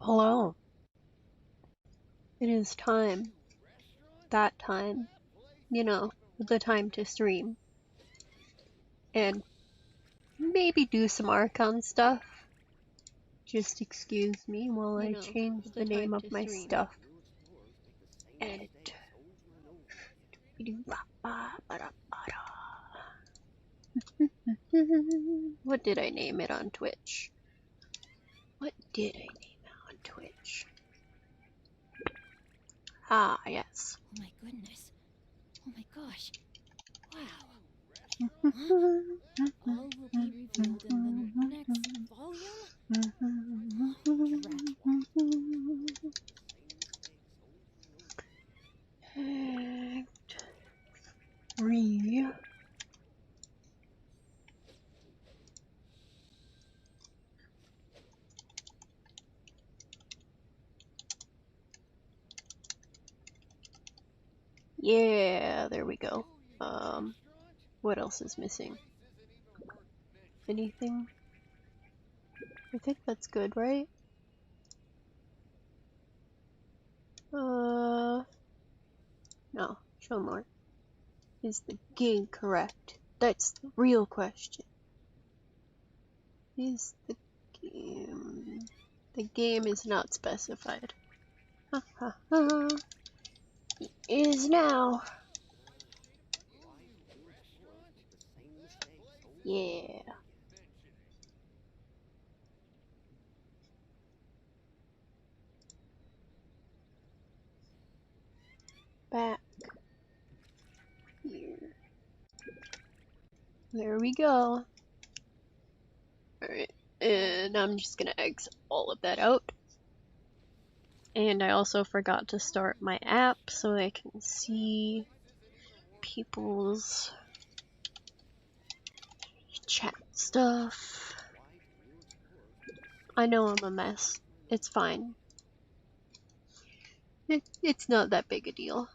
Hello. It is time. That time. You know, the time to stream. And maybe do some Archon stuff. Just excuse me while I change the name of my stuff. Edit. What did I name it on Twitch? What did I name it on Twitch? Ah, yes. Oh my goodness. Oh my gosh. Wow. All will be revealed in the next volume? Act 3. Yeah, there we go. What else is missing? Anything? I think that's good, right? No, show more. Is the game correct? That's the real question. Is the game... The game is not specified. Ha ha ha. It is now. Yeah. Back here. There we go. Alright, and I'm just gonna exit all of that out. And I also forgot to start my app so I can see people's chat stuff. I know I'm a mess. It's fine. It's not that big a deal.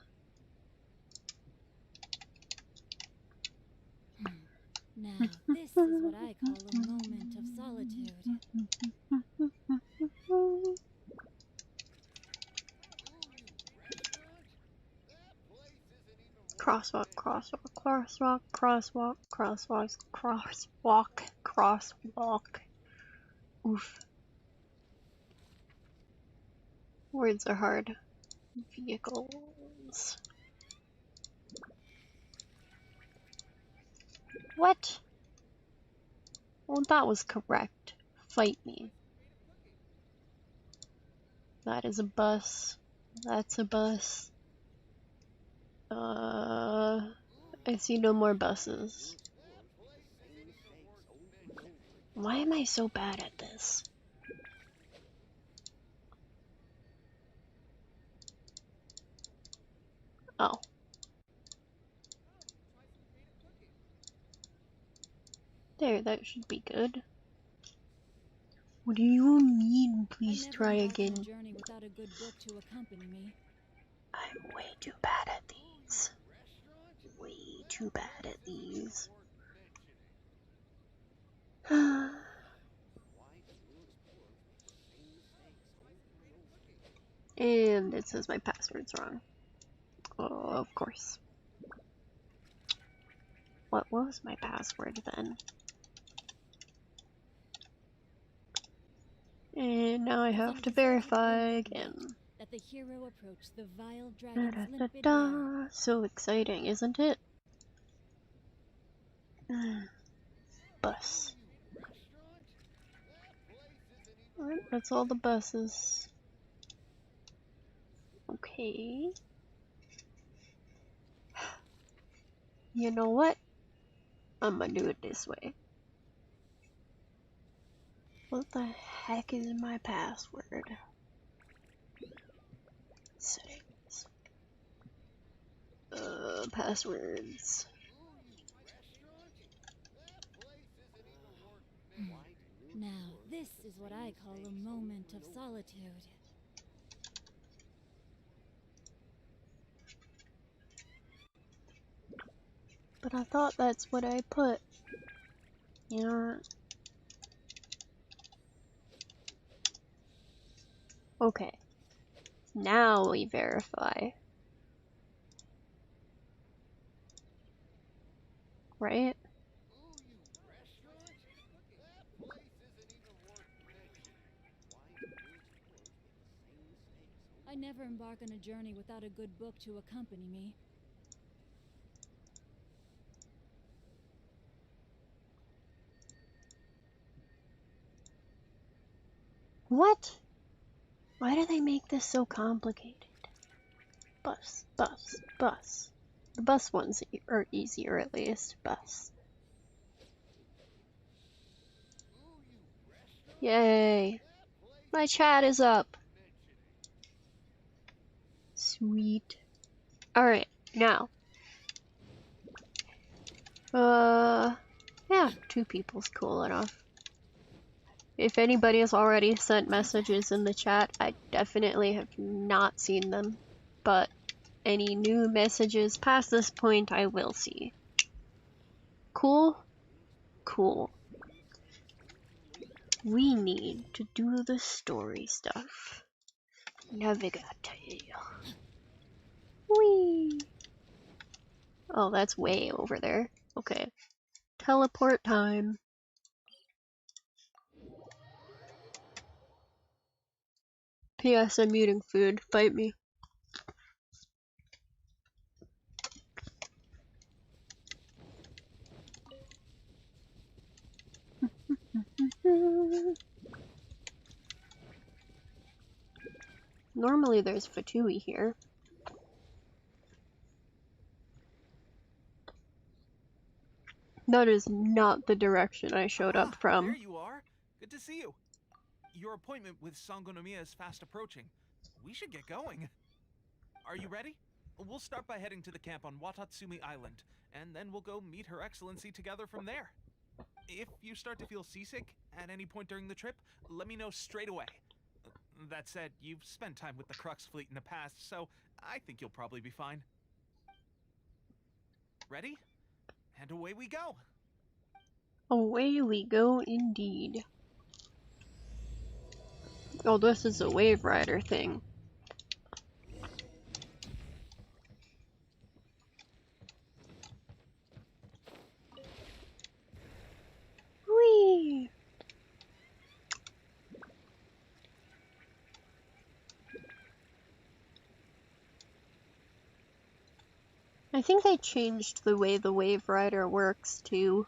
Now, this is what I call a moment of solitude. Crosswalk, crosswalk, crosswalk, crosswalk, crosswalk, crosswalk, crosswalk. Oof. Words are hard. Vehicles. What? Well, that was correct. Fight me. That is a bus. That's a bus. I see no more buses. Why am I so bad at this? Oh. There, that should be good. What do you mean, please try again? Without a good book to accompany me. I'm way too bad at these. Way too bad at these. And it says my password's wrong. Oh, of course. What was my password then? And now I have to verify again. That the hero approached the vile dragon's limpid lair. So exciting, isn't it? Bus. Alright, that's all the buses. Okay. You know what? I'm gonna do it this way. What the heck is my password? Settings. Passwords. Now, this is what I call a moment of solitude. But I thought that's what I put. You know. Okay. Now we verify. Right? I never embark on a journey without a good book to accompany me. What? Why do they make this so complicated? Bus, bus, bus. The bus ones are easier at least. Bus. Yay. My chat is up. Sweet. Alright, now. Yeah, 2 people's cool enough. If anybody has already sent messages in the chat, I definitely have not seen them. But any new messages past this point, I will see. Cool? Cool. We need to do the story stuff. Navigate. Whee! Oh, that's way over there. Okay. Teleport time. P.S. I'm eating food. Fight me. Normally there's Fatui here. That is not the direction I showed up from. There you are. Good to see you. Your appointment with Sangonomiya is fast approaching. We should get going. Are you ready? We'll start by heading to the camp on Watatsumi Island, and then we'll go meet Her Excellency together from there. If you start to feel seasick at any point during the trip, let me know straight away. That said, you've spent time with the Crux fleet in the past, so I think you'll probably be fine. Ready? And away we go! Away we go indeed. Oh, this is a Wave Rider thing. Whee! I think they changed the way the Wave Rider works too.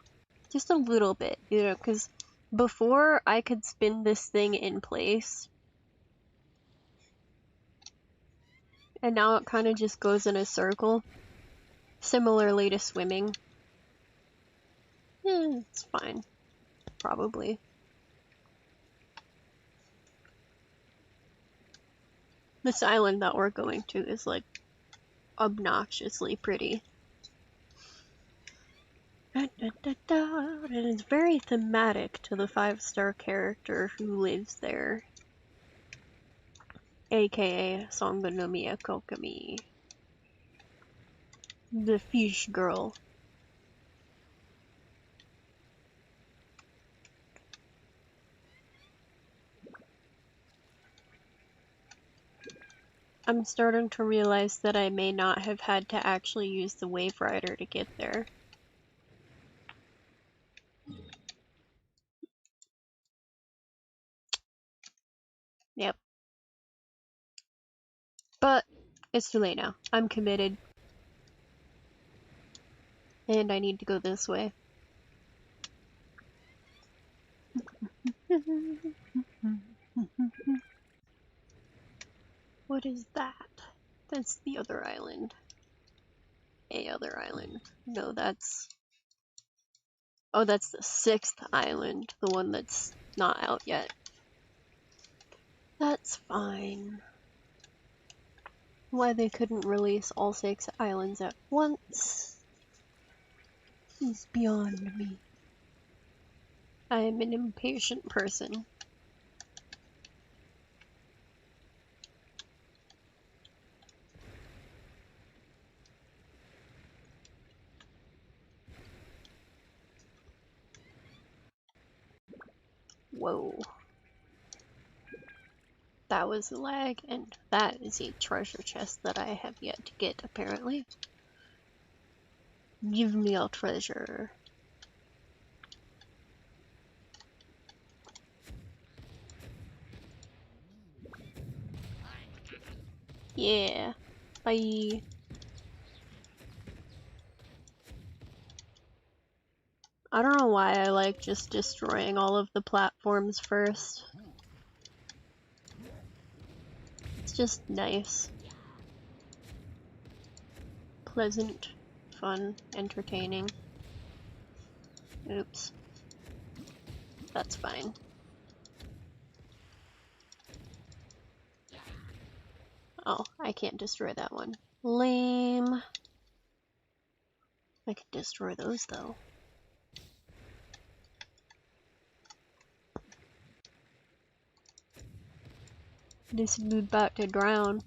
Just a little bit, you know, because before I could spin this thing in place, and now it kind of just goes in a circle. Similarly to swimming. It's fine. Probably. This island that we're going to is like obnoxiously pretty. And it's very thematic to the 5-star character who lives there. AKA Sangonomiya Kokami. The fish girl. I'm starting to realize that I may not have had to actually use the Wave Rider to get there. Yep. But it's too late now. I'm committed. And I need to go this way. What is that? That's the other island. A other island. No, that's... Oh, that's the 6th island. The one that's not out yet. That's fine. Why they couldn't release all 6 islands at once is beyond me. I am an impatient person. Whoa. That was a lag, and that is a treasure chest that I have yet to get, apparently. Give me a treasure. Yeah. Bye. I don't know why I like just destroying all of the platforms first. It's just nice. Pleasant, fun, entertaining. Oops. That's fine. Oh, I can't destroy that one. Lame. I can destroy those though. This dude about to drown.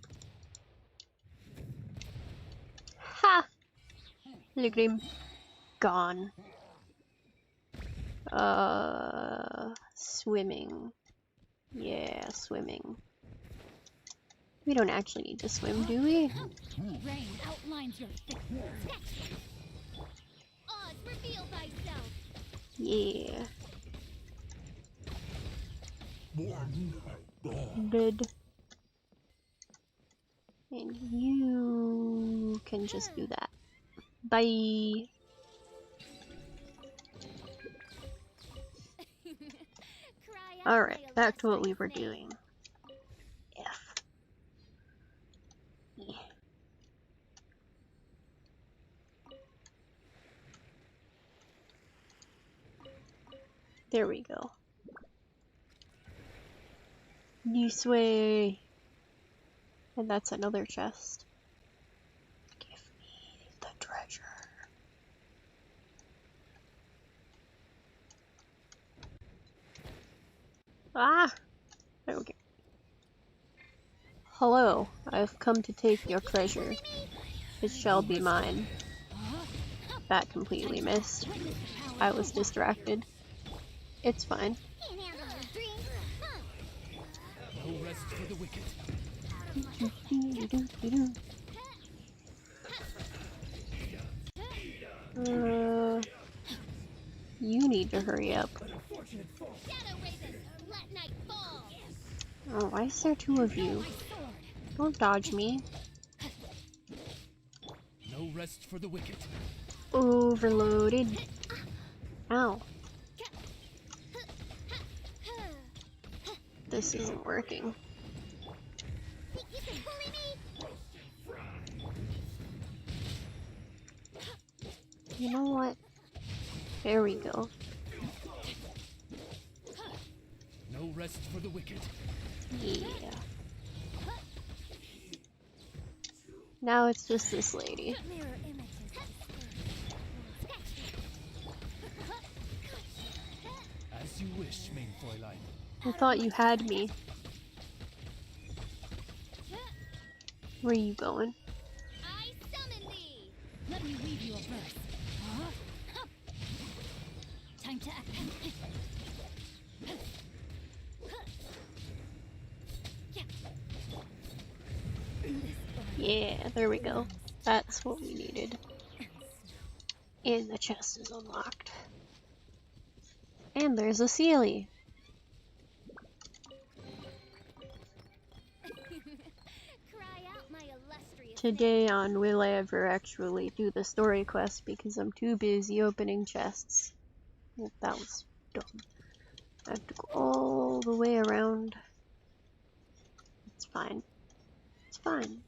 Ha! Look at him. Gone. Swimming. Yeah, swimming. We don't actually need to swim, do we? Rain outlines your Oz, reveal thyself. Yeah. Dead. And you can just do that. Bye. Alright, back to what we were doing. F. Yeah. There we go. This way. And that's another chest. Give me the treasure. Ah! Okay. Hello, I've come to take your treasure. It shall be mine. That completely missed. I was distracted. It's fine. No rest for the wicked. You need to hurry up. Oh, why is there two of you? Don't dodge me. No rest for the wicked. Overloaded. Ow. This isn't working. You know what? There we go. No rest for the wicked. Yeah. Now it's just this lady. As you wish, main Fräulein. I thought you had me. Where are you going? I summon thee. Let me weave you a verse. Time to act. Yeah, there we go. That's what we needed. And the chest is unlocked. And there's a Sealy. Today on Will I Ever Actually Do the Story Quest because I'm too busy opening chests. Well, that was dumb. I have to go all the way around. It's fine. It's fine.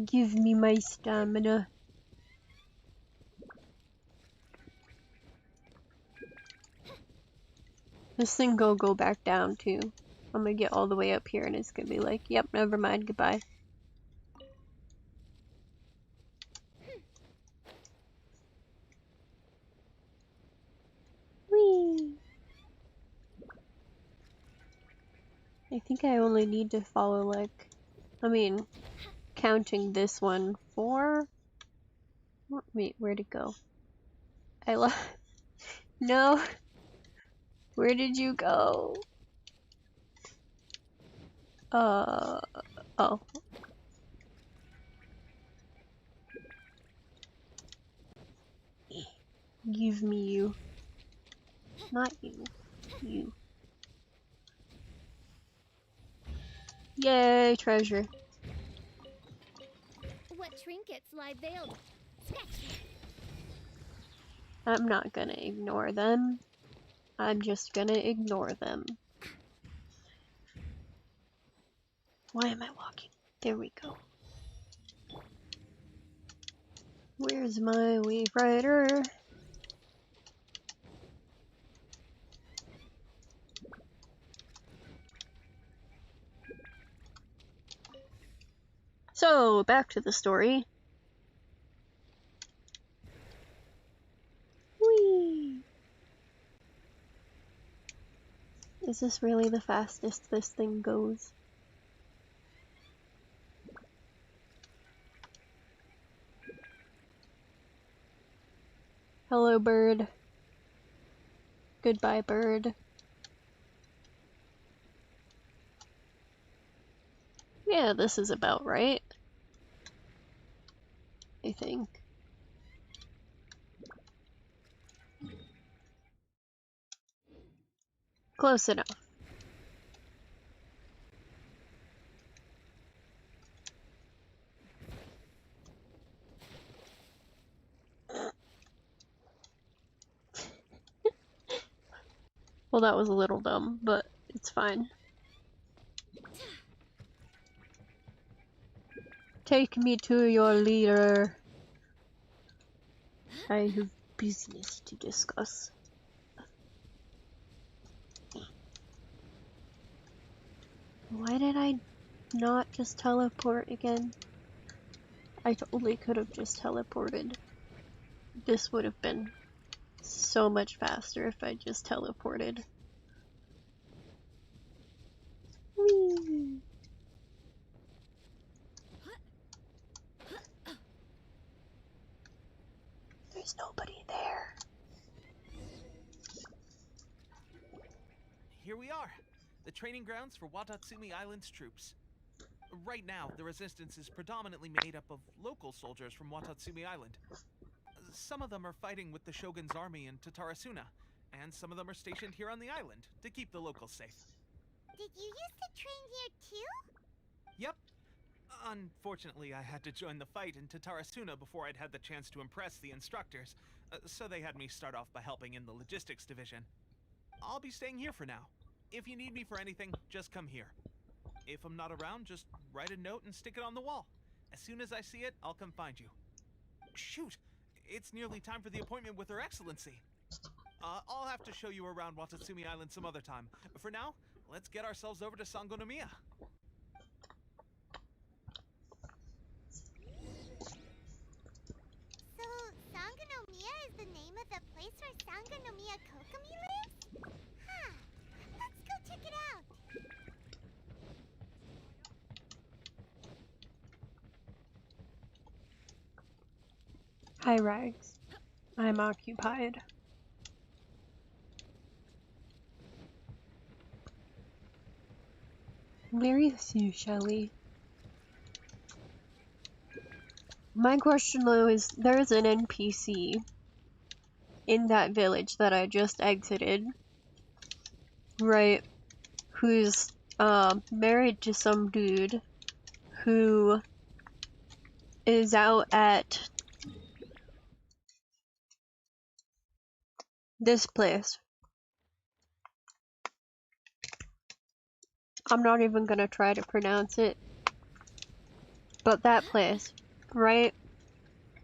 Give me my stamina. This thing go back down too. I'm gonna get all the way up here and it's gonna be like, yep, never mind, goodbye. Whee! I think I only need to follow, like, I mean, counting this one, 4? Wait, where'd it go? I love. No! Where did you go? Oh. Give me you. Not you. You. Yay, treasure. What trinkets lie veiled? Snatch me. I'm not gonna ignore them. I'm just gonna ignore them. Why am I walking? There we go. Where's my wave rider? So, back to the story. Whee! Is this really the fastest this thing goes? Hello, bird. Goodbye, bird. Yeah, this is about right. I think. Close enough. Well, that was a little dumb, but it's fine. Take me to your leader. I have business to discuss. Why did I not just teleport again? I totally could have just teleported. This would have been so much faster if I just teleported. Whee! There's nobody there. Here we are, the training grounds for Watatsumi Island's troops. Right now, the resistance is predominantly made up of local soldiers from Watatsumi Island. Some of them are fighting with the Shogun's army in Tatarasuna, and some of them are stationed here on the island to keep the locals safe. Did you used to train here too? Yep. Unfortunately, I had to join the fight in Tatarasuna before I'd had the chance to impress the instructors, so they had me start off by helping in the logistics division. I'll be staying here for now. If you need me for anything, just come here. If I'm not around, just write a note and stick it on the wall. As soon as I see it, I'll come find you. Shoot! It's nearly time for the appointment with Her Excellency. I'll have to show you around Watatsumi Island some other time. For now, let's get ourselves over to Sangonomiya. So, Sangonomiya is the name of the place where Sangonomiya Kokomi lives? Huh. Let's go check it out. Hi, Rags. I'm occupied. Where is you, Shelly? My question though is, there's an NPC in that village that I just exited, right, who's married to some dude who is out at this place. I'm not even gonna try to pronounce it, but that place, right?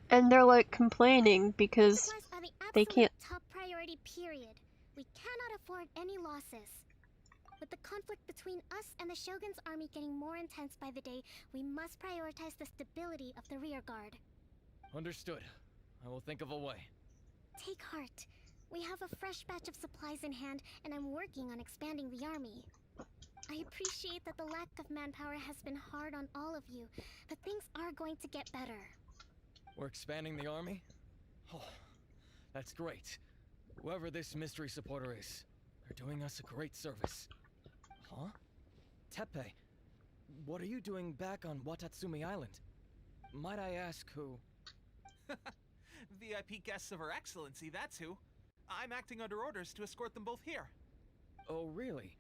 And they're like complaining because Supplies are the they absolute can't. top priority, period. We cannot afford any losses. With the conflict between us and the Shogun's army getting more intense by the day, we must prioritize the stability of the rear guard. Understood. I will think of a way. Take heart. We have a fresh batch of supplies in hand, and I'm working on expanding the army. I appreciate that the lack of manpower has been hard on all of you, but things are going to get better. We're expanding the army? Oh, that's great. Whoever this mystery supporter is, they're doing us a great service. Huh? Teppei, what are you doing back on Watatsumi Island? Might I ask who? VIP guests of Her Excellency, that's who. I'm acting under orders to escort them both here. Oh, really?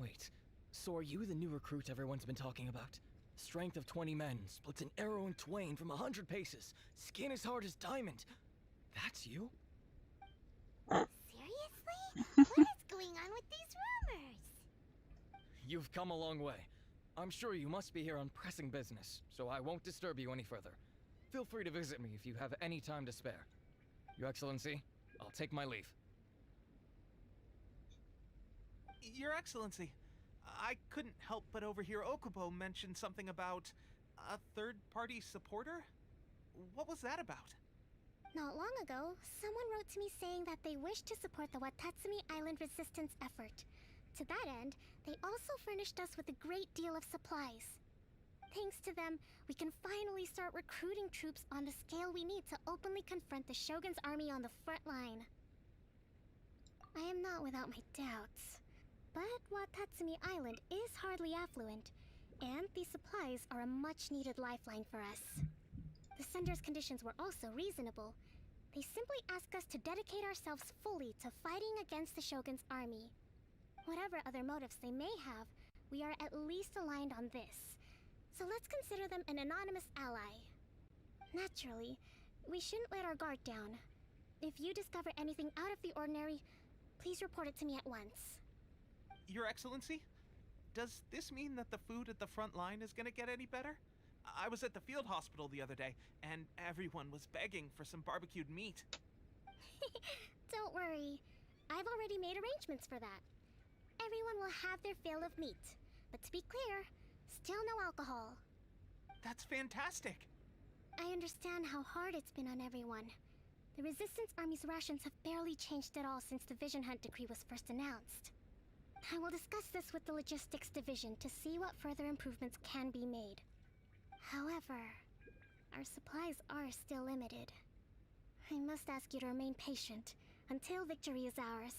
Wait, so are you the new recruit everyone's been talking about? Strength of 20 men, splits an arrow in twain from 100 paces, skin as hard as diamond. That's you? Seriously? What is going on with these rumors? You've come a long way. I'm sure you must be here on pressing business, so I won't disturb you any further. Feel free to visit me if you have any time to spare. Your Excellency, I'll take my leave. Your Excellency, I couldn't help but overhear Okubo mention something about a third-party supporter? What was that about? Not long ago, someone wrote to me saying that they wish to support the Watatsumi Island resistance effort. To that end, they also furnished us with a great deal of supplies. Thanks to them, we can finally start recruiting troops on the scale we need to openly confront the Shogun's army on the front line. I am not without my doubts. But Watatsumi Island is hardly affluent, and these supplies are a much-needed lifeline for us. The sender's conditions were also reasonable. They simply ask us to dedicate ourselves fully to fighting against the Shogun's army. Whatever other motives they may have, we are at least aligned on this. So let's consider them an anonymous ally. Naturally, we shouldn't let our guard down. If you discover anything out of the ordinary, please report it to me at once. Your Excellency, does this mean that the food at the front line is gonna get any better? I was at the field hospital the other day, and everyone was begging for some barbecued meat. Don't worry. I've already made arrangements for that. Everyone will have their fill of meat. But to be clear, still no alcohol. That's fantastic! I understand how hard it's been on everyone. The Resistance Army's rations have barely changed at all since the Vision Hunt decree was first announced. I will discuss this with the Logistics Division to see what further improvements can be made. However, our supplies are still limited. I must ask you to remain patient until victory is ours.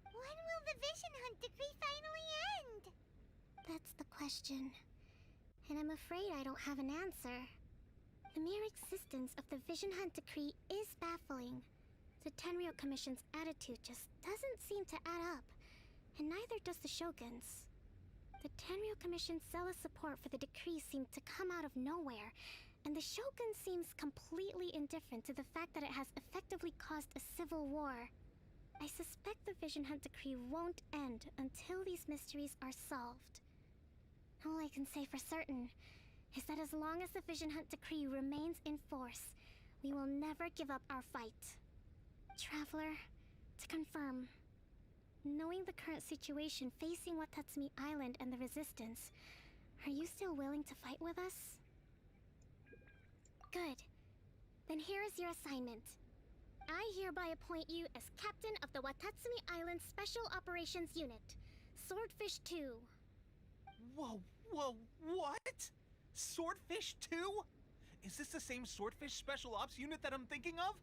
When will the Vision Hunt decree finally end? That's the question. And I'm afraid I don't have an answer. The mere existence of the Vision Hunt decree is baffling. The Tenryou Commission's attitude just doesn't seem to add up, and neither does the Shogun's. The Tenryou Commission's zealous support for the decree seemed to come out of nowhere, and the Shogun seems completely indifferent to the fact that it has effectively caused a civil war. I suspect the Vision Hunt decree won't end until these mysteries are solved. All I can say for certain is that as long as the Vision Hunt decree remains in force, we will never give up our fight. Traveler, to confirm, knowing the current situation facing Watatsumi Island and the Resistance, are you still willing to fight with us? Good. Then here is your assignment. I hereby appoint you as captain of the Watatsumi Island Special Operations Unit, Swordfish 2. Whoa, what? Swordfish 2? Is this the same Swordfish Special Ops unit that I'm thinking of?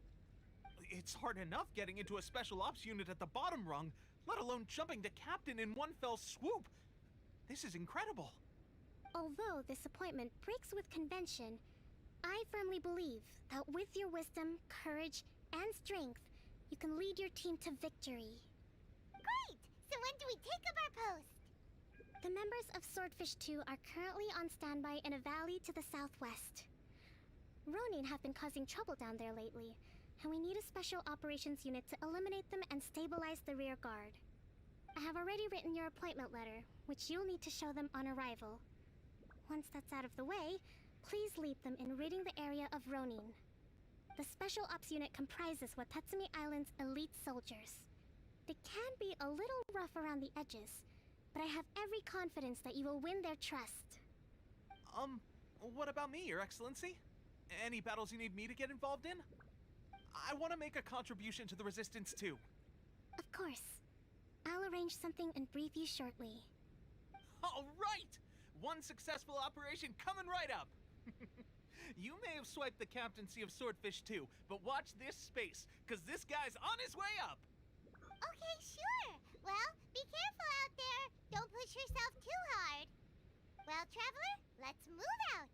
It's hard enough getting into a Special Ops unit at the bottom rung, let alone jumping to captain in one fell swoop. This is incredible. Although this appointment breaks with convention, I firmly believe that with your wisdom, courage, and strength, you can lead your team to victory. Great! So when do we take up our post? The members of Swordfish 2 are currently on standby in a valley to the southwest. Ronin have been causing trouble down there lately, and we need a special operations unit to eliminate them and stabilize the rear guard. I have already written your appointment letter, which you'll need to show them on arrival. Once that's out of the way, please lead them in ridding the area of Ronin. The Special Ops unit comprises Watatsumi Island's elite soldiers. They can be a little rough around the edges, but I have every confidence that you will win their trust. What about me, Your Excellency? Any battles you need me to get involved in? I want to make a contribution to the Resistance too. Of course. I'll arrange something and brief you shortly. right! One successful operation coming right up. You may have swiped the captaincy of Swordfish too, but watch this space, because this guy's on his way up. Okay, sure. Well, be careful out there. Don't push yourself too hard. Well, Traveler, let's move out.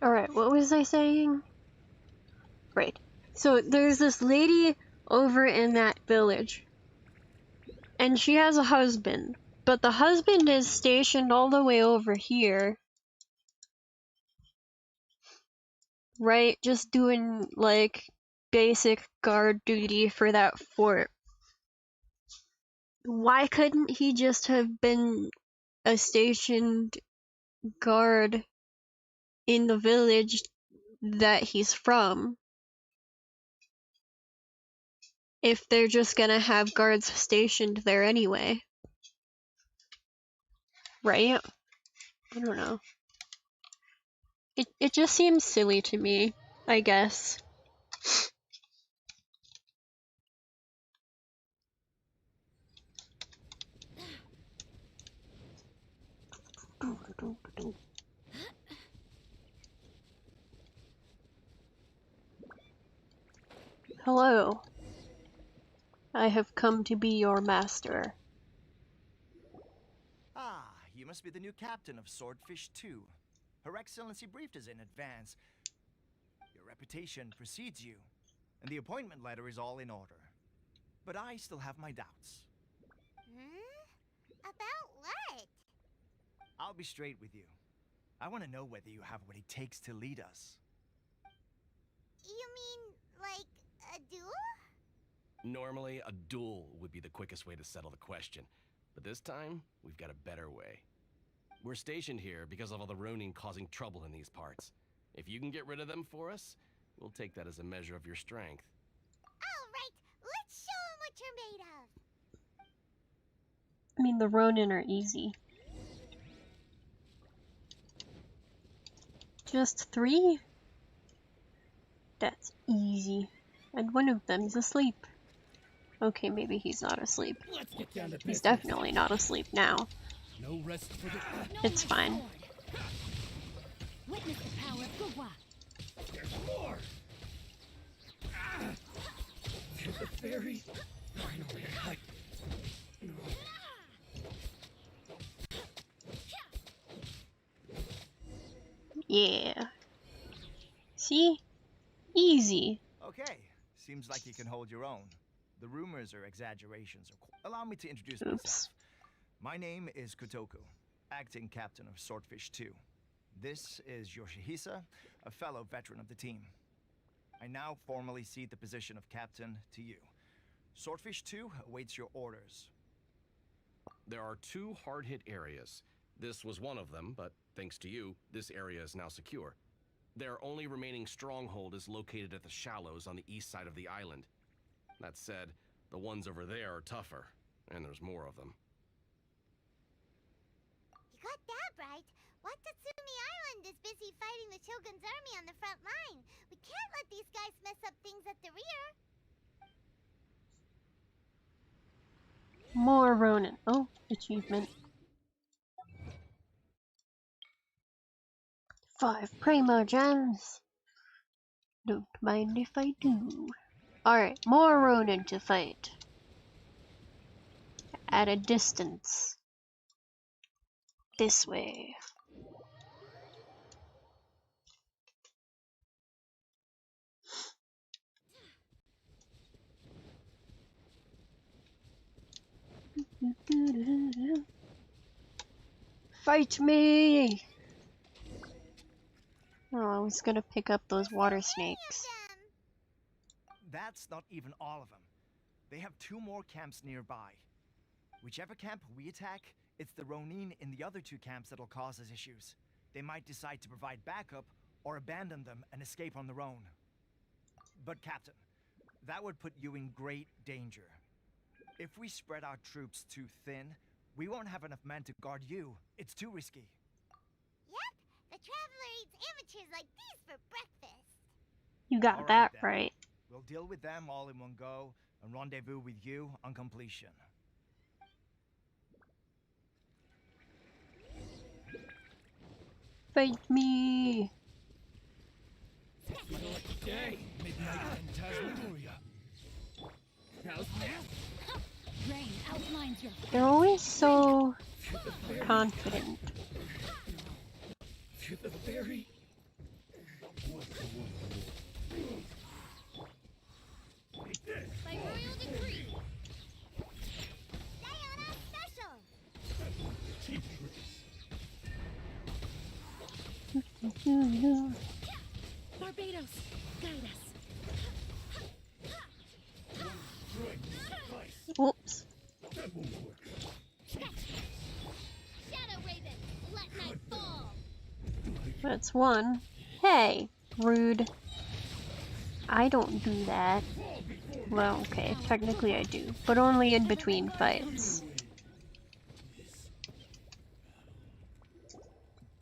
Alright, what was I saying? Right. So there's this lady over in that village. And she has a husband. But the husband is stationed all the way over here. Right? Just doing, like, basic guard duty for that fort. Why couldn't he just have been a stationed guard in the village that he's from? If they're just gonna have guards stationed there anyway. Right? I don't know. It just seems silly to me, I guess. Hello. I have come to be your master. Ah, you must be the new captain of Swordfish 2. Her Excellency briefed us in advance. Your reputation precedes you, and the appointment letter is all in order. But I still have my doubts. About what? I'll be straight with you. I want to know whether you have what it takes to lead us. You mean, like, a duel? Normally, a duel would be the quickest way to settle the question. But this time, we've got a better way. We're stationed here because of all the Ronin causing trouble in these parts. If you can get rid of them for us, we'll take that as a measure of your strength. All right, let's show 'em what you're made of. I mean, the Ronin are easy. Just 3? That's easy. And one of them's asleep. Okay, maybe he's not asleep. Let's get down to He's business. definitely not asleep now. No rest for the... No, It's my fine. sword. Witness the power of Gugwa. There's more! The fairy... Finally, No. Yeah. See? Easy. Okay, seems like you can hold your own. The rumors are exaggerations. Allow me to introduce Oops. myself. My name is Kotoku, acting captain of Swordfish 2. This is Yoshihisa, a fellow veteran of the team. I now formally cede the position of captain to you. Swordfish 2 awaits your orders. There are 2 hard-hit areas. This was one of them, but thanks to you, this area is now secure. Their only remaining stronghold is located at the shallows on the east side of the island. That said, the ones over there are tougher, and there's more of them. You got that right. Watatsumi Island is busy fighting the Shogun's army on the front line. We can't let these guys mess up things at the rear. More Ronin. Oh, achievement. 5 Primo Gems. Don't mind if I do. Alright, more Ronin to fight. At a distance. This way. Fight me! Oh, I was gonna pick up those water snakes. That's not even all of them. They have 2 more camps nearby. Whichever camp we attack, it's the Ronin in the other 2 camps that'll cause us issues. They might decide to provide backup or abandon them and escape on their own. But Captain, that would put you in great danger. If we spread our troops too thin, we won't have enough men to guard you. It's too risky. Yep, the Traveler eats amateurs like these for breakfast. You got All right, that then. right. We'll deal with them all in one go, and rendezvous with you on completion. Fight me! Feel like a day. Midnight Phantasmagoria. How's that? Rain outlines your They're always so confident. To the very... By royal decree. Diana Special. Barbados, guide us. Oops. Shadow Raven, let night fall. That's one. Hey, rude. I don't do that. Well, okay, technically I do, but only in between fights.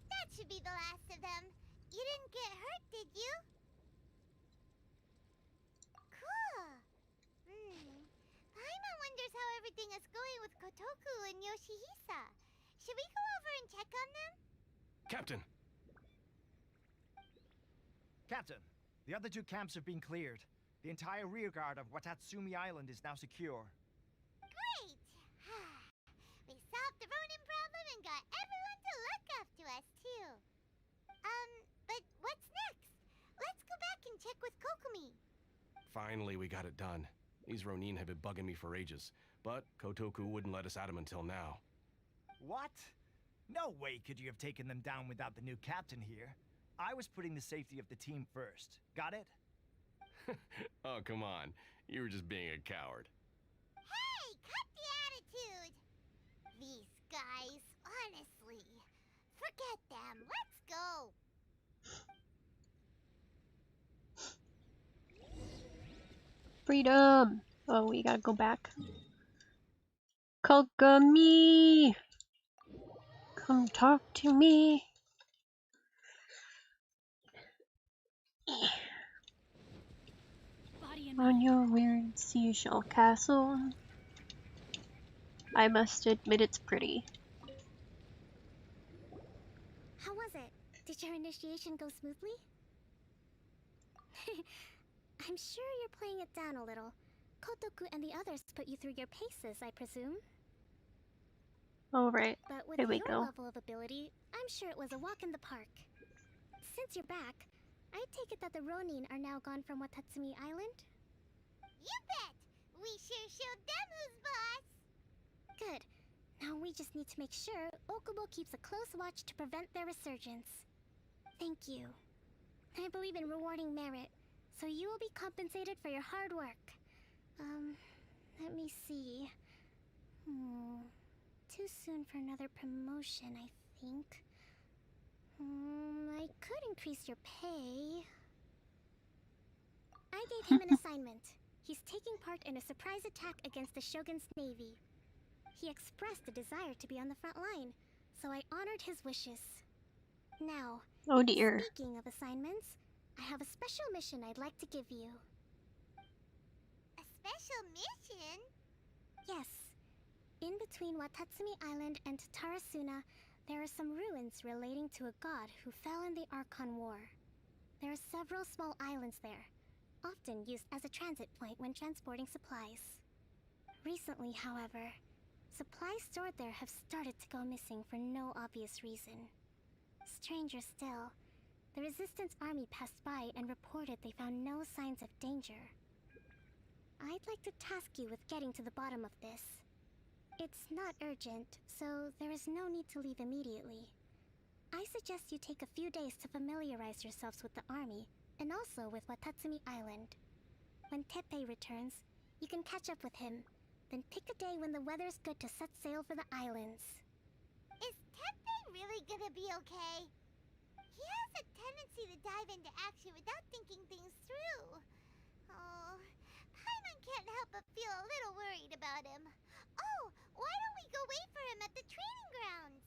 That should be the last of them. You didn't get hurt, did you? Cool. Paimon wonders how everything is going with Kotoku and Yoshihisa. Should we go over and check on them? Captain! Captain, the other two camps have been cleared. The entire rearguard of Watatsumi Island is now secure. Great! We solved the Ronin problem and got everyone to look after us, too. But what's next? Let's go back and check with Kokumi. Finally, we got it done. These Ronin have been bugging me for ages, but Kotoku wouldn't let us at him until now. What? No way could you have taken them down without the new captain here. I was putting the safety of the team first. Got it? Oh, come on. You were just being a coward. Hey, cut the attitude! These guys, honestly. Forget them. Let's go. Freedom! Oh, we gotta go back. Kokumi! Come talk to me. Body and On mind. your weird seashell castle. I must admit it's pretty. How was it? Did your initiation go smoothly? I'm sure you're playing it down a little. Kotoku and the others put you through your paces, I presume. Alright, But with here we your go. level of ability, I'm sure it was a walk in the park. Since you're back, I take it that the Ronin are now gone from Watatsumi Island? You bet! We sure showed them who's boss! Good. Now we just need to make sure Okubo keeps a close watch to prevent their resurgence. Thank you. I believe in rewarding merit, so you will be compensated for your hard work. Let me see. Too soon for another promotion, I think. I could increase your pay. I gave him an assignment. He's taking part in a surprise attack against the Shogun's navy. He expressed a desire to be on the front line, so I honored his wishes. Now, Oh dear. speaking of assignments, I have a special mission I'd like to give you. A special mission? Yes. In between Watatsumi Island and Tarasuna, there are some ruins relating to a god who fell in the Archon War. There are several small islands there, often used as a transit point when transporting supplies. Recently, however, supplies stored there have started to go missing for no obvious reason. Stranger still, the Resistance army passed by and reported they found no signs of danger. I'd like to task you with getting to the bottom of this. It's not urgent, so there is no need to leave immediately. I suggest you take a few days to familiarize yourselves with the army, and also with Watatsumi Island. When Teppei returns, you can catch up with him, then pick a day when the weather's good to set sail for the islands. Is Teppei really gonna be okay? He has a tendency to dive into action without thinking things through. Oh, Paimon can't help but feel a little worried about him. Oh, why don't we go wait for him at the training grounds?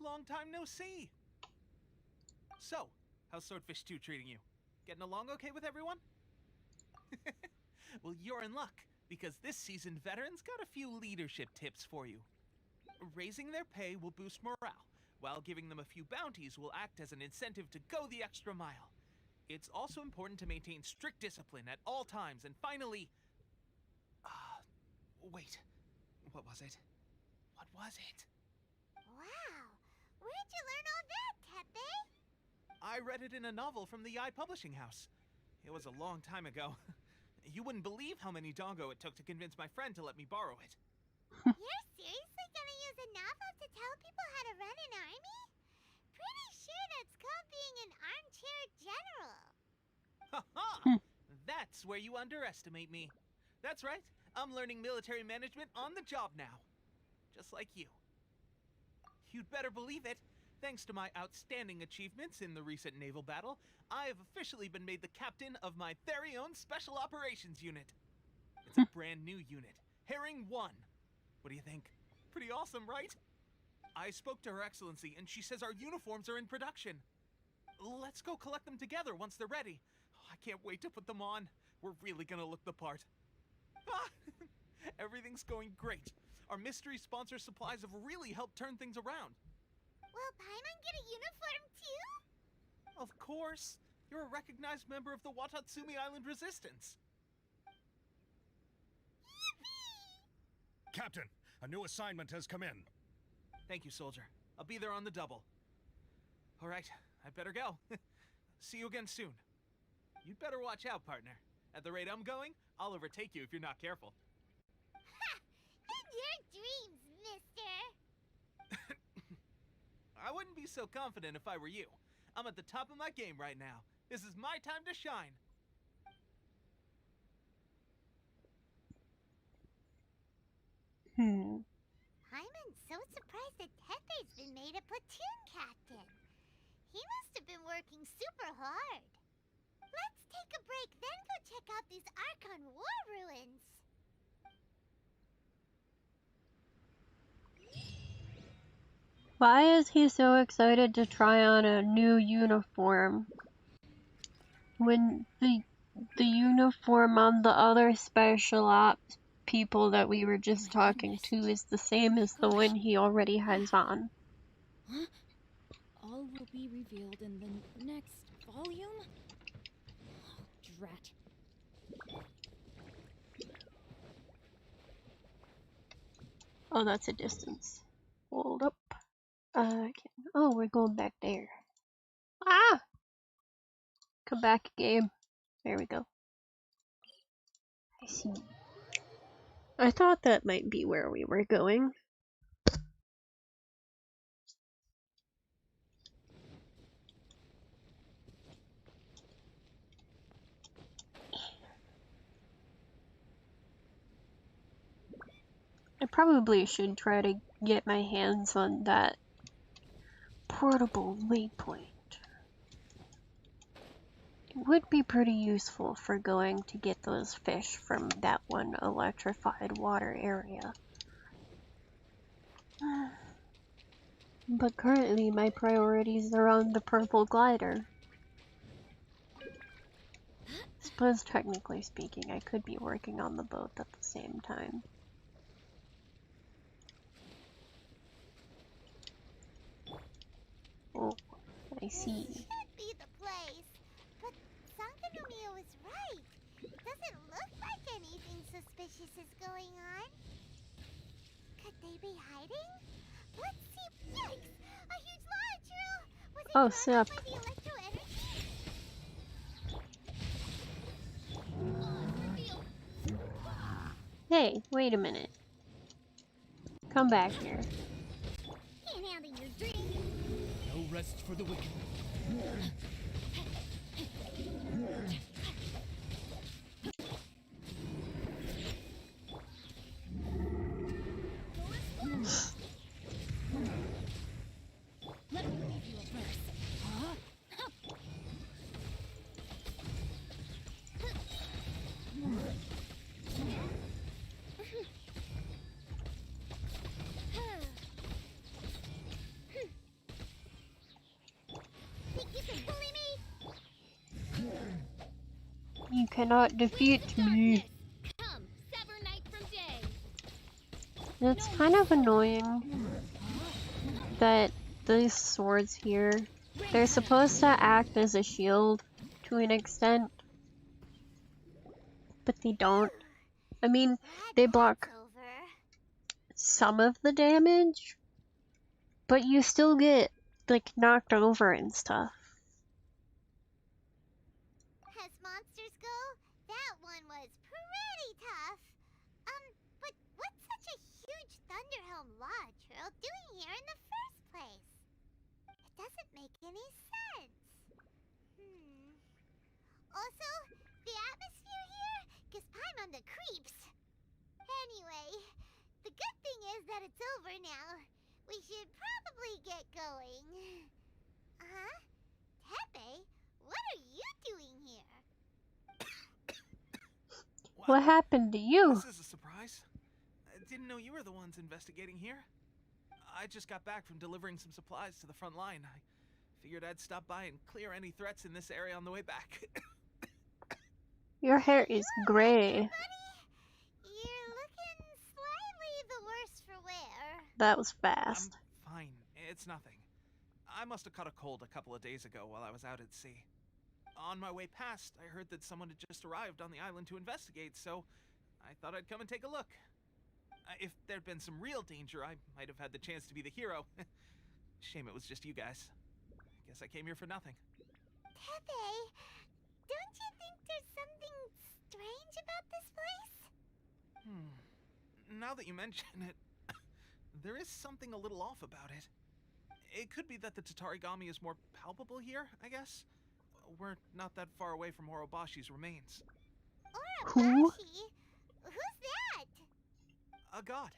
long time no see. So, how's Swordfish 2 treating you? Getting along okay with everyone? Well, you're in luck, because this seasoned veteran's got a few leadership tips for you. Raising their pay will boost morale, while giving them a few bounties will act as an incentive to go the extra mile. It's also important to maintain strict discipline at all times, and finally... wait. What was it? What was it? Wow! Where'd you learn all that, Tepe? I read it in a novel from the Eye Publishing House. It was a long time ago. You wouldn't believe how many dongo it took to convince my friend to let me borrow it. You're seriously gonna use a novel to tell people how to run an army? Pretty sure that's called being an armchair general. Ha ha! That's where you underestimate me. That's right. I'm learning military management on the job now. Just like you. You'd better believe it. Thanks to my outstanding achievements in the recent naval battle, I have officially been made the captain of my very own Special Operations Unit. It's a brand new unit, Herring 1. What do you think? Pretty awesome, right? I spoke to Her Excellency, and she says our uniforms are in production. Let's go collect them together once they're ready. I can't wait to put them on. We're really gonna look the part. Everything's going great. Our mystery sponsor supplies have really helped turn things around. Will Paimon get a uniform too? Of course. You're a recognized member of the Watatsumi Island Resistance. Yippee! Captain, a new assignment has come in. Thank you, soldier. I'll be there on the double. All right, I better go. See you again soon. You'd better watch out, partner. At the rate I'm going, I'll overtake you if you're not careful. Ha! In your dreams, mister! I wouldn't be so confident if I were you. I'm at the top of my game right now. This is my time to shine. Paimon's so surprised that Tepe's been made a platoon captain. He must have been working super hard. Let's take a break, then go check out these Archon War ruins. Why is he so excited to try on a new uniform when the uniform on the other special ops people that we were just talking to is the same as the one he already has on? Huh? All will be revealed in the next volume? Oh, drat. Oh, that's a distance. Hold up. Oh, we're going back there. Ah! Come back, game. There we go. I see. I thought that might be where we were going. I probably should try to get my hands on that portable waypoint. It would be pretty useful for going to get those fish from that one electrified water area. But currently my priorities are on the purple glider. Suppose technically speaking I could be working on the boat at the same time. Oh, I see. This should be the place. But Sankanomiya was right. Doesn't look like anything suspicious is going on. Could they be hiding? Let's see. Yikes! A huge large drill! Was it Oh, drawn snap. by the electro energy? Hey, wait a minute. Come back here. Can't handle your drink. No rest for the wicked. Let me leave you a verse. Huh? You cannot defeat me. Come, sever night from day. It's kind of annoying that these swords here, they're supposed to act as a shield to an extent, but they don't. I mean, they block some of the damage, but you still get, like, knocked over and stuff. As monsters go, that one was pretty tough. But what's such a huge Thunderhelm Lodge Earl doing here in the first place? It doesn't make any sense. Also, the atmosphere here gives Paimon the creeps. Anyway, the good thing is that it's over now. We should probably get going. Huh? Tepe, what are you doing here? What happened to you? This is a surprise. I didn't know you were the ones investigating here. I just got back from delivering some supplies to the front line. I figured I'd stop by and clear any threats in this area on the way back. Your hair is gray. You're looking slightly the worse for wear. That was fast. I'm fine. It's nothing. I must have caught a cold a couple of days ago while I was out at sea. On my way past, I heard that someone had just arrived on the island to investigate, so I thought I'd come and take a look. If there'd been some real danger, I might have had the chance to be the hero. Shame it was just you guys. Guess I came here for nothing. Tepe, don't you think there's something strange about this place? Now that you mention it, there is something a little off about it. It could be that the Tatarigami is more palpable here, I guess. We're not that far away from Orobashi's remains. Who? Who's that? A god.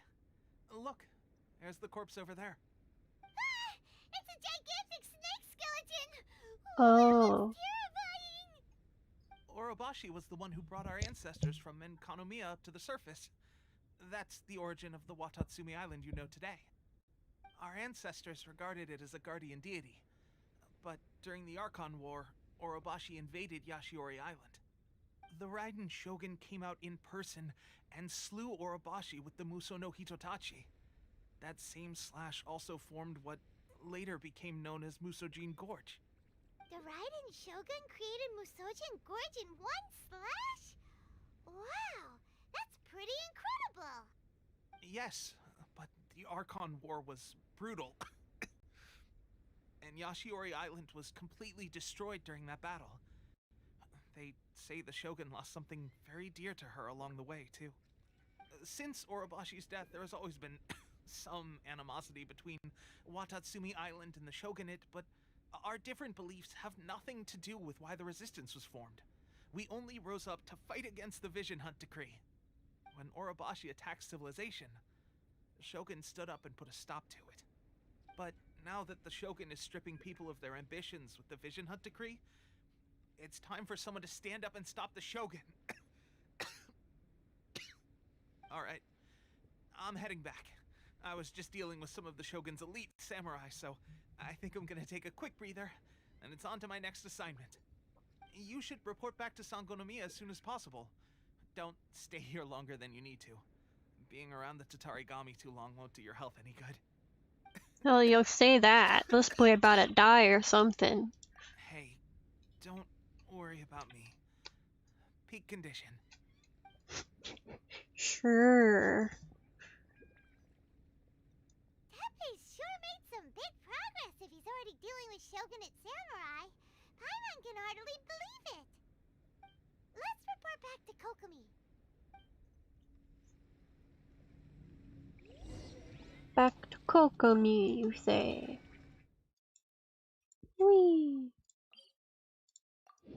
Look, there's the corpse over there. Ah, it's a gigantic snake skeleton! Oh. That was terrifying! Orobashi was the one who brought our ancestors from Enkanomiya up to the surface. That's the origin of the Watatsumi Island you know today. Our ancestors regarded it as a guardian deity. But during the Archon War, Orobashi invaded Yashiori Island. The Raiden Shogun came out in person and slew Orobashi with the Muso no Hitotachi. That same slash also formed what later became known as Musojin Gorge. The Raiden Shogun created Musojin Gorge in one slash? Wow, that's pretty incredible! Yes, but the Archon War was brutal. And Yashiori Island was completely destroyed during that battle. They say the Shogun lost something very dear to her along the way, too. Since Orobashi's death, there has always been some animosity between Watatsumi Island and the Shogunate, but our different beliefs have nothing to do with why the resistance was formed. We only rose up to fight against the Vision Hunt Decree. When Orobashi attacked civilization, the Shogun stood up and put a stop to it. But now that the Shogun is stripping people of their ambitions with the Vision Hunt Decree, it's time for someone to stand up and stop the Shogun. Alright, I'm heading back. I was just dealing with some of the Shogun's elite samurai, so I think I'm gonna take a quick breather, and it's on to my next assignment. You should report back to Sangonomiya as soon as possible. Don't stay here longer than you need to. Being around the Tatarigami too long won't do your health any good. Well, you'll say that. This boy about to die or something. Hey, don't worry about me. Peak condition. Sure. Tepe's sure made some big progress if he's already dealing with Shogunate samurai. Paimon can hardly believe it. Let's report back to Kokomi. Back to Kokomi, you say. Whee!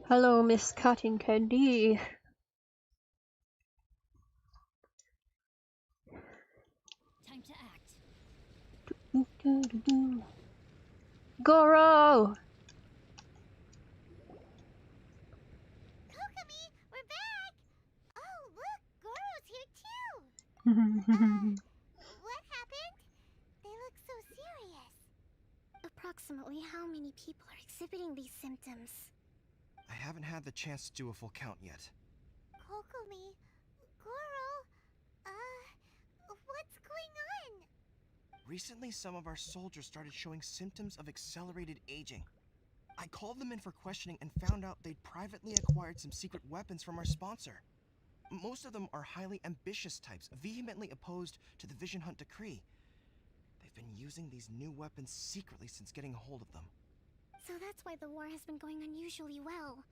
Hello, Miss Cotton Candy. Time to act. Goro! Kokomi, we're back! Oh, look, Goro's here too! What happened? They look so serious. Approximately how many people are exhibiting these symptoms? I haven't had the chance to do a full count yet. Kokomi, Goro, what's going on? Recently, some of our soldiers started showing symptoms of accelerated aging. I called them in for questioning and found out they'd privately acquired some secret weapons from our sponsor. Most of them are highly ambitious types, vehemently opposed to the Vision Hunt decree. They've been using these new weapons secretly since getting a hold of them. So that's why the war has been going unusually well.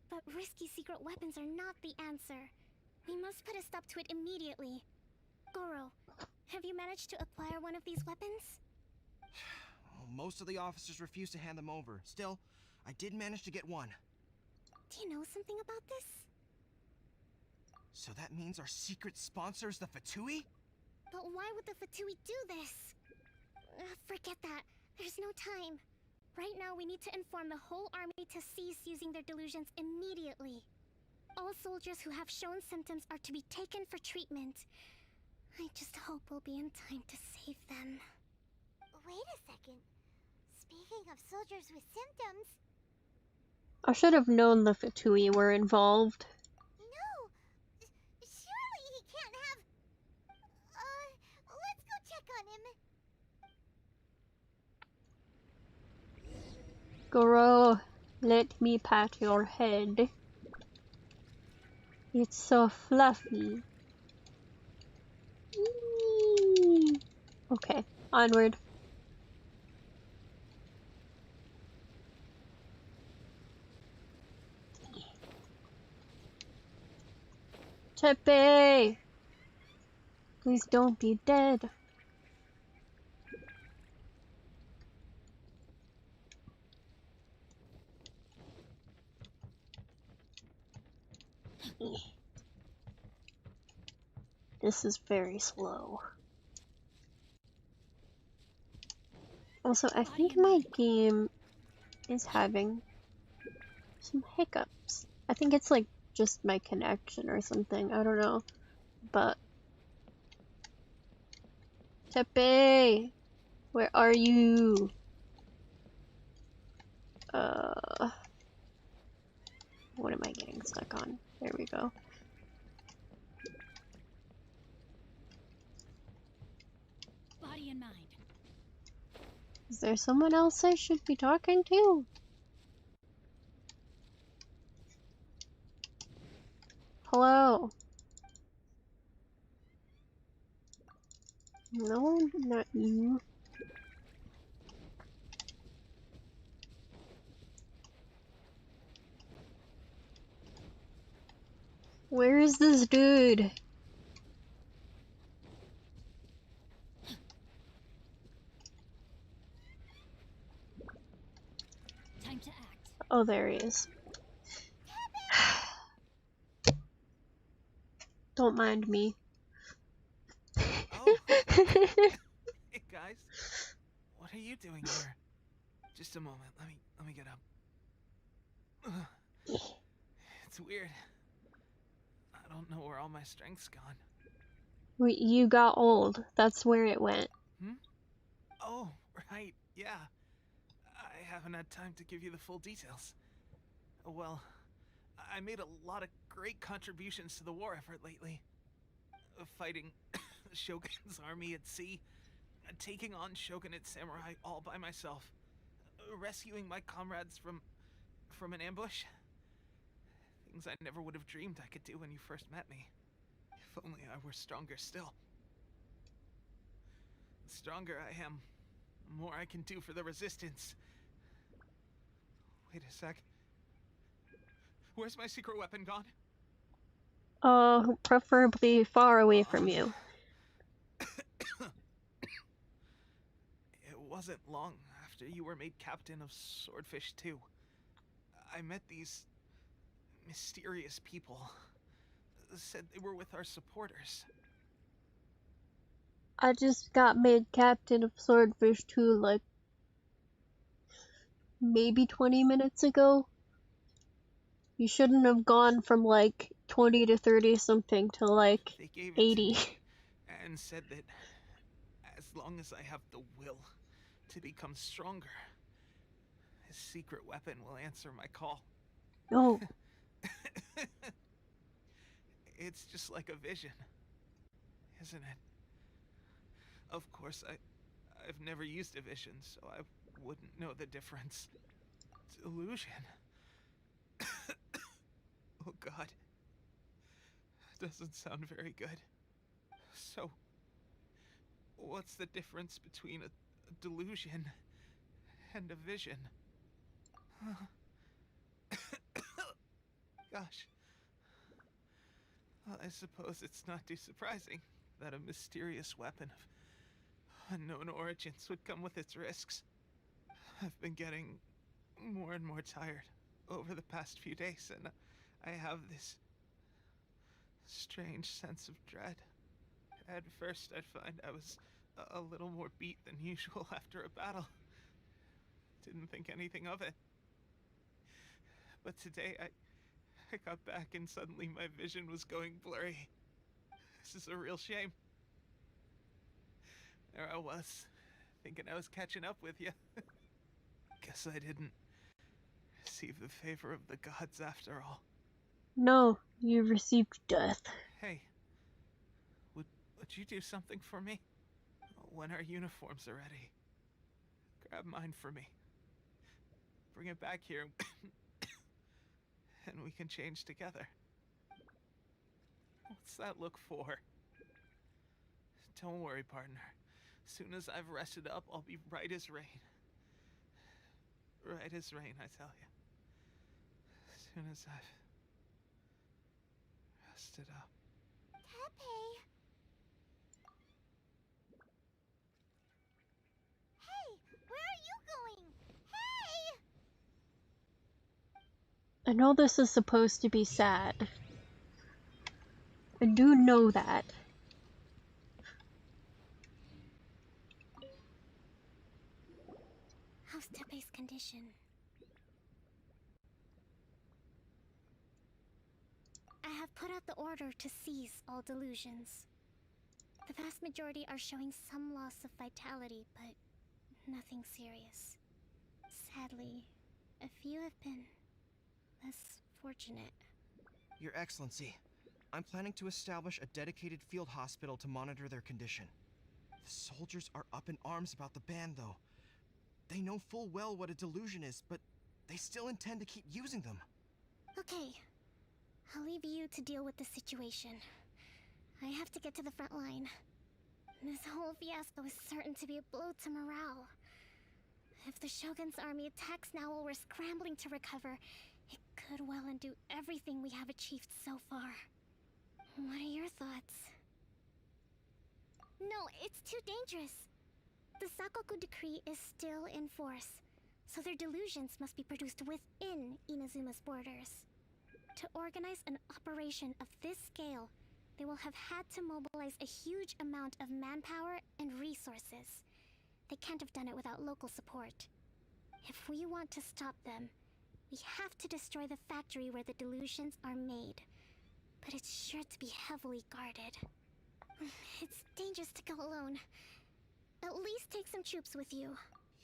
But risky secret weapons are not the answer. We must put a stop to it immediately. Goro, have you managed to acquire one of these weapons? Well, most of the officers refuse to hand them over. Still, I did manage to get one. Do you know something about this? So that means our secret sponsor is the Fatui? But why would the Fatui do this? Forget that. There's no time. Right now, we need to inform the whole army to cease using their delusions immediately. All soldiers who have shown symptoms are to be taken for treatment. I just hope we'll be in time to save them. Wait a second. Speaking of soldiers with symptoms... I should have known the Fatui were involved. No! Surely he can't have... let's go check on him. Goro, let me pat your head. It's so fluffy. Eee. Okay, onward. Teppei! Please don't be dead. This is very slow. Also, I think my game is having some hiccups. I think it's like just my connection or something. I don't know. But Teppei, where are you? What am I getting stuck on? There we go. Body and mind. Is there someone else I should be talking to? Hello? No, not you. Where is this dude? Time to act. Oh, there he is. Don't mind me. Oh. Hey guys. What are you doing here? Just a moment. Let me get up. Ugh. It's weird. I don't know where all my strength's gone. You got old. That's where it went. Oh, right. Yeah. I haven't had time to give you the full details. Well, I made a lot of great contributions to the war effort lately. Fighting the Shogun's army at sea, taking on Shogunate samurai all by myself, rescuing my comrades from an ambush. Things I never would have dreamed I could do when you first met me. If only I were stronger still. The stronger I am, the more I can do for the resistance. Wait a sec. Where's my secret weapon gone? Preferably far away from you. It wasn't long after you were made captain of Swordfish 2. I met these mysterious people. Said they were with our supporters. I just got made captain of Swordfish 2 like maybe 20 minutes ago. You shouldn't have gone from like 20 to 30 something to like They gave it 80. to me and said that as long as I have the will to become stronger, secret weapon will answer my call. Oh, It's just like a vision, isn't it? Of course, I've never used a vision, so I wouldn't know the difference. Delusion. Oh God. Doesn't sound very good. So, what's the difference between a delusion and a vision? Gosh. Well, I suppose it's not too surprising that a mysterious weapon of unknown origins would come with its risks. I've been getting more and more tired over the past few days, and I have this strange sense of dread. At first, I'd find I was a little more beat than usual after a battle. Didn't think anything of it. But today, I got back and suddenly my vision was going blurry. This is a real shame. There I was, thinking I was catching up with you. Guess I didn't receive the favor of the gods after all. no, you received death. Hey, would you do something for me? When our uniforms are ready, grab mine for me. Bring it back here, and we can change together. What's that look for? Don't worry, partner. As soon as I've rested up, I'll be right as rain. Right as rain, I tell you. As soon as I've rested up. Tepe! Hey, where are you going? Hey! I know this is supposed to be sad. I do know that. How's Tepe's condition? I have put out the order to cease all delusions. The vast majority are showing some loss of vitality, but nothing serious. Sadly, a few have been less fortunate. Your Excellency, I'm planning to establish a dedicated field hospital to monitor their condition. The soldiers are up in arms about the ban, though. They know full well what a delusion is, but they still intend to keep using them. Okay, I'll leave you to deal with the situation. I have to get to the front line. This whole fiasco is certain to be a blow to morale. If the Shogun's army attacks now while we're scrambling to recover, it could well undo everything we have achieved so far. What are your thoughts? No, it's too dangerous. The Sakoku decree is still in force, so their delusions must be produced within Inazuma's borders. To organize an operation of this scale, they will have had to mobilize a huge amount of manpower and resources. They can't have done it without local support. If we want to stop them, we have to destroy the factory where the delusions are made. But it's sure to be heavily guarded. It's dangerous to go alone. At least take some troops with you.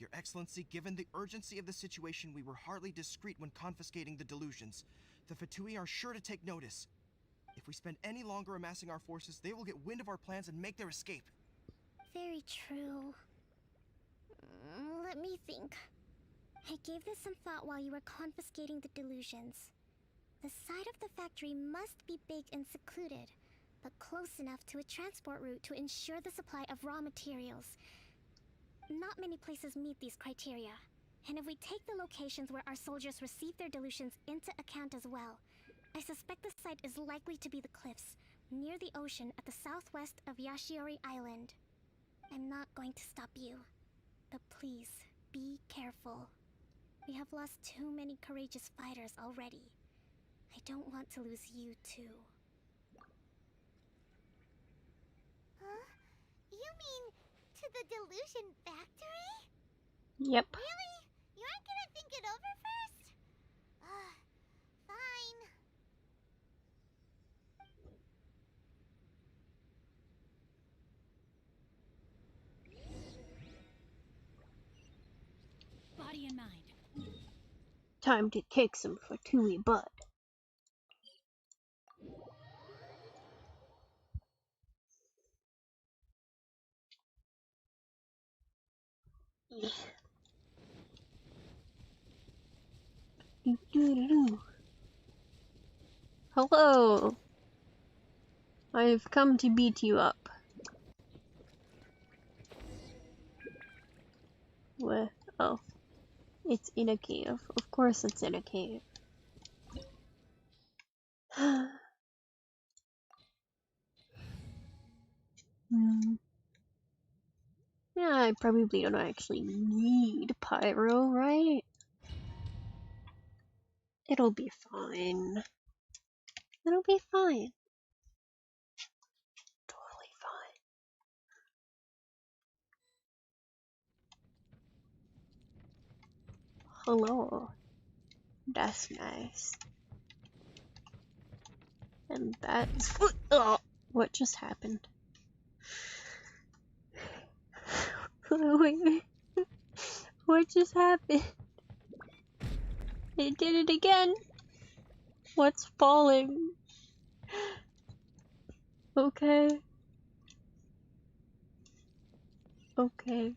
Your Excellency, given the urgency of the situation, we were hardly discreet when confiscating the delusions. The Fatui are sure to take notice. If we spend any longer amassing our forces, they will get wind of our plans and make their escape. Very true. Let me think. I gave this some thought while you were confiscating the delusions. The side of the factory must be big and secluded, but close enough to a transport route to ensure the supply of raw materials. Not many places meet these criteria, and if we take the locations where our soldiers receive their delusions into account as well, I suspect the site is likely to be the cliffs, near the ocean at the southwest of Yashiori Island. I'm not going to stop you, but please, be careful. We have lost too many courageous fighters already. I don't want to lose you too. Huh? You mean to the delusion factory? Yep. Really? You aren't gonna think it over first? Fine. Body and mind. Time to kick some Fatui butt. Hello. I've come to beat you up. Where? Oh. It's in a cave. Of course it's in a cave. Yeah, I probably don't actually need pyro, right? It'll be fine. It'll be fine. Totally fine. Hello. That's nice. And that's... Oh, what just happened? Wait. What just happened? It did it again. What's falling? Okay. Okay.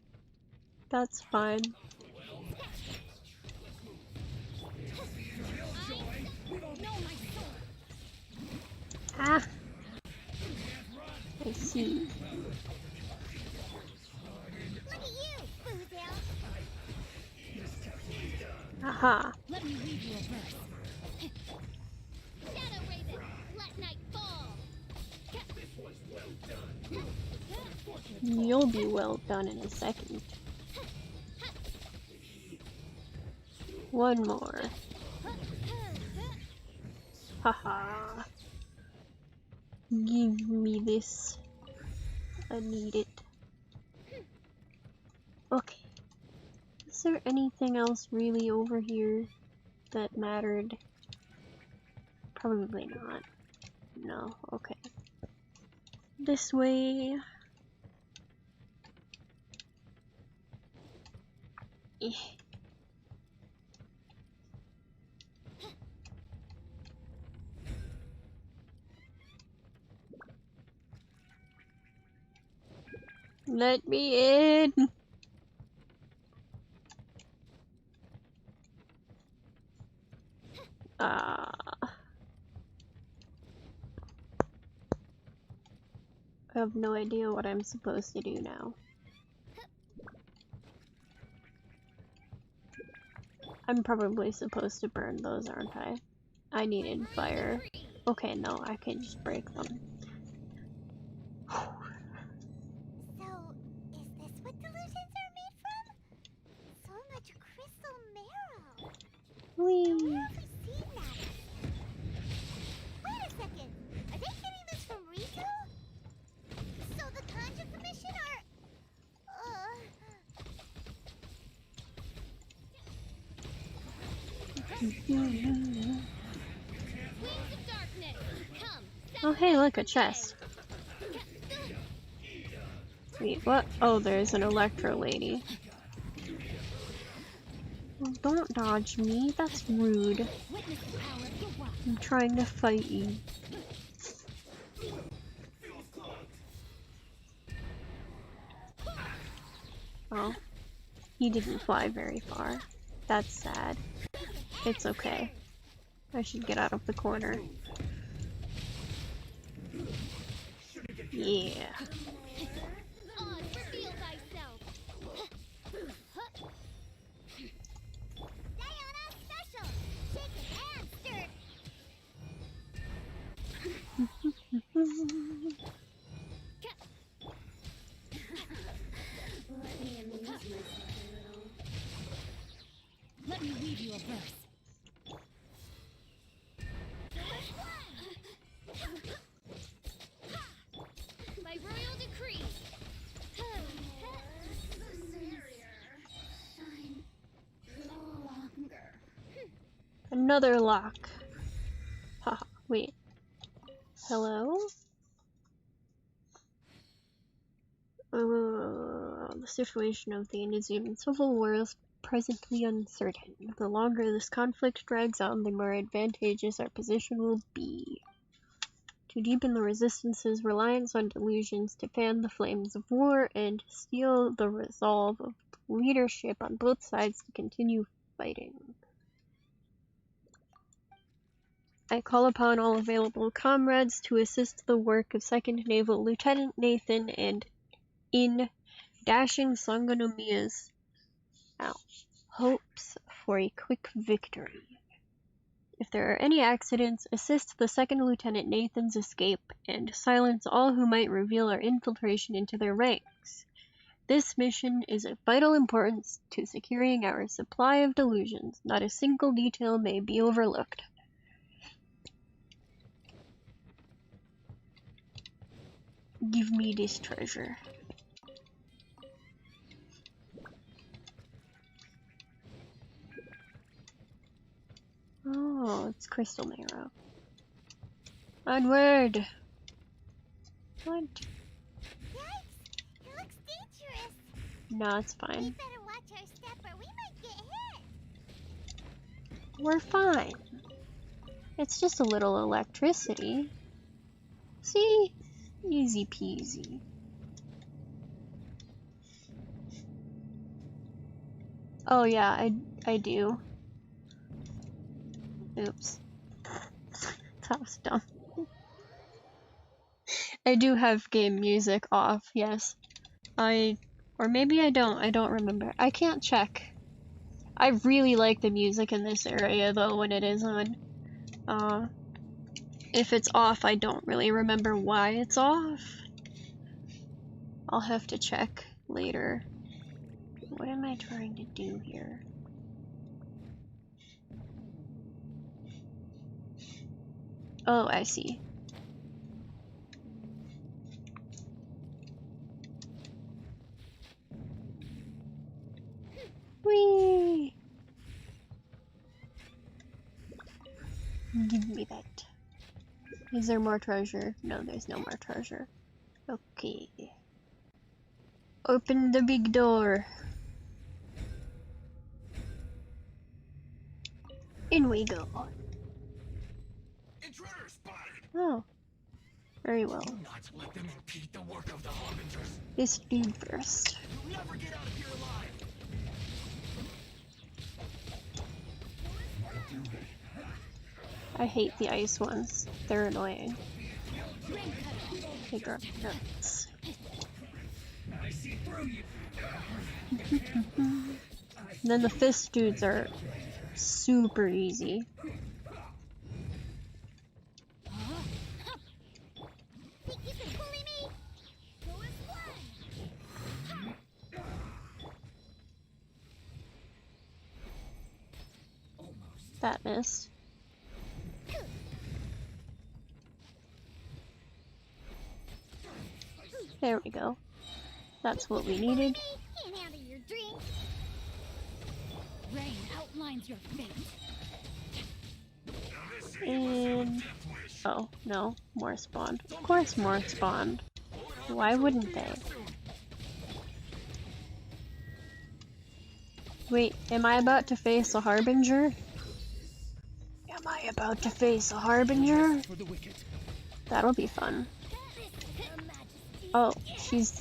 That's fine. Ah! I see. Look at you, Boozle. Aha. Let me read you a verse. Shadow Raven, let night fall. You'll be well done in a second. One more. Haha. Give me this. I need it. Okay. Is there anything else really over here that mattered? Probably not. No, okay. This way. Eh. Let me in! I have no idea what I'm supposed to do now. I'm probably supposed to burn those, aren't I? I needed fire. Okay, no, I can just break them. So, is this what delusions are made from? So much crystal marrow. Now Whee! where have we seen that? Wait a second. Are they getting this from Riku? So the Kanji Commission are... Wings of darkness. Come. Oh hey, look, a chest. Wait, what? Oh, there's an Electro lady. Well, don't dodge me, that's rude. Witness the power of your walk. I'm trying to fight you. Oh, he didn't fly very far. That's sad. It's okay. I should get out of the corner. Yeah. Oz, reveal thyself. Diana special. Shaken and stirred. Let me read you a verse. By royal decree. Another lock. Haha, wait. Hello? The situation of the Indian Civil War is presently uncertain. The longer this conflict drags on, the more advantageous our position will be. To deepen the Resistance's reliance on delusions, to fan the flames of war, and to steel the resolve of leadership on both sides to continue fighting. I call upon all available comrades to assist the work of 2nd Naval Lieutenant Nathan and in dashing Sangonomiya's hopes for a quick victory. If there are any accidents, assist the 2nd Lieutenant Nathan's escape and silence all who might reveal our infiltration into their ranks. This mission is of vital importance to securing our supply of delusions. Not a single detail may be overlooked. Give me this treasure. Oh, it's crystal marrow. Onward! What? Yikes! It looks dangerous. No, it's We fine. better watch our step or we might get hit. We're fine. It's just a little electricity. See? Easy peasy. Oh yeah, I do. Oops. That was dumb. I do have game music off, yes. Or maybe I don't remember. I can't check. I really like the music in this area though when it is on. If it's off, I don't really remember why it's off. I'll have to check later. What am I trying to do here? Oh, I see. Whee! Give me that. Is there more treasure? No, there's no more treasure. Okay. Open the big door. In we go. Intruder spotted! Oh. Very well. Do not let them impede the work of the Harbingers. This dude first. You'll never get out of here alive. I hate the ice ones. They're annoying. They drop nuts. I see through you. And then the fist dudes are super easy. Think you can bully me? Go as one. That missed. There we go. That's what we needed. Can't handle your drink. Rain outlines your fate. And... oh, no. More spawned. Of course more spawned. Why wouldn't they? Wait, am I about to face a Harbinger? Am I about to face a Harbinger? For the wicked. That'll be fun. Oh, she's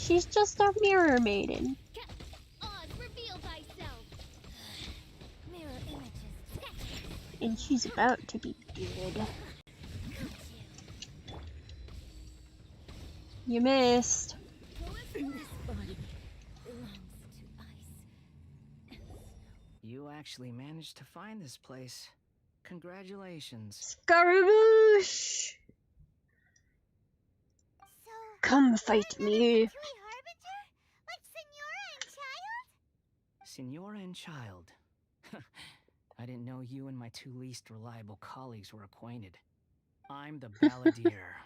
just a mirror maiden. Oz, reveal thyself. Mirror images. And she's about to be good. You missed. This body belongs to ice. You actually managed to find this place. Congratulations. Scaramouche! So, Come fight me. Tui Harbinger? Like Senora Senora and Child? and Child. I didn't know you and my two least reliable colleagues were acquainted. I'm the Balladeer.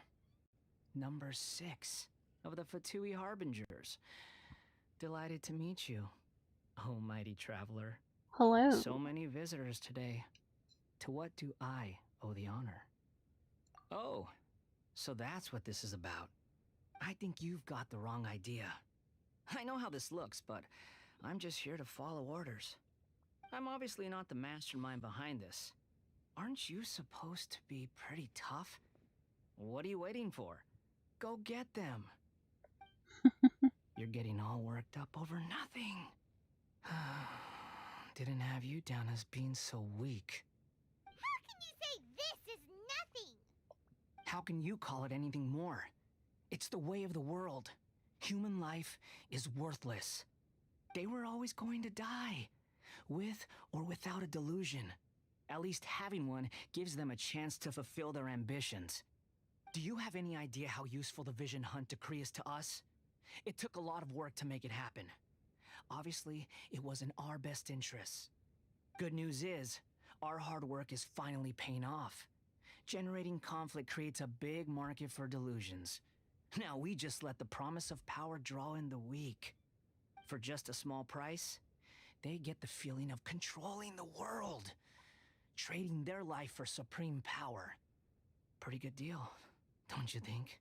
Number 6 of the Fatui Harbingers. Delighted to meet you, oh mighty traveler. Hello. So many visitors today. To what do I owe the honor? Oh, so that's what this is about. I think you've got the wrong idea. I know how this looks, but I'm just here to follow orders. I'm obviously not the mastermind behind this. Aren't you supposed to be pretty tough? What are you waiting for? Go get them. You're getting all worked up over nothing. Didn't have you down as being so weak. How can you say this is nothing? How can you call it anything more? It's the way of the world. Human life is worthless. They were always going to die, with or without a delusion. At least having one gives them a chance to fulfill their ambitions. Do you have any idea how useful the Vision Hunt decree is to us? It took a lot of work to make it happen. Obviously, it was in our best interests. Good news is, our hard work is finally paying off. Generating conflict creates a big market for delusions. Now we just let the promise of power draw in the weak. For just a small price, they get the feeling of controlling the world, trading their life for supreme power. Pretty good deal, don't you think?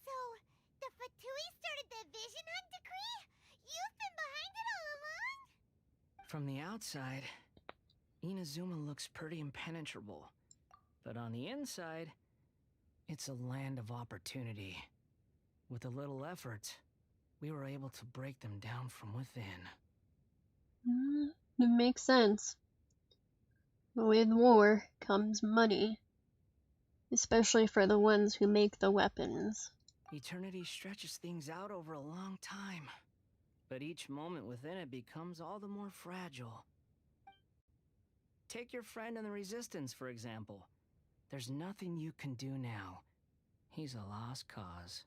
So, the Fatui started the Vision Hunt decree? You've been behind it all along? From the outside, Inazuma looks pretty impenetrable. But on the inside, it's a land of opportunity. With a little effort, we were able to break them down from within. It makes sense. With war comes money, especially for the ones who make the weapons. Eternity stretches things out over a long time, but each moment within it becomes all the more fragile. Take your friend in the Resistance, for example. There's nothing you can do now. He's a lost cause.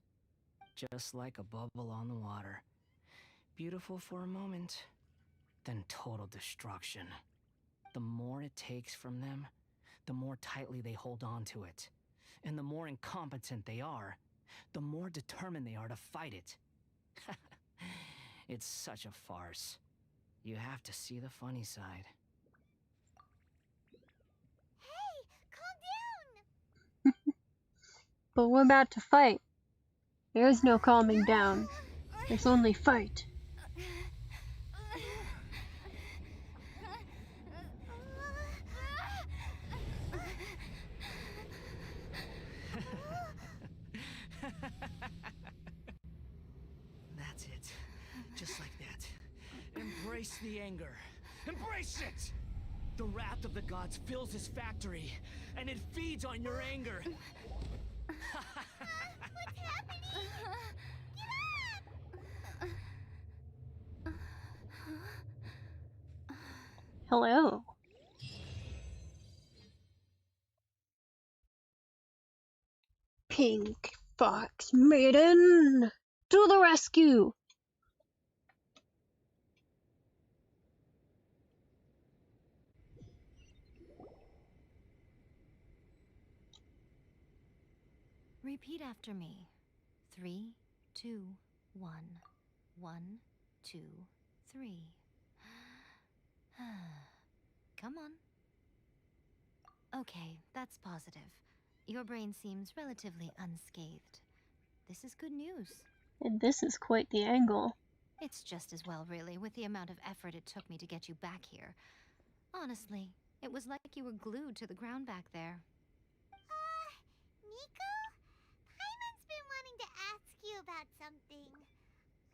Just like a bubble on the water. Beautiful for a moment, then total destruction. The more it takes from them, the more tightly they hold on to it. And the more incompetent they are, the more determined they are to fight it. It's such a farce. You have to see the funny side. Hey, calm down! But we're about to fight. There's no calming down. There's only fight. That's it. Just like that. Embrace the anger. Embrace it! The wrath of the gods fills this factory, and it feeds on your anger. What's happening? Get up! Hello. Pink Fox Maiden! To the rescue! Repeat after me. 3, 2, 1. 1, 2, 3. Come on. Okay, that's positive. Your brain seems relatively unscathed. This is good news. And this is quite the angle. It's just as well, really, with the amount of effort it took me to get you back here. Honestly, it was like you were glued to the ground back there. Nico? Paimon's been wanting to ask you about something.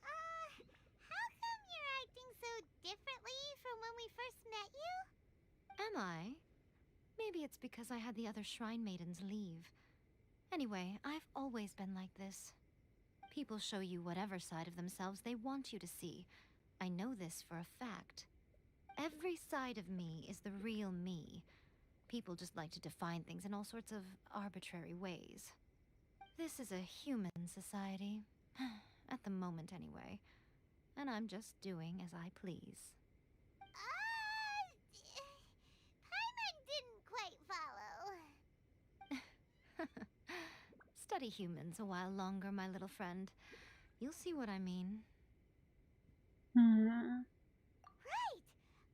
How come you're acting so differently from when we first met you? Am I? Maybe it's because I had the other Shrine Maidens leave. Anyway, I've always been like this. People show you whatever side of themselves they want you to see. I know this for a fact. Every side of me is the real me. People just like to define things in all sorts of arbitrary ways. This is a human society. At the moment, anyway. And I'm just doing as I please. Paimon didn't quite follow. Study humans a while longer, my little friend. You'll see what I mean. Right!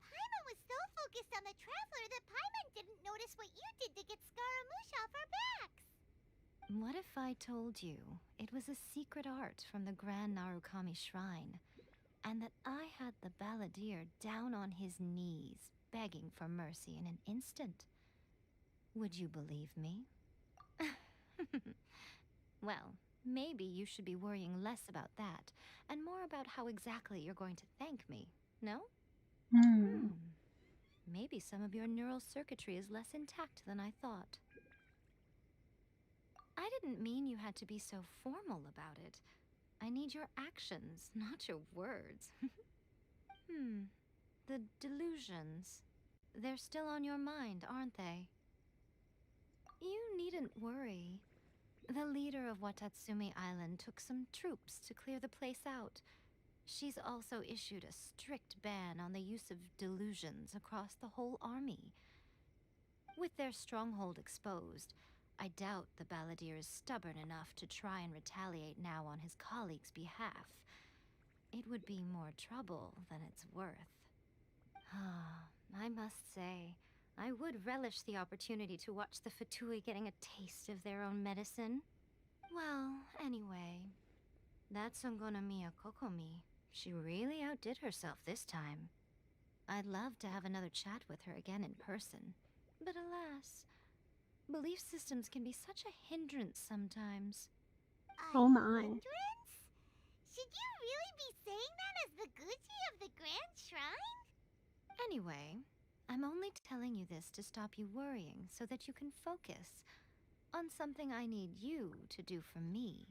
Paimon was so focused on the Traveler that Paimon didn't notice what you did to get Scaramouche off our backs. What if I told you it was a secret art from the Grand Narukami Shrine? and that I had the balladeer down on his knees, begging for mercy in an instant. Would you believe me? Well, maybe you should be worrying less about that, and more about how exactly you're going to thank me, no? Hmm. Maybe some of your neural circuitry is less intact than I thought. I didn't mean you had to be so formal about it. I need your actions, not your words. The delusions. They're still on your mind, aren't they? You needn't worry. The leader of Watatsumi Island took some troops to clear the place out. She's also issued a strict ban on the use of delusions across the whole army. With their stronghold exposed, I doubt the balladeer is stubborn enough to try and retaliate now on his colleagues' behalf. It would be more trouble than it's worth. I must say, I would relish the opportunity to watch the Fatui getting a taste of their own medicine. Well, anyway, that Songonomiya Kokomi, she really outdid herself this time. I'd love to have another chat with her again in person, but alas, belief systems can be such a hindrance sometimes. Oh my. Hindrance? Should you really be saying that as the Gucci of the Grand Shrine? Anyway, I'm only telling you this to stop you worrying so that you can focus on something I need you to do for me.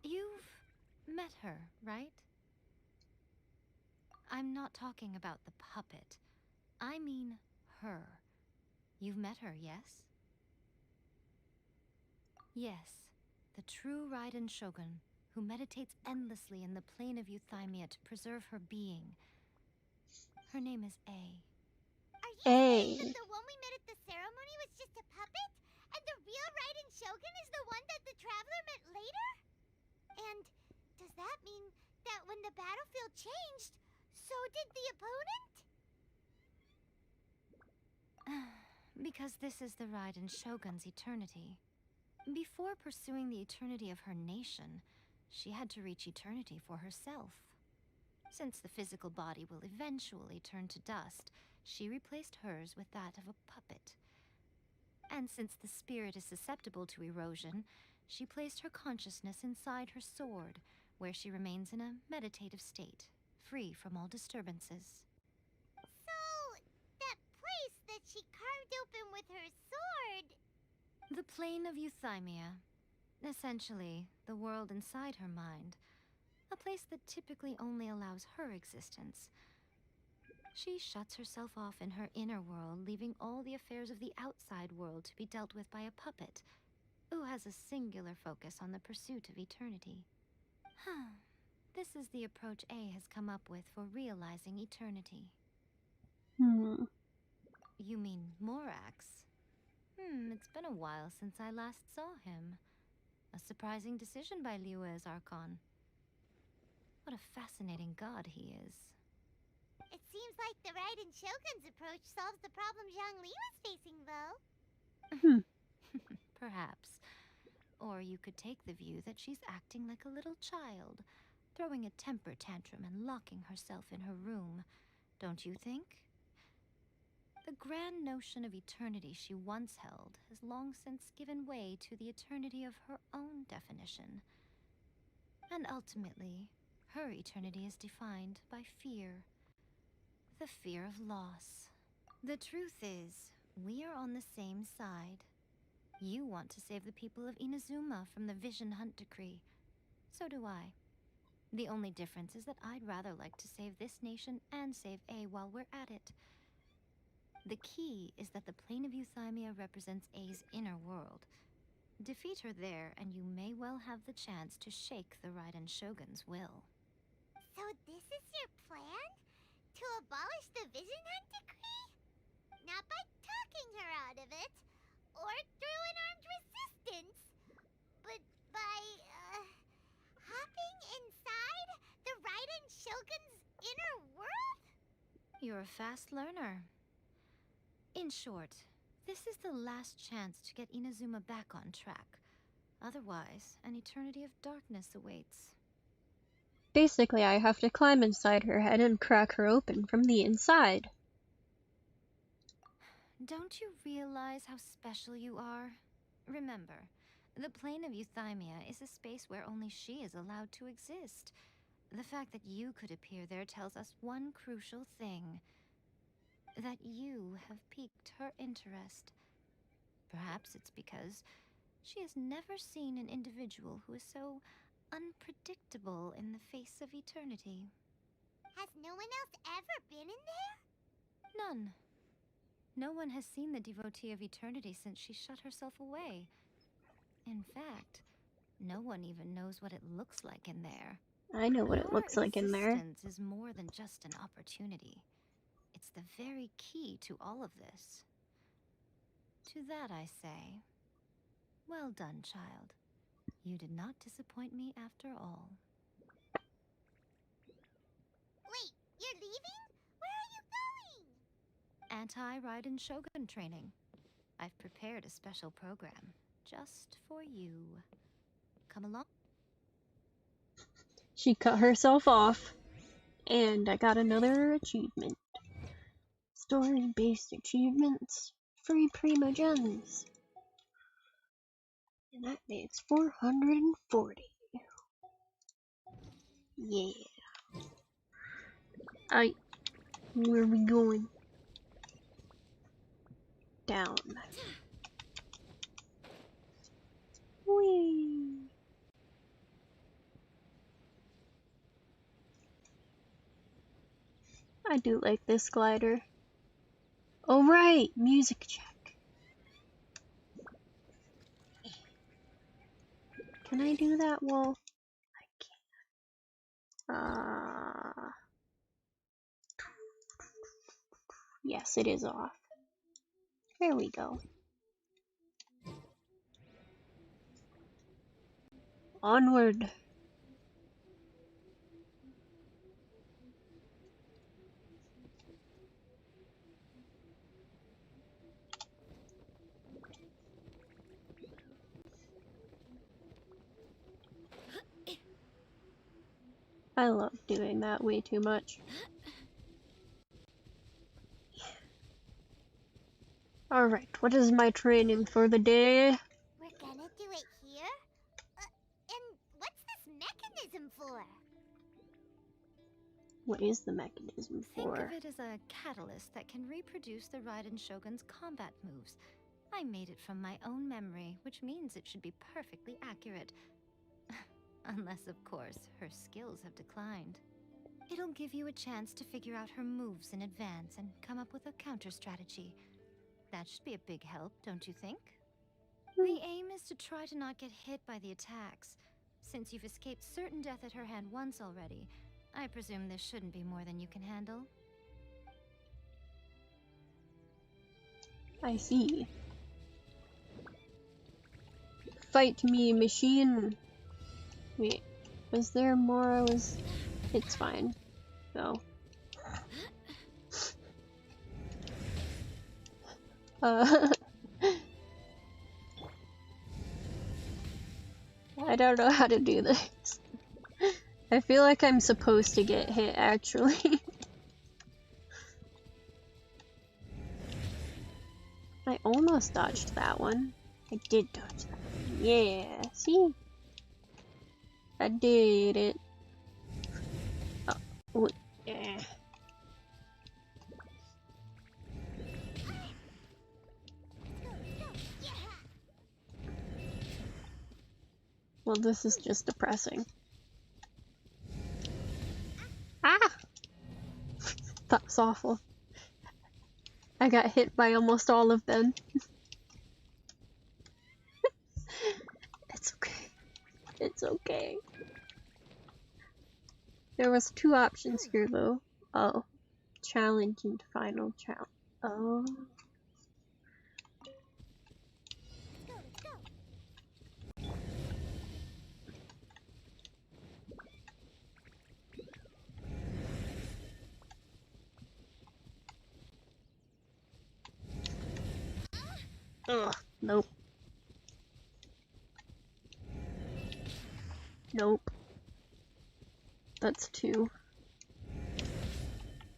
You've met her, right? I'm not talking about the puppet. I mean her. You've met her, yes? Yes, the true Raiden Shogun, who meditates endlessly in the plane of Euthymia to preserve her being. Her name is A. Are you saying A. that the one we met at the ceremony was just a puppet? And the real Raiden Shogun is the one that the Traveler met later? And does that mean that when the battlefield changed, so did the opponent? Because this is the Raiden Shogun's eternity. Before pursuing the eternity of her nation, she had to reach eternity for herself. Since the physical body will eventually turn to dust, she replaced hers with that of a puppet. And since the spirit is susceptible to erosion, she placed her consciousness inside her sword, where she remains in a meditative state, free from all disturbances. So, that place that she carved open with her sword... The plane of Euthymia. Essentially, the world inside her mind. A place that typically only allows her existence. She shuts herself off in her inner world, leaving all the affairs of the outside world to be dealt with by a puppet, who has a singular focus on the pursuit of eternity. This is the approach A has come up with for realizing eternity. You mean Morax? It's been a while since I last saw him. A surprising decision by Liyue's Archon. What a fascinating god he is. It seems like the Raiden Shogun's approach solves the problem Zhongli was facing, though. Perhaps. Or you could take the view that she's acting like a little child, throwing a temper tantrum and locking herself in her room. Don't you think? The grand notion of eternity she once held has long since given way to the eternity of her own definition. And ultimately, her eternity is defined by fear. The fear of loss. The truth is, we are on the same side. You want to save the people of Inazuma from the Vision Hunt decree. So do I. The only difference is that I'd rather like to save this nation and save A while we're at it. The key is that the plane of Euthymia represents A's inner world. Defeat her there, and you may well have the chance to shake the Raiden Shogun's will. So this is your plan? To abolish the Vision Hunt decree? Not by talking her out of it, or through an armed resistance, but by, hopping inside the Raiden Shogun's inner world? You're a fast learner. In short, this is the last chance to get Inazuma back on track. Otherwise, an eternity of darkness awaits. Basically, I have to climb inside her head and crack her open from the inside. Don't you realize how special you are? Remember, the plane of Euthymia is a space where only she is allowed to exist. The fact that you could appear there tells us one crucial thing. That you have piqued her interest. Perhaps it's because she has never seen an individual who is so unpredictable in the face of eternity. Has no one else ever been in there? None. No one has seen the devotee of eternity since she shut herself away. In fact, no one even knows what it looks like in there. I know what it Your looks like in there. existence is more than just an opportunity. It's the very key to all of this. To that I say, well done, child. You did not disappoint me after all. Wait, you're leaving? Where are you going? Anti-Raiden Shogun training. I've prepared a special program just for you. Come along. She cut herself off, and I got another achievement. Story-based achievements, free Prima Gems. And that makes 440. Yeah. Where are we going? Down. Whee! I do like this glider. Oh right, music check. Can I do that? Well, I can't. Yes, it is off. There we go. Onward. I love doing that way too much. Alright, what is my training for the day? We're gonna do it here? And what's this mechanism for? What is the mechanism Think for? of it as a catalyst that can reproduce the Raiden Shogun's combat moves. I made it from my own memory, which means it should be perfectly accurate. Unless, of course, her skills have declined. It'll give you a chance to figure out her moves in advance and come up with a counter strategy. That should be a big help, don't you think? The aim is to try to not get hit by the attacks. Since you've escaped certain death at her hand once already, I presume this shouldn't be more than you can handle. I see. Fight me, machine. Wait, was there more? It's fine. No. I don't know how to do this. I feel like I'm supposed to get hit, actually. I almost dodged that one. I did dodge that one. Yeah, see? I did it. Oh, yeah. Well, this is just depressing. Ah! That was awful. I got hit by almost all of them. It's okay. It's okay. There was 2 options here though. Oh. Challenge and final challenge. Oh. Ugh. Nope. Nope. That's 2.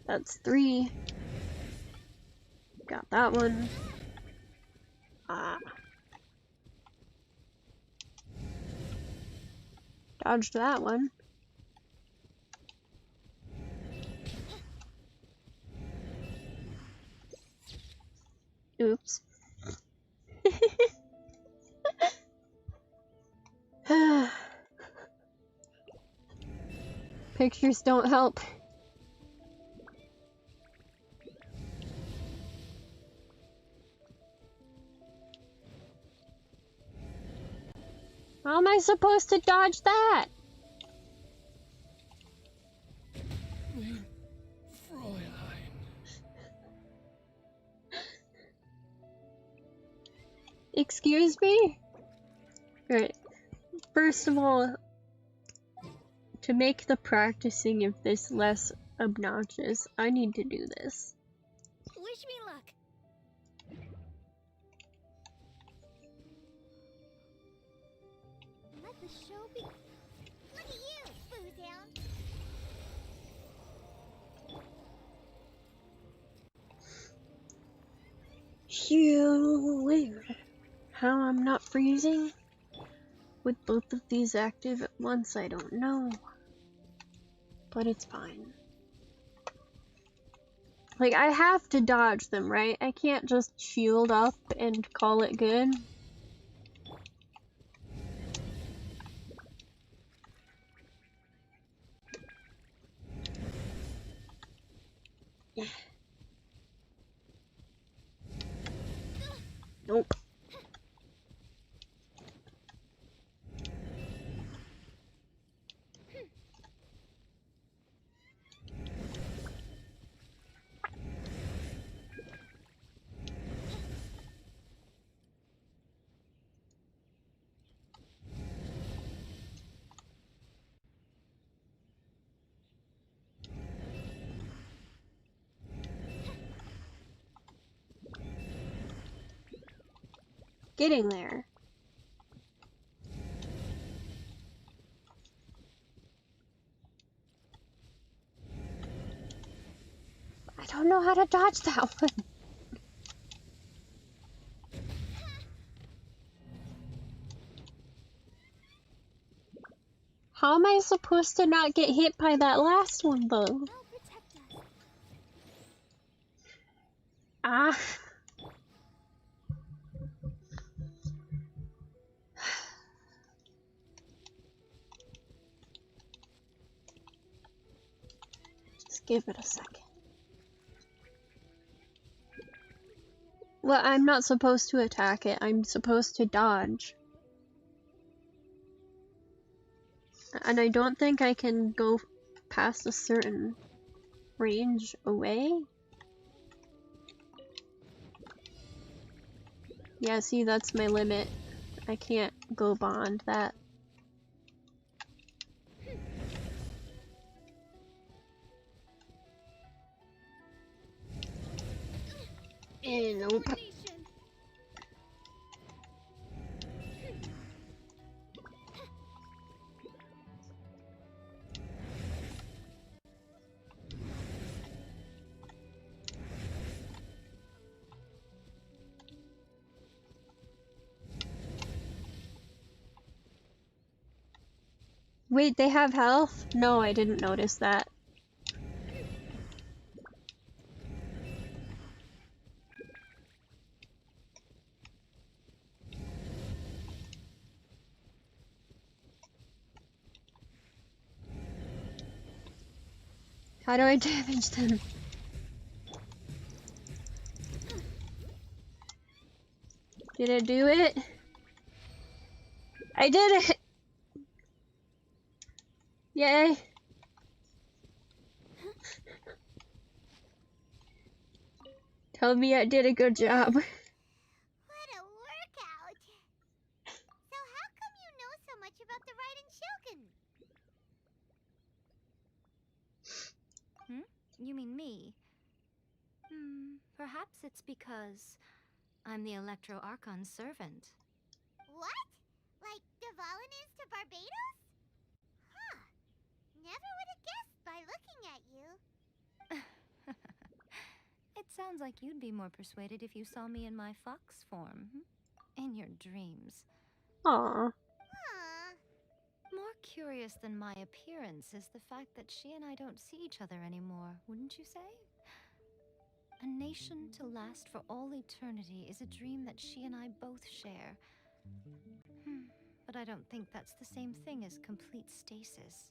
That's 3. Got that one. Ah. Dodged that one. Oops. Pictures don't help. How am I supposed to dodge that? Fräulein. Excuse me? Alright. First of all, to make the practicing of this less obnoxious, I need to do this. Wish me luck. Let the show be. Look at you, Bootown. Phew. How I'm not freezing? With both of these active at once, I don't know. But it's fine. Like, I have to dodge them, right? I can't just shield up and call it good. Nope. Getting there. I don't know how to dodge that one. How am I supposed to not get hit by that last one, though? They'll protect us. Ah. Just give it a second. Well, I'm not supposed to attack it. I'm supposed to dodge. And I don't think I can go past a certain range away. Yeah, see, that's my limit. I can't go beyond that. Nope. Wait, they have health? No, I didn't notice that. How do I damage them? Did I do it? I did it! Yay! Tell me I did a good job. What a workout! So how come you know so much about the Raiden Shogun? You mean me? Perhaps it's because I'm the Electro Archon's servant. What? Like Dvalin is to Barbados? Huh. Never would have Sounds like you'd be more persuaded if you saw me in my fox form. In your dreams. Aw. Aw. More curious than my appearance is the fact that she and I don't see each other anymore, wouldn't you say? A nation to last for all eternity is a dream that she and I both share. But I don't think that's the same thing as complete stasis.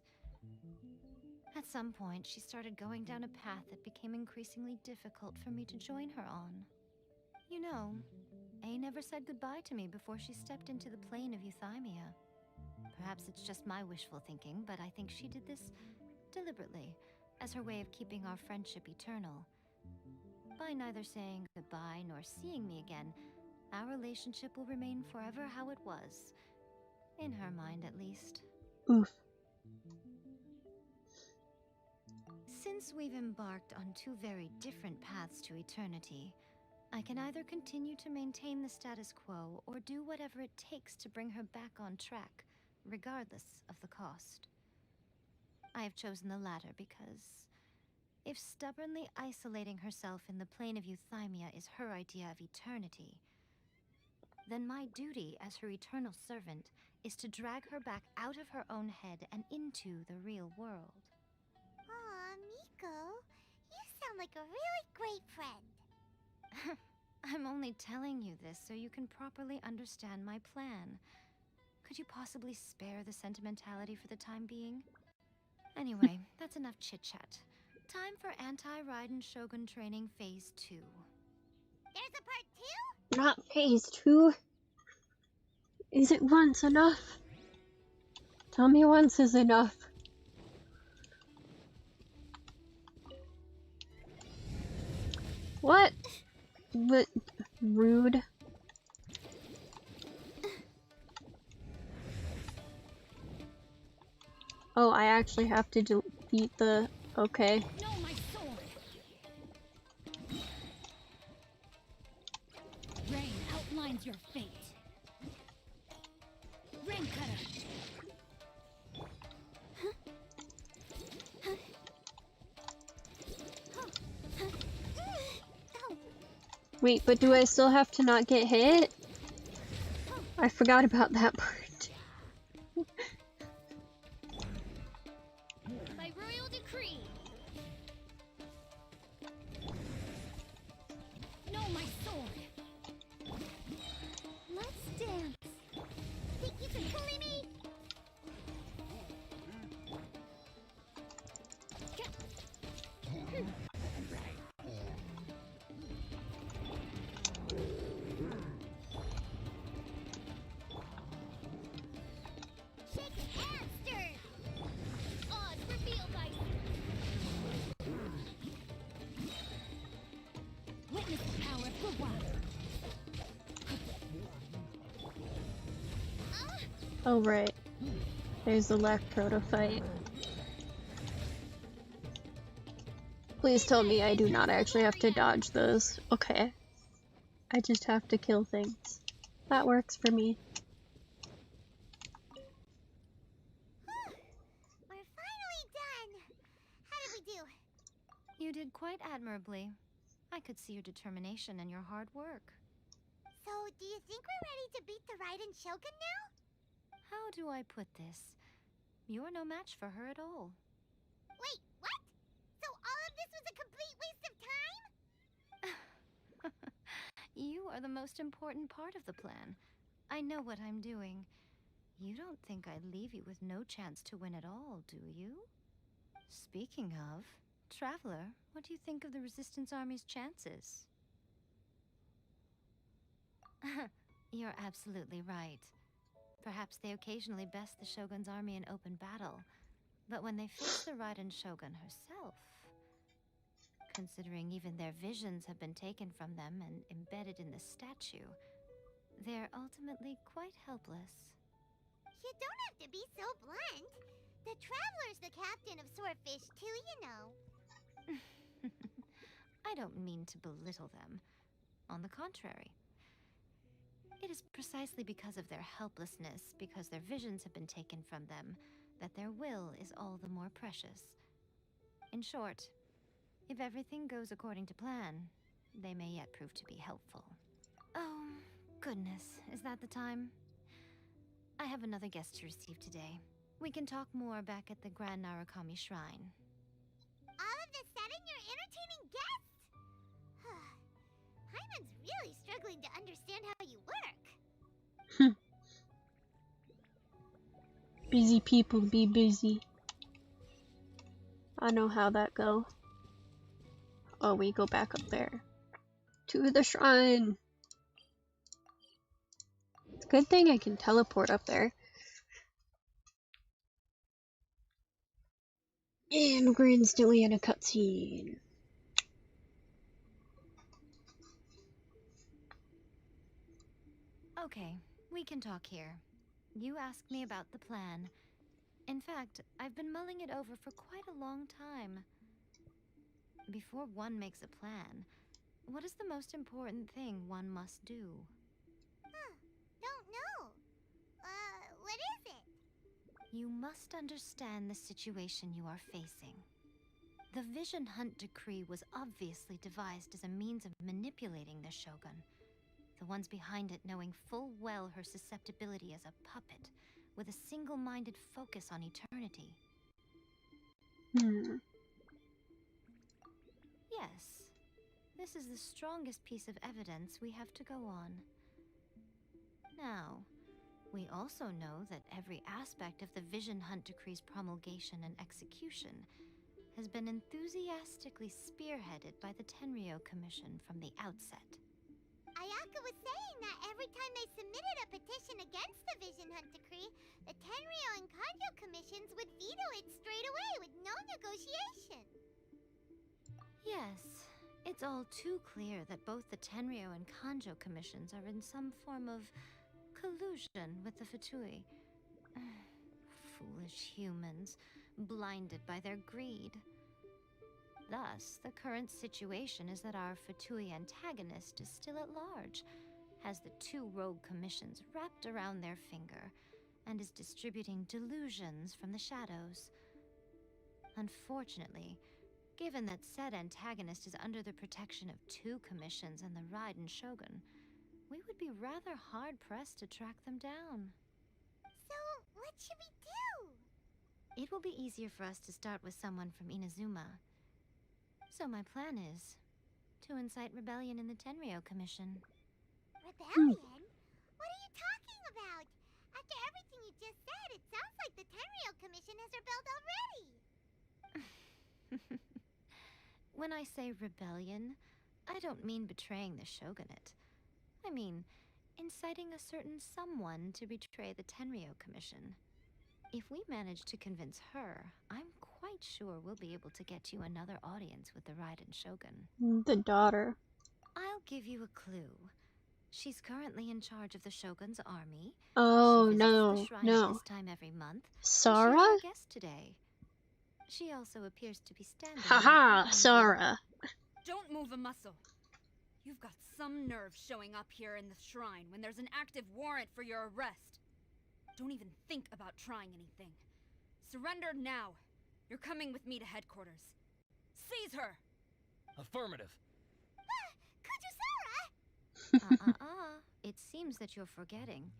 At some point, she started going down a path that became increasingly difficult for me to join her on. You know, A never said goodbye to me before she stepped into the plane of euthymia. Perhaps it's just my wishful thinking, but I think she did this deliberately, as her way of keeping our friendship eternal. By neither saying goodbye nor seeing me again, our relationship will remain forever how it was. In her mind, at least. Oof. Since we've embarked on two very different paths to eternity, I can either continue to maintain the status quo or do whatever it takes to bring her back on track, regardless of the cost. I have chosen the latter because if stubbornly isolating herself in the plane of euthymia is her idea of eternity, then my duty as her eternal servant is to drag her back out of her own head and into the real world. Aw, Miko, you sound like a really great friend. I'm only telling you this so you can properly understand my plan. Could you possibly spare the sentimentality for the time being? Anyway, that's enough chit-chat. Time for anti-Raiden Shogun training phase 2. There's a part 2? Not phase 2. Is it once enough? Tell me once is enough. What? But rude. Oh, I actually have to defeat the... Okay. No, my sword! Rain outlines your fate. Rain cutter! Wait, but do I still have to not get hit? I forgot about that part. By royal decree! No, my sword! Let's dance! Think you can bully me? Shake and stir! Odds revealed by... Witness the power of Gugwa! Oh, right. There's the Electroda fight. Please tell me I do not actually have to dodge those. Okay. I just have to kill things. That works for me. We're finally done! How did we do? You did quite admirably. I could see your determination and your hard work. So, do you think we're ready to beat the Raiden Shogun now? How do I put this? You're no match for her at all. Wait, what? So all of this was a complete waste of time? You are the most important part of the plan. I know what I'm doing. You don't think I'd leave you with no chance to win at all, do you? Speaking of, Traveler, what do you think of the Resistance Army's chances? You're absolutely right. Perhaps they occasionally best the Shogun's army in open battle, but when they face the Raiden Shogun herself, considering even their visions have been taken from them and embedded in the statue, they're ultimately quite helpless. You don't have to be so blunt. The Traveler's the captain of Swordfish too, you know. I don't mean to belittle them. On the contrary. It is precisely because of their helplessness, because their visions have been taken from them, that their will is all the more precious. In short, if everything goes according to plan, they may yet prove to be helpful. Oh, goodness, is that the time? I have another guest to receive today. We can talk more back at the Grand Narukami Shrine. All of a sudden, you're entertaining guests? Hyman's really struggling to understand how you work. Busy people be busy. I know how that go. Oh, we go back up there. To the shrine! It's a good thing I can teleport up there. And we're instantly in a cutscene. Okay, we can talk here. You asked me about the plan. In fact, I've been mulling it over for quite a long time. Before one makes a plan, what is the most important thing one must do? Don't know. What is it? You must understand the situation you are facing. The Vision Hunt Decree was obviously devised as a means of manipulating the Shogun. The ones behind it knowing full well her susceptibility as a puppet, with a single-minded focus on eternity. Yes, this is the strongest piece of evidence we have to go on. Now, we also know that every aspect of the Vision Hunt Decree's promulgation and execution has been enthusiastically spearheaded by the Tenryo Commission from the outset. Ayaka was saying that every time they submitted a petition against the Vision Hunt Decree, the Tenryo and Kanjo commissions would veto it straight away with no negotiation. Yes, it's all too clear that both the Tenryo and Kanjo commissions are in some form of collusion with the Fatui. Foolish humans, blinded by their greed. Thus, the current situation is that our Fatui antagonist is still at large, has the two rogue commissions wrapped around their finger, and is distributing delusions from the shadows. Unfortunately, given that said antagonist is under the protection of two commissions and the Raiden Shogun, we would be rather hard-pressed to track them down. So, what should we do? It will be easier for us to start with someone from Inazuma. So my plan is to incite rebellion in the Tenryo Commission. Rebellion? What are you talking about? After everything you just said, it sounds like the Tenryo Commission has rebelled already. When I say rebellion, I don't mean betraying the shogunate. I mean inciting a certain someone to betray the Tenryo Commission. If we manage to convince her, I'm quite sure we'll be able to get you another audience with the Raiden Shogun. The daughter. I'll give you a clue. She's currently in charge of the Shogun's army. Oh, she visits the shrine at no. this time every month. Sarah? She's our guest today. She also appears to be standing. Haha, Sarah. Don't move a muscle. You've got some nerve showing up here in the shrine when there's an active warrant for your arrest. Don't even think about trying anything. Surrender now. You're coming with me to headquarters. Seize her! Affirmative. Kujusara! It seems that you're forgetting.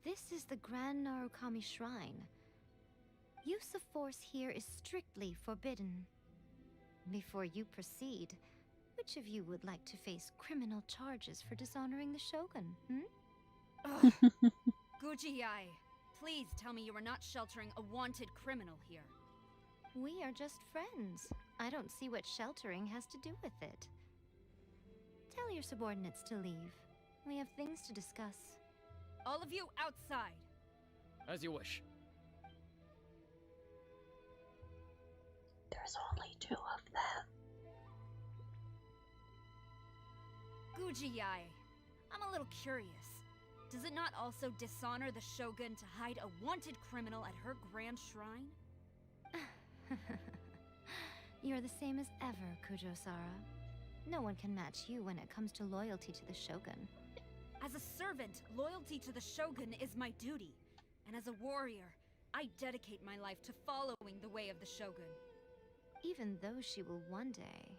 This is the Grand Narukami Shrine. Use of force here is strictly forbidden. Before you proceed, which of you would like to face criminal charges for dishonoring the Shogun, Guji-ai, please tell me you are not sheltering a wanted criminal here. We are just friends. I don't see what sheltering has to do with it. Tell your subordinates to leave. We have things to discuss. All of you outside. As you wish. There's only two of them. Guji-ai, I'm a little curious. Does it not also dishonor the Shogun to hide a wanted criminal at her grand shrine? You're the same as ever, Kujo-Sara. No one can match you when it comes to loyalty to the Shogun. As a servant, loyalty to the Shogun is my duty. And as a warrior, I dedicate my life to following the way of the Shogun. Even though she will one day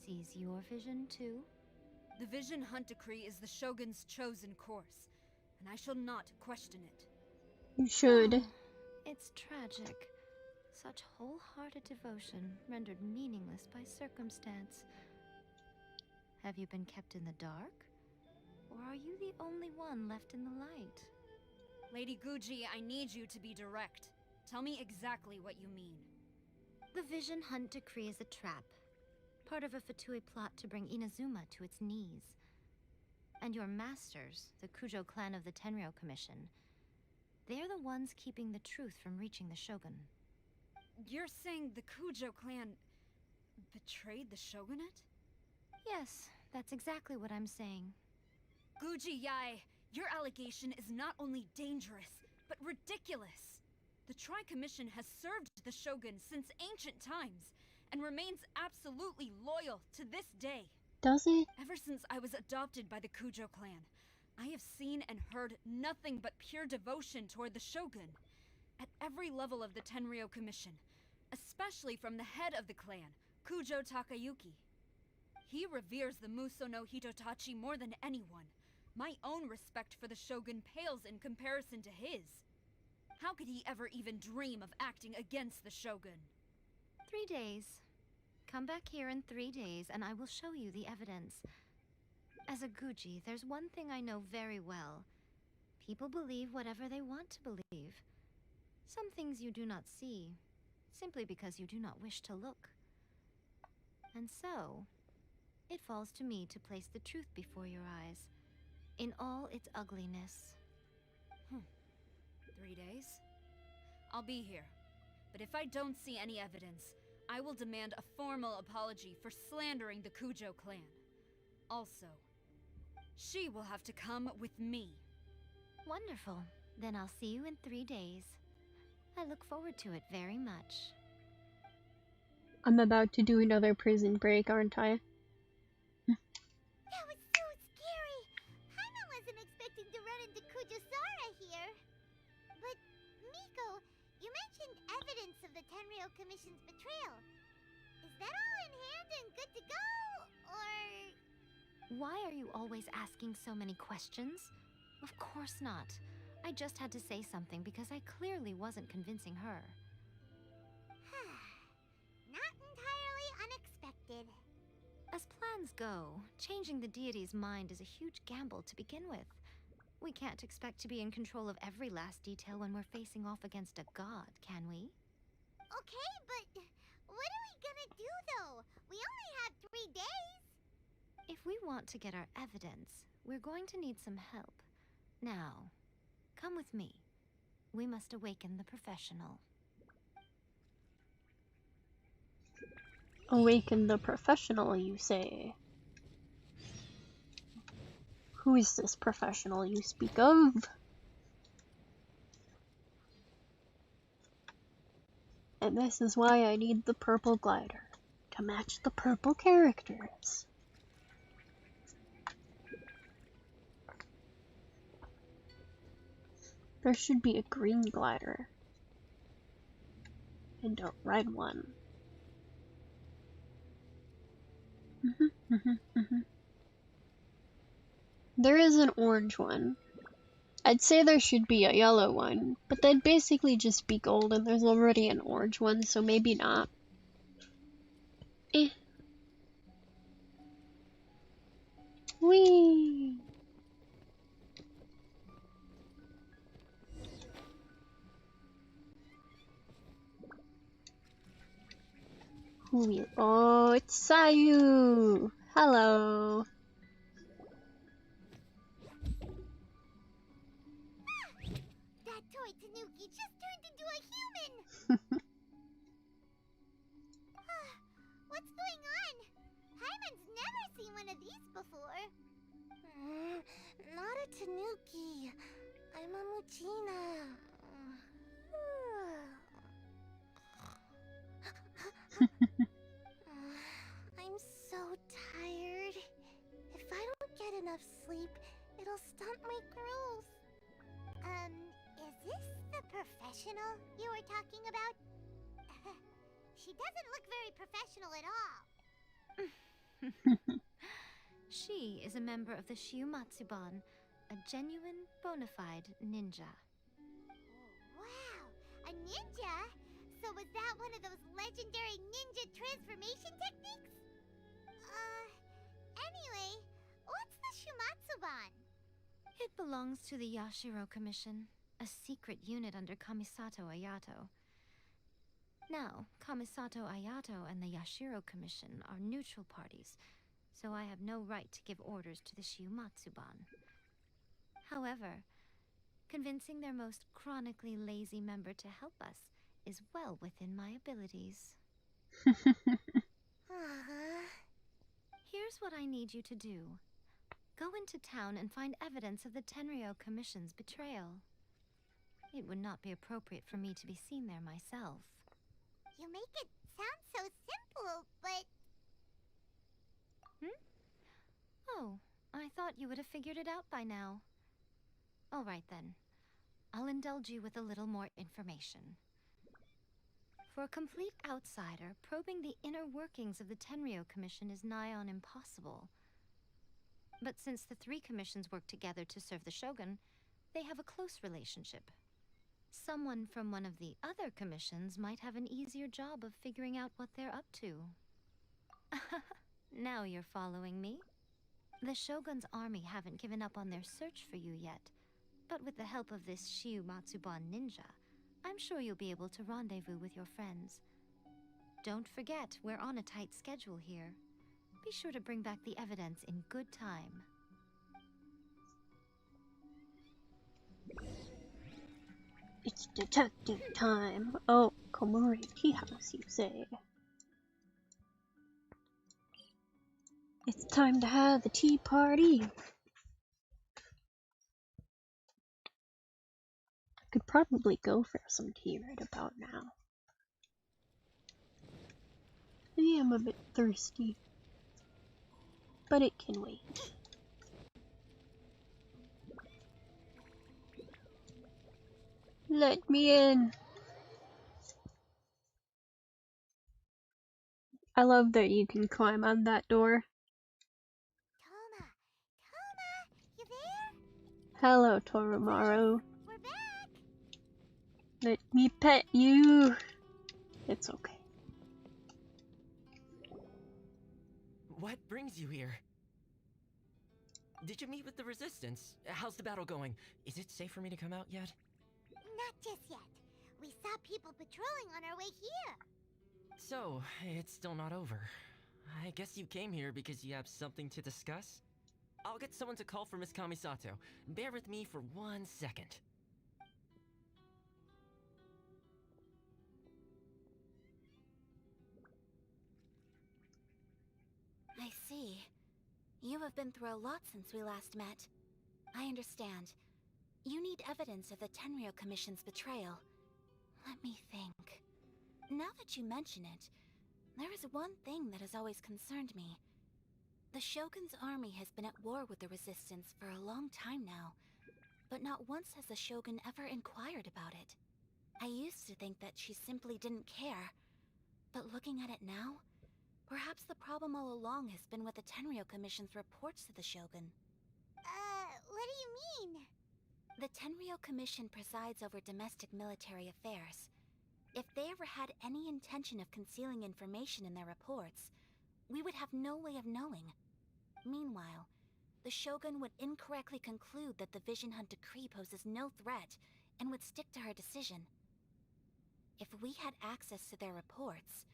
sees your vision too? The Vision Hunt Decree is the Shogun's chosen course, and I shall not question it. You should. Oh, it's tragic. Such wholehearted devotion rendered meaningless by circumstance. Have you been kept in the dark? Or are you the only one left in the light? Lady Guji, I need you to be direct. Tell me exactly what you mean. The Vision Hunt Decree is a trap. Part of a Fatui plot to bring Inazuma to its knees. And your masters, the Kujo clan of the Tenryou Commission, they're the ones keeping the truth from reaching the Shogun. You're saying the Kujo clan betrayed the shogunate? Yes, that's exactly what I'm saying. Guji Yai, your allegation is not only dangerous, but ridiculous. The Tri-Commission has served the Shogun since ancient times, and remains absolutely loyal to this day. Does it? Ever since I was adopted by the Kujo clan, I have seen and heard nothing but pure devotion toward the Shogun. At every level of the Tenryou Commission, especially from the head of the clan, Kujo Takayuki. He reveres the Muso no Hitotachi more than anyone. My own respect for the Shogun pales in comparison to his. How could he ever even dream of acting against the Shogun? 3 days. Come back here in 3 days and I will show you the evidence. As a Guji, there's one thing I know very well. People believe whatever they want to believe. Some things you do not see, simply because you do not wish to look. And so, it falls to me to place the truth before your eyes, in all its ugliness. 3 days? I'll be here. But if I don't see any evidence, I will demand a formal apology for slandering the Kujo clan. Also, she will have to come with me. Wonderful. Then I'll see you in 3 days. I look forward to it very much. I'm about to do another prison break, aren't I? That was so scary! Paimon wasn't expecting to run into Kujosara here. But, Miko, you mentioned evidence of the Tenryou Commission's betrayal. Is that all in hand and good to go, or...? Why are you always asking so many questions? Of course not. I just had to say something because I clearly wasn't convincing her. Not entirely unexpected. As plans go, changing the deity's mind is a huge gamble to begin with. We can't expect to be in control of every last detail when we're facing off against a god, can we? Okay, but what are we gonna do, though? We only have 3 days. If we want to get our evidence, we're going to need some help. Now, come with me. We must awaken the professional. Awaken the professional, you say? Who is this professional you speak of? And this is why I need the purple glider, to match the purple characters. There should be a green glider, and a red one. There is an orange one. I'd say there should be a yellow one, but that'd basically just be gold and there's already an orange one, so maybe not. Eh. Whee! Oh, it's Sayu! Hello! That toy Tanuki just turned into a human! What's going on? Paimon's never seen one of these before. Not a Tanuki. I'm a Muchina. I'm so tired. If I don't get enough sleep, it'll stunt my growth. Is this the professional you were talking about? She doesn't look very professional at all. She is a member of the Shiumatsuban, a genuine, bona fide ninja. Wow, a ninja? So was that one of those legendary ninja transformation techniques? Anyway, what's the Shumatsuban? It belongs to the Yashiro Commission, a secret unit under Kamisato Ayato. Now, Kamisato Ayato and the Yashiro Commission are neutral parties, so I have no right to give orders to the Shiumatsuban. However, convincing their most chronically lazy member to help us is well within my abilities. Here's what I need you to do. Go into town and find evidence of the Tenryo Commission's betrayal. It would not be appropriate for me to be seen there myself. You make it sound so simple, but... Oh, I thought you would have figured it out by now. All right then. I'll indulge you with a little more information. For a complete outsider, probing the inner workings of the Tenryo Commission is nigh on impossible. But since the three commissions work together to serve the Shogun, they have a close relationship. Someone from one of the other commissions might have an easier job of figuring out what they're up to. Now you're following me? The Shogun's army haven't given up on their search for you yet, but with the help of this Shiumatsuban ninja, I'm sure you'll be able to rendezvous with your friends. Don't forget, we're on a tight schedule here. Be sure to bring back the evidence in good time. It's detective time. Oh, Komori Tea House, you say? It's time to have the tea party. I could probably go for some tea right about now. I am a bit thirsty, but it can wait. Let me in. I love that you can climb on that door. Toma! Toma! You there? Hello, Toromaru. We're back! Let me pet you. It's okay. What brings you here? Did you meet with the Resistance? How's the battle going? Is it safe for me to come out yet? Not just yet. We saw people patrolling on our way here. So, it's still not over. I guess you came here because you have something to discuss? I'll get someone to call for Miss Kamisato. Bear with me for 1 second. I see. You have been through a lot since we last met. I understand. You need evidence of the Tenryo Commission's betrayal. Let me think. Now that you mention it, there is one thing that has always concerned me. The Shogun's army has been at war with the Resistance for a long time now, but not once has the Shogun ever inquired about it. I used to think that she simply didn't care, but looking at it now, perhaps the problem all along has been with the Tenryo Commission's reports to the Shogun. What do you mean? The Tenryo Commission presides over domestic military affairs. If they ever had any intention of concealing information in their reports, we would have no way of knowing. Meanwhile, the Shogun would incorrectly conclude that the Vision Hunt decree poses no threat and would stick to her decision. If we had access to their reports,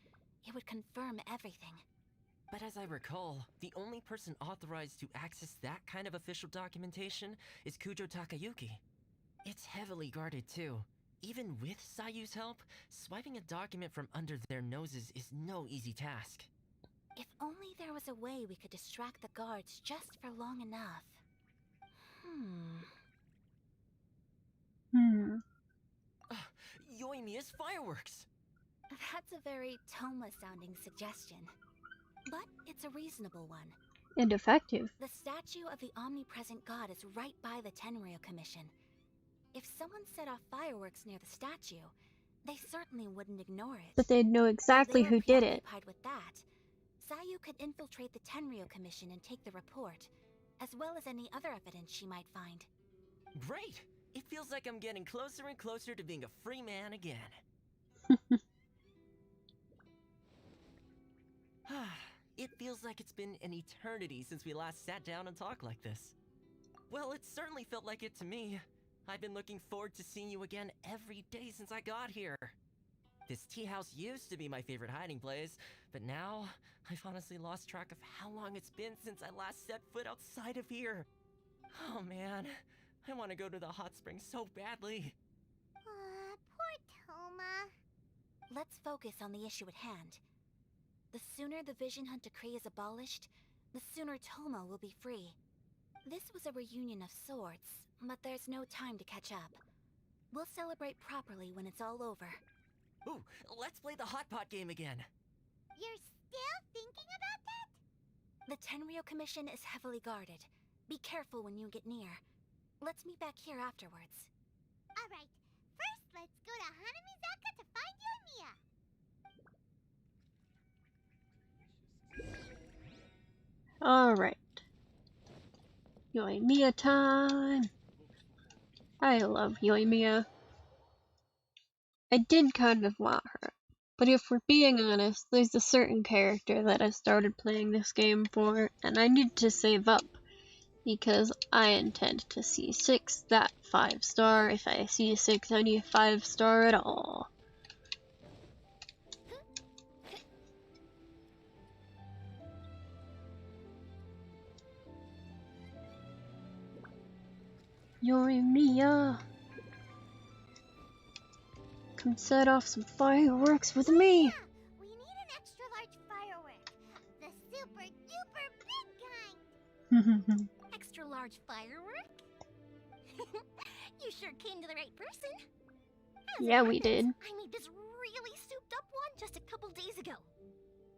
it would confirm everything. But as I recall, the only person authorized to access that kind of official documentation is Kujo Takayuki. It's heavily guarded too. Even with Sayu's help, swiping a document from under their noses is no easy task. If only there was a way we could distract the guards just for long enough. Yoimiya's fireworks! That's a very Toma-sounding suggestion. But it's a reasonable one. And effective. The statue of the Omnipresent God is right by the Tenryo Commission. If someone set off fireworks near the statue, they certainly wouldn't ignore it. But they'd know exactly who did it. Preoccupied with that, Sayu could infiltrate the Tenryo Commission and take the report, as well as any other evidence she might find. Great! It feels like I'm getting closer and closer to being a free man again. It feels like it's been an eternity since we last sat down and talked like this. Well, it certainly felt like it to me. I've been looking forward to seeing you again every day since I got here. This tea house used to be my favorite hiding place, but now I've honestly lost track of how long it's been since I last set foot outside of here. Oh man, I want to go to the hot springs so badly. Poor Toma. Let's focus on the issue at hand. The sooner the Vision Hunt Decree is abolished, the sooner Toma will be free. This was a reunion of sorts, but there's no time to catch up. We'll celebrate properly when it's all over. Ooh, let's play the hot pot game again. You're still thinking about that? The Tenryo Commission is heavily guarded. Be careful when you get near. Let's meet back here afterwards. Alright, first let's go to Hanamizaka to find Yoimiya. Alright. Yoimiya time! I love Yoimiya. I did kind of want her, but if we're being honest, there's a certain character that I started playing this game for, and I need to save up, because I intend to C6 that 5-star if I C6 any 5-star at all. Yoimiya! Come set off some fireworks with me! Yeah, we need an extra large firework. The super duper big kind. Extra large firework? You sure came to the right person. As it Yeah, we happens, did. I made this really souped up one just a couple days ago.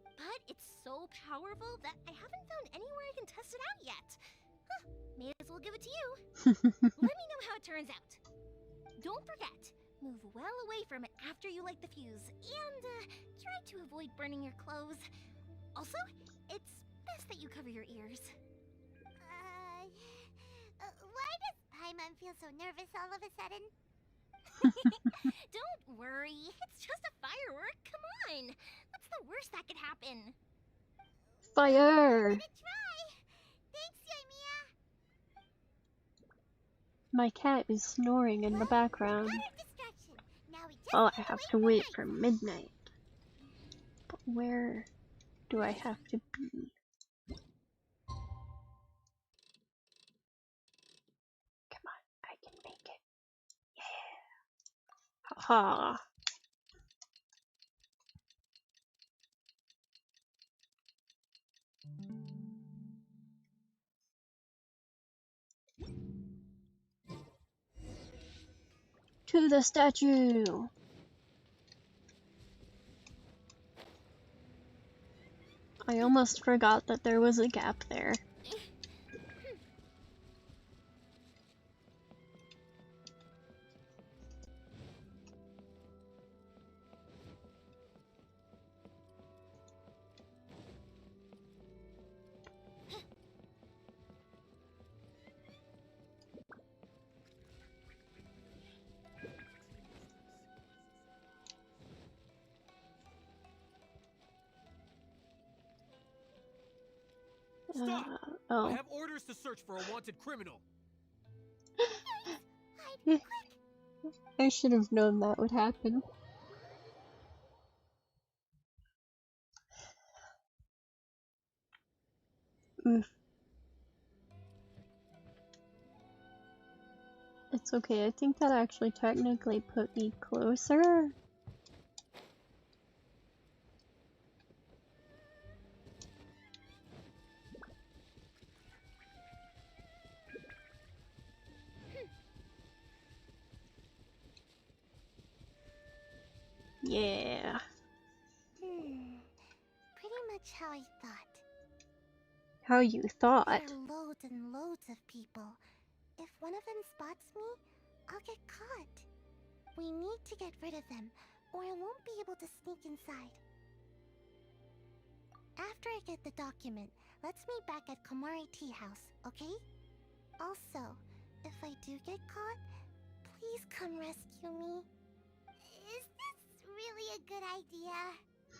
But it's so powerful that I haven't found anywhere I can test it out yet. Huh, may as well give it to you. Let me know how it turns out. Don't forget, move well away from it after you light the fuse, and try to avoid burning your clothes. Also, it's best that you cover your ears. Why does Paimon feel so nervous all of a sudden? Don't worry, it's just a firework. Come on, what's the worst that could happen? Fire! I'm gonna try. Thanks, Yoimiya. My cat is snoring in the background. Got a distraction. Now we just Oh, I need have wait to for wait night. for midnight. But where do I have to be? Come on, I can make it. Yeah! Haha! To the statue! I almost forgot that there was a gap there. Stop! Oh. I have orders to search for a wanted criminal. I should have known that would happen. It's okay, I think that actually technically put me closer. Yeah. Pretty much how I thought. How you thought. There are loads and loads of people. If one of them spots me, I'll get caught. We need to get rid of them, or I won't be able to sneak inside. After I get the document, let's meet back at Komari Tea House, okay? Also, if I do get caught, please come rescue me. Is this really a good idea?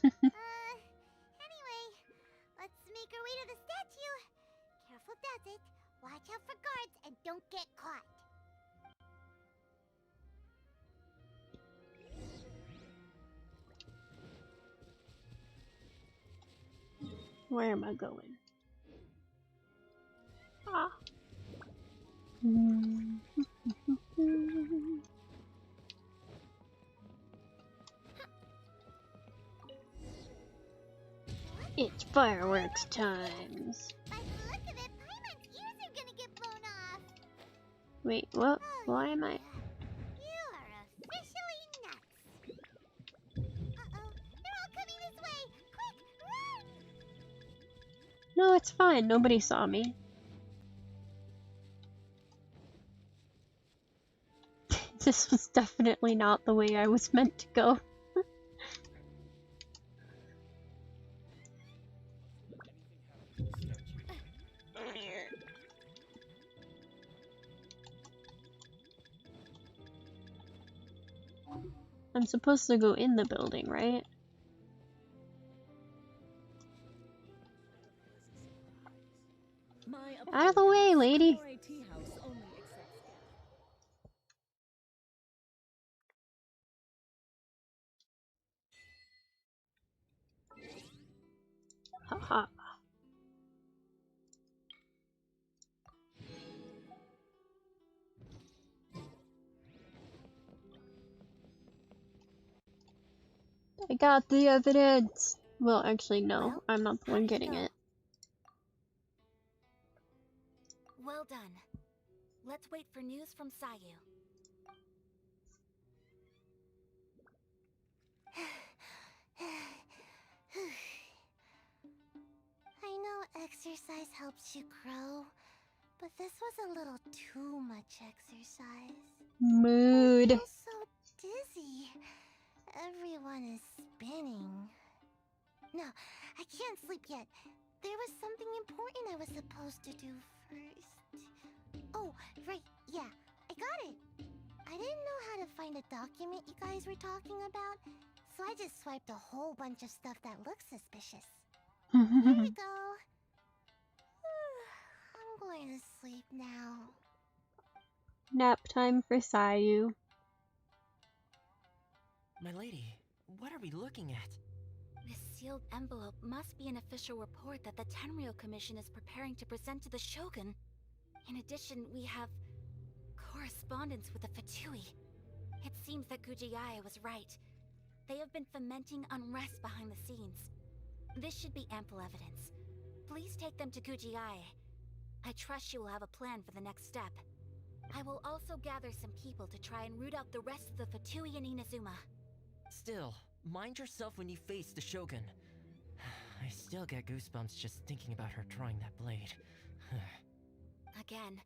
Anyway, let's make our way to the statue. Careful does it. Watch out for guards and don't get caught. Where am I going? Ah. It's fireworks times. By the look of it, Paimon's ears are gonna get blown off. Wait, what? Why am I? You are officially nuts. Uh-oh, they're all coming this way. Quick, run! No, it's fine. Nobody saw me. This was definitely not the way I was meant to go. I'm supposed to go in the building, right? Out of the way, lady! Haha. I got the evidence! Well, actually, no. I'm not the one getting it. Well done. Let's wait for news from Sayu. I know exercise helps you grow, but this was a little too much exercise. Mood. I feel so dizzy. Everyone is spinning. No, I can't sleep yet. There was something important I was supposed to do first. Oh, right, yeah, I got it. I didn't know how to find a document you guys were talking about, so I just swiped a whole bunch of stuff that looks suspicious. Here you go. I'm going to sleep now. Nap time for Sayu. My lady, what are we looking at? This sealed envelope must be an official report that the Tenryou Commission is preparing to present to the Shogun. In addition, we have correspondence with the Fatui. It seems that Gujiae was right. They have been fomenting unrest behind the scenes. This should be ample evidence. Please take them to Gujiae. I trust you will have a plan for the next step. I will also gather some people to try and root out the rest of the Fatui in Inazuma. Still, mind yourself when you face the Shogun. I still get goosebumps just thinking about her drawing that blade. Again,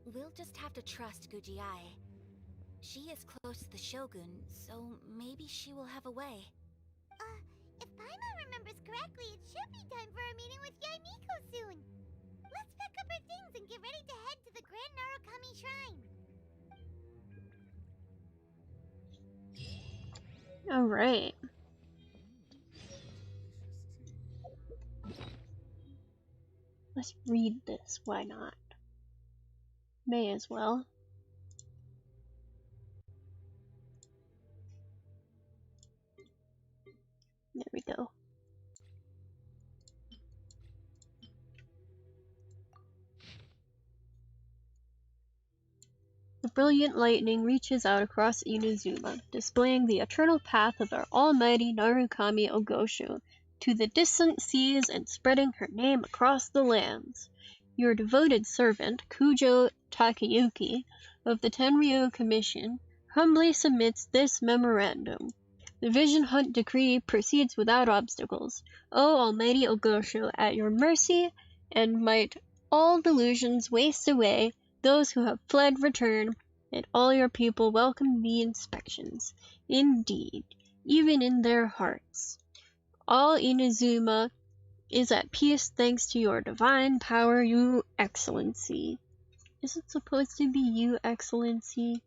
we'll just have to trust Gujiae. She is close to the Shogun, so maybe she will have a way. If Paimon remembers correctly, it should be time for a meeting with Yaimiko soon. Let's pack up our things and get ready to head to the Grand Narukami Shrine. Alright. Let's read this, why not? May as well. There we go. The brilliant lightning reaches out across Inazuma, displaying the eternal path of our almighty Narukami Ogosho to the distant seas and spreading her name across the lands. Your devoted servant, Kujo Takayuki, of the Tenryou Commission, humbly submits this memorandum. The Vision Hunt decree proceeds without obstacles. O almighty Ogosho, at your mercy and might all delusions waste away. Those who have fled return, and all your people welcome the inspections. Indeed, even in their hearts. All Inazuma is at peace thanks to your divine power, you excellency. Is it supposed to be you excellency?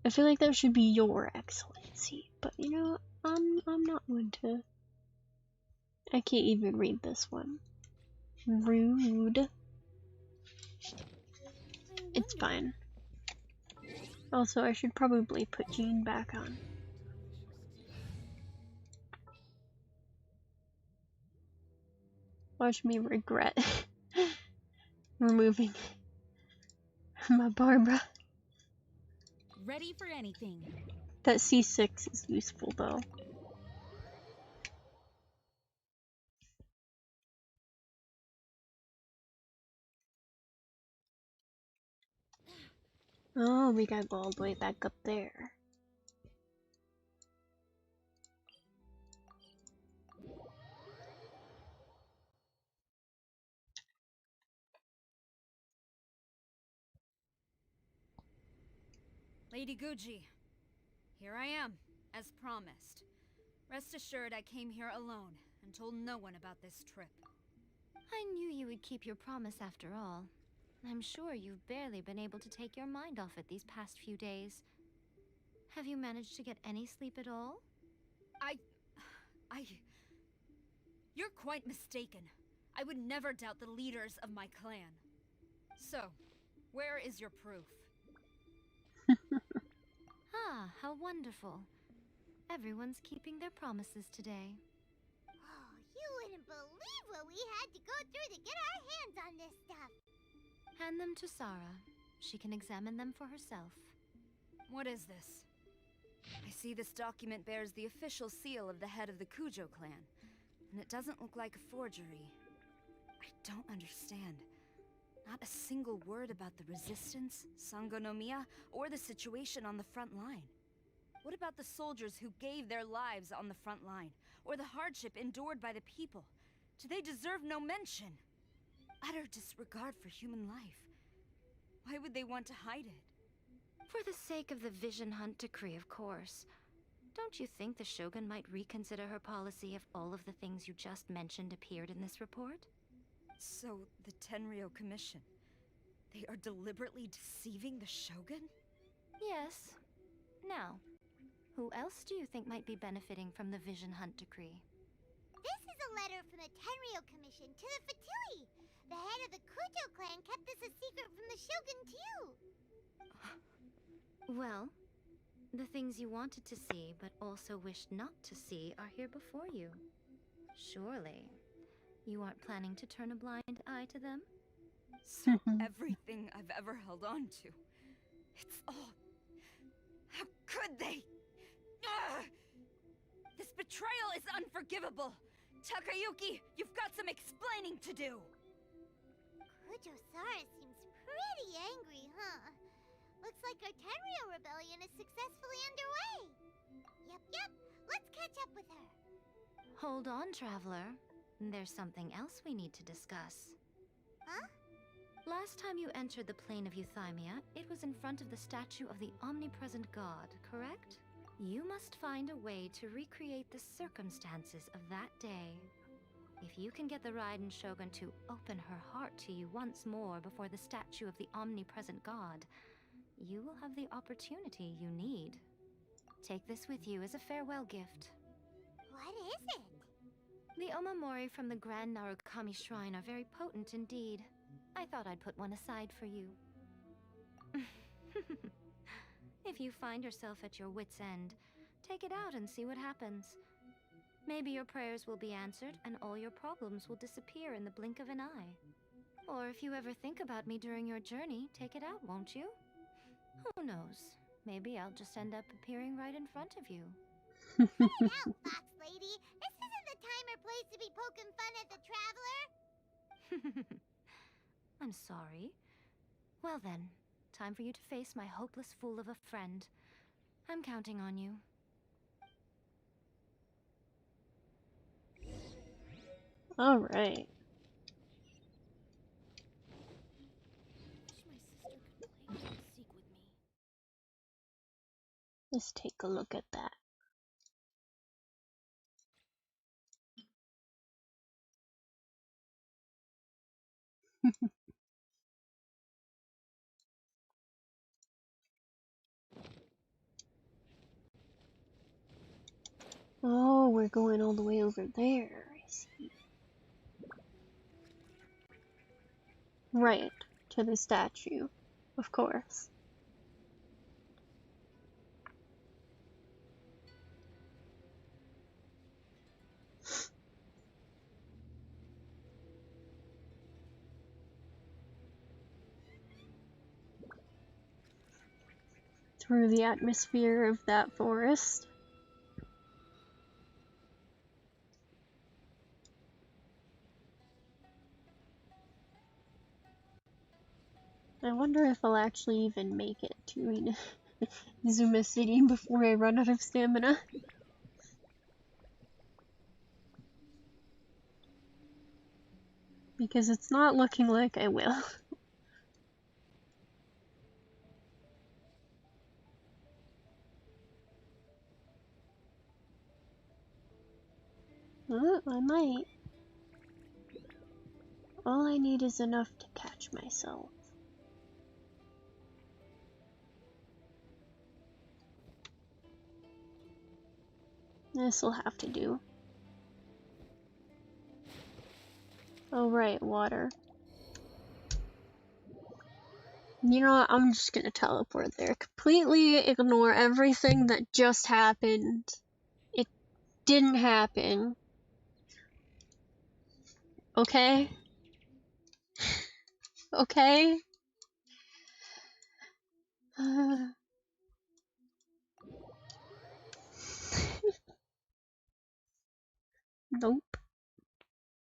I feel like that should be your excellency, but you know, I'm not one to. I can't even read this one. Rude. It's fine. Also, I should probably put Jean back on. Watch me regret removing my Barbara. Ready for anything. That C6 is useful though. Oh, we gotta go all the way back up there. Lady Guji, here I am, as promised. Rest assured I came here alone and told no one about this trip. I knew you would keep your promise after all. I'm sure you've barely been able to take your mind off it these past few days. Have you managed to get any sleep at all? You're quite mistaken. I would never doubt the leaders of my clan. So, where is your proof? Ah, how wonderful. Everyone's keeping their promises today. Oh, you wouldn't believe what we had to go through to get our hands on this stuff. Hand them to Sarah. She can examine them for herself. What is this? I see this document bears the official seal of the head of the Kujo clan, and it doesn't look like a forgery. I don't understand. Not a single word about the resistance, Sangonomiya, or the situation on the front line. What about the soldiers who gave their lives on the front line, or the hardship endured by the people? Do they deserve no mention? Utter disregard for human life. Why would they want to hide it? For the sake of the Vision Hunt decree, of course. Don't you think the Shogun might reconsider her policy if all of the things you just mentioned appeared in this report? So, the Tenryou Commission, they are deliberately deceiving the Shogun? Yes. Now, who else do you think might be benefiting from the Vision Hunt decree? This is a letter from the Tenryou Commission to the Fatui. The head of the Kujo clan kept this a secret from the Shogun too. Well, the things you wanted to see but also wished not to see are here before you. Surely, you aren't planning to turn a blind eye to them? So everything I've ever held on to, it's all... How could they? Ugh! This betrayal is unforgivable! Takayuki, you've got some explaining to do! Kujo-Sara seems pretty angry, huh? Looks like our Tenryou rebellion is successfully underway. Yep, let's catch up with her. Hold on, Traveler. There's something else we need to discuss. Huh? Last time you entered the plane of Euthymia, it was in front of the statue of the Omnipresent God, correct? You must find a way to recreate the circumstances of that day. If you can get the Raiden Shogun to open her heart to you once more before the statue of the Omnipresent God, you will have the opportunity you need. Take this with you as a farewell gift. What is it? The Omamori from the Grand Narukami Shrine are very potent indeed. I thought I'd put one aside for you. If you find yourself at your wit's end, take it out and see what happens. Maybe your prayers will be answered and all your problems will disappear in the blink of an eye. Or if you ever think about me during your journey, take it out, won't you? Who knows? Maybe I'll just end up appearing right in front of you. Cut it out, Fox Lady. This isn't the time or place to be poking fun at the Traveler. I'm sorry. Well then, time for you to face my hopeless fool of a friend. I'm counting on you. All right. Let's take a look at that. Oh, we're going all the way over there. I see. Right, to the statue, of course. Through the atmosphere of that forest. I wonder if I'll actually even make it to Izuma City before I run out of stamina. Because it's not looking like I will. Oh, I might. All I need is enough to catch myself. This'll have to do. Oh right, water. You know what, I'm just gonna teleport there. Completely ignore everything that just happened. It didn't happen. Okay? Okay? Nope.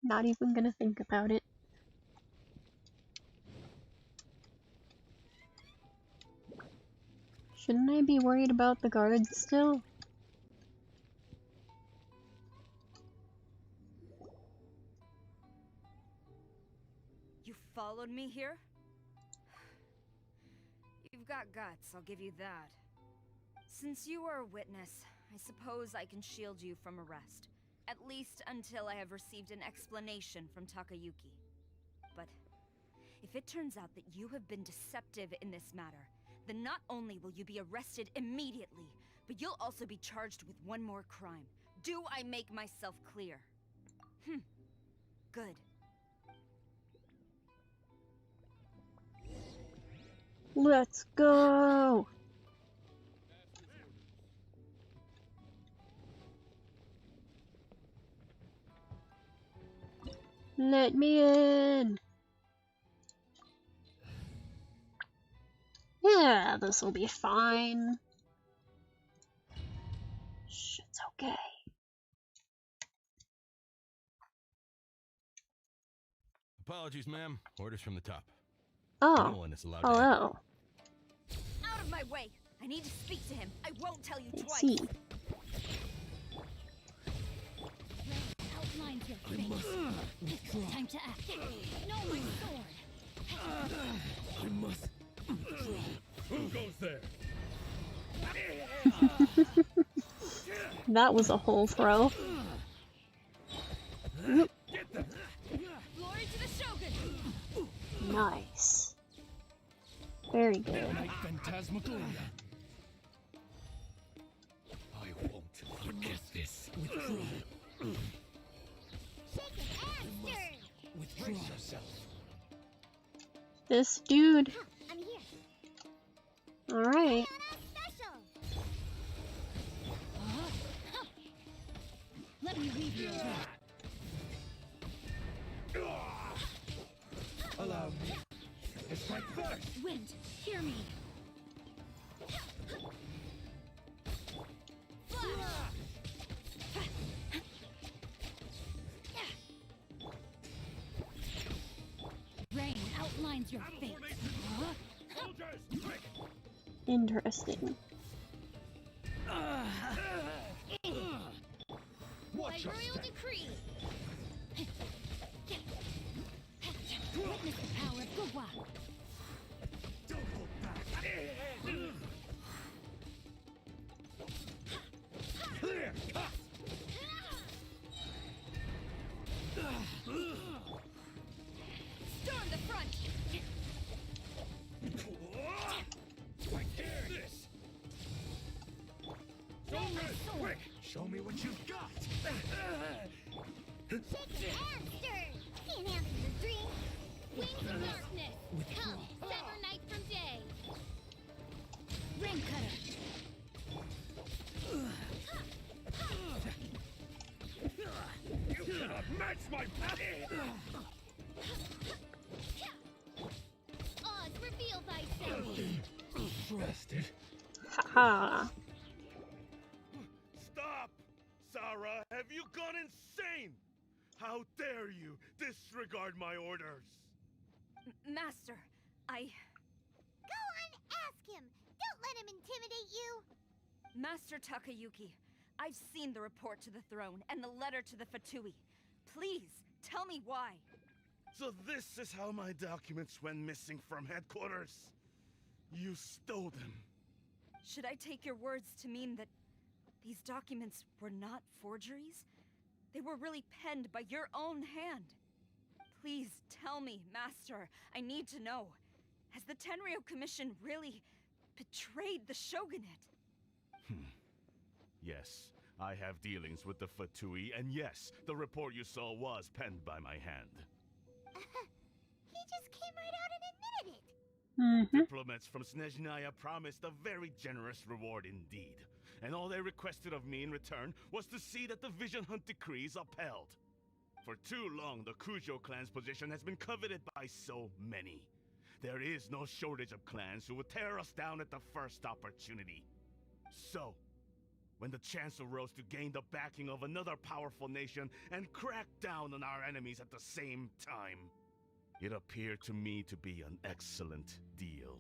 Not even gonna think about it. Shouldn't I be worried about the guards still? You followed me here? You've got guts, I'll give you that. Since you are a witness, I suppose I can shield you from arrest. At least until I have received an explanation from Takayuki. But if it turns out that you have been deceptive in this matter, then not only will you be arrested immediately, but you'll also be charged with one more crime. Do I make myself clear? Good. Let's go! Let me in! Yeah, this'll be fine. Shh, it's okay. Apologies, ma'am. Orders from the top. Oh, No one is allowed to hello. Out of my way! I need to speak to him. I won't tell you I twice. see. Outlines your face. Time to act. No, my sword. I must. Who goes there? That was a whole throw. Glory to the Shogun! Nice. Very good. Midnight Phantasmagoria. I won't forget this. Withdraw. Shake an ass, Withdraw yourself. This dude. I'm here. Alright. Special. Let me read you. Allow me to strike first. Wind, hear me. Rain outlines your fate. Interesting. Watch By your royal step. decree. Witness the power of Gugwa. Don't hold back. Clear cut. Storm the Show me what you've got! Shaken and stirred! Can't handle your dream! Wings of darkness! Come, sever night from day! Ring cutter! You cannot match my power! Oz, reveal thyself! Trusted. Haha. Stop! Sarah, have you gone insane? How dare you disregard my orders? Master, I... Go on, ask him! Don't let him intimidate you! Master Takayuki, I've seen the report to the throne and the letter to the Fatui. Please, tell me why. So this is how my documents went missing from headquarters? You stole them. Should I take your words to mean that these documents were not forgeries? They were really penned by your own hand. Please tell me, Master. I need to know. Has the Tenryo Commission really betrayed the Shogunate? Yes, I have dealings with the Fatui, and yes, the report you saw was penned by my hand. He just came right out and admitted it! Diplomats from Snezhnaya promised a very generous reward indeed, and all they requested of me in return was to see that the Vision Hunt decrees upheld. For too long, the Kujo clan's position has been coveted by so many. There is no shortage of clans who would tear us down at the first opportunity. So, when the chance arose to gain the backing of another powerful nation and crack down on our enemies at the same time, it appeared to me to be an excellent deal.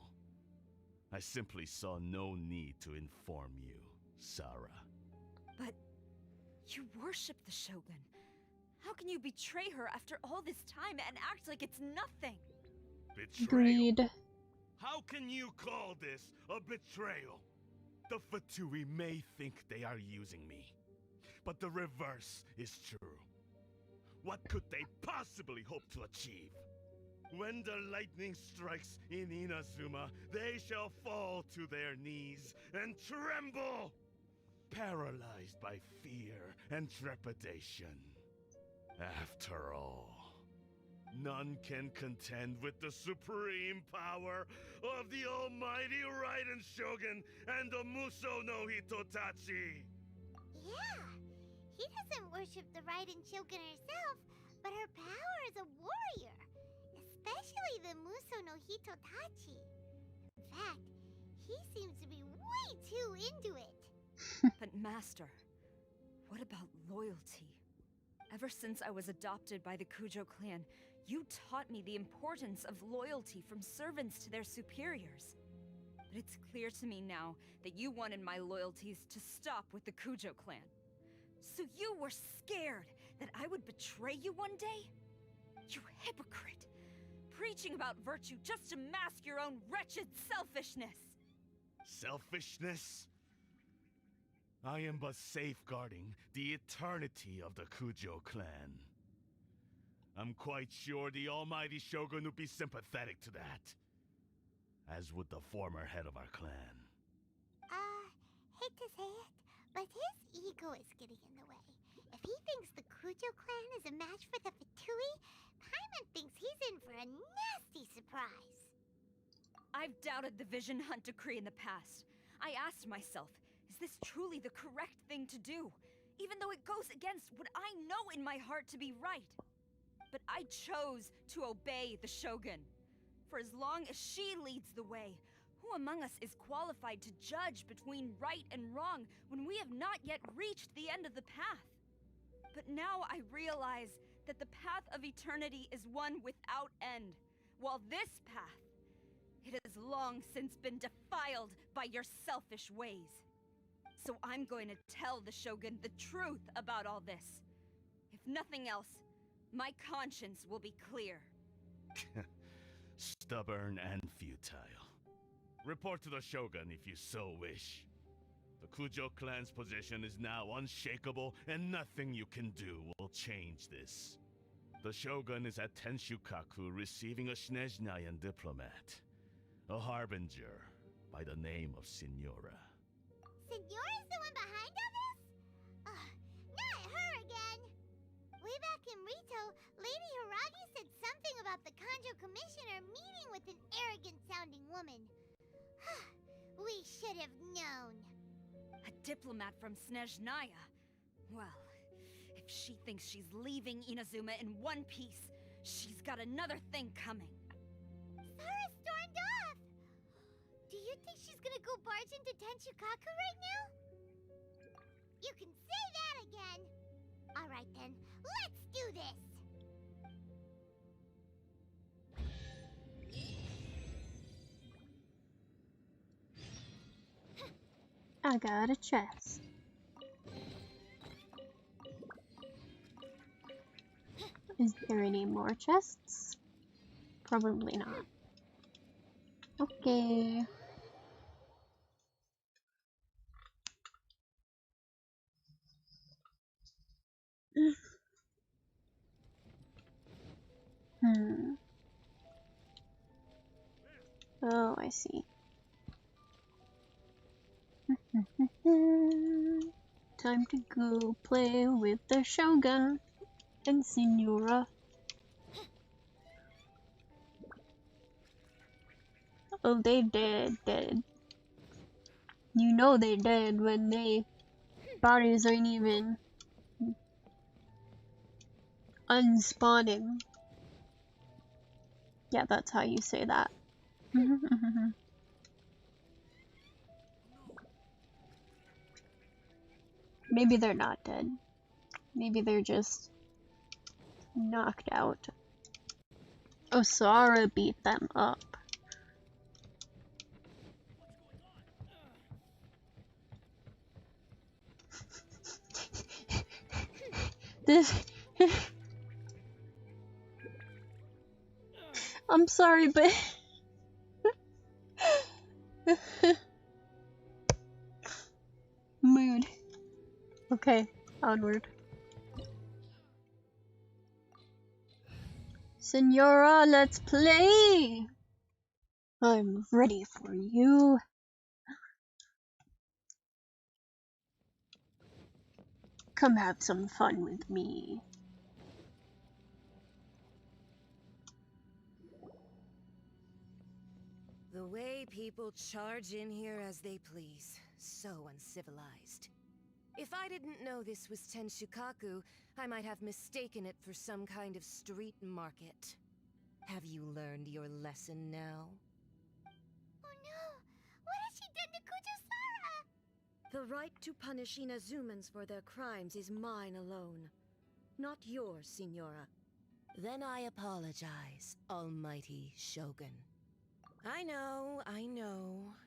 I simply saw no need to inform you, Sarah. But you worship the Shogun. How can you betray her after all this time and act like it's nothing? Betrayal? Agreed. How can you call this a betrayal? The Fatui may think they are using me, but the reverse is true. What could they possibly hope to achieve? When the lightning strikes in Inazuma, they shall fall to their knees and tremble, paralyzed by fear and trepidation. After all, none can contend with the supreme power of the almighty Raiden Shogun and the Muso no Hitotachi! Yeah, he doesn't worship the Raiden Shogun herself, but her power as a warrior. Especially the Muso no Hitotachi. In fact, he seems to be way too into it. But Master, what about loyalty? Ever since I was adopted by the Kujo clan, you taught me the importance of loyalty from servants to their superiors. But it's clear to me now that you wanted my loyalties to stop with the Kujo clan. So you were scared that I would betray you one day? You hypocrite! Preaching about virtue just to mask your own wretched selfishness! Selfishness? I am but safeguarding the eternity of the Kujo clan. I'm quite sure the almighty Shogun would be sympathetic to that. As would the former head of our clan. Hate to say it, but his ego is getting in the way. If he thinks the Kujo clan is a match for the Fatui, Paimon thinks he's in for a nasty surprise. I've doubted the Vision Hunt decree in the past. I asked myself, is this truly the correct thing to do? Even though it goes against what I know in my heart to be right. But I chose to obey the Shogun. For as long as she leads the way, who among us is qualified to judge between right and wrong when we have not yet reached the end of the path? But now I realize that the path of eternity is one without end, while this path, it has long since been defiled by your selfish ways. So I'm going to tell the Shogun the truth about all this. If nothing else, my conscience will be clear. Stubborn and futile. Report to the Shogun if you so wish. The Kujo clan's position is now unshakable, and nothing you can do will change this. The Shogun is at Tenshukaku receiving a Snezhnayan diplomat. A harbinger by the name of Signora. Signora's the one behind all this? Way back in Rito, Lady Hiragi said something about the Kanjo Commissioner meeting with an arrogant-sounding woman. We should have known. A diplomat from Snezhnaya. Well, if she thinks she's leaving Inazuma in one piece, she's got another thing coming. Sara stormed off! Do you think she's gonna go barge into Tenchukaku right now? You can say that again! Alright then, let's do this! I got a chest. Is there any more chests? Probably not. Okay. Oh, I see. Time to go play with the Shogun and Signora. Oh, they dead. You know they dead when they bodies aren't even unspawning. Yeah, that's how you say that. Maybe they're not dead. Maybe they're just knocked out. Osara beat them up. This... I'm sorry, but... Mood. Okay, onward. Senora, let's play! I'm ready for you. Come have some fun with me. The way people charge in here as they please. So uncivilized. If I didn't know this was Tenshukaku, I might have mistaken it for some kind of street market. Have you learned your lesson now? Oh no! What has she done to Kujo-Sara? The right to punish Inazumans for their crimes is mine alone. Not yours, Signora. Then I apologize, Almighty Shogun. I know.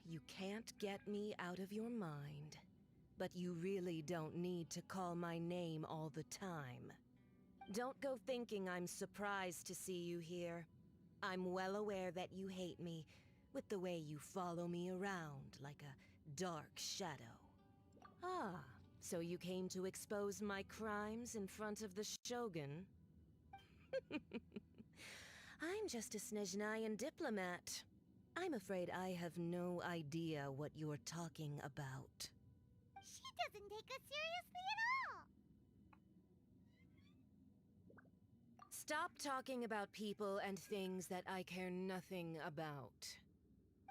You can't get me out of your mind. But you really don't need to call my name all the time. Don't go thinking I'm surprised to see you here. I'm well aware that you hate me, with the way you follow me around like a dark shadow. Ah, so you came to expose my crimes in front of the Shogun? I'm just a Snezhnayan diplomat. I'm afraid I have no idea what you're talking about. She doesn't take us seriously at all! Stop talking about people and things that I care nothing about.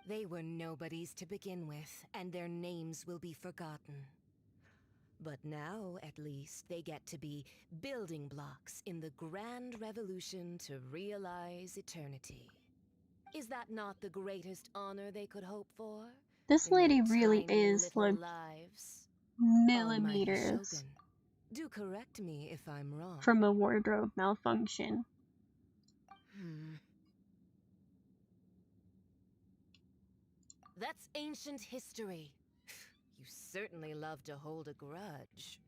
They were nobodies to begin with, and their names will be forgotten. But now, at least, they get to be building blocks in the grand revolution to realize eternity. Is that not the greatest honor they could hope for? This lady really is like lives? millimeters Do correct me if I'm wrong. from a wardrobe malfunction. That's ancient history. You certainly love to hold a grudge.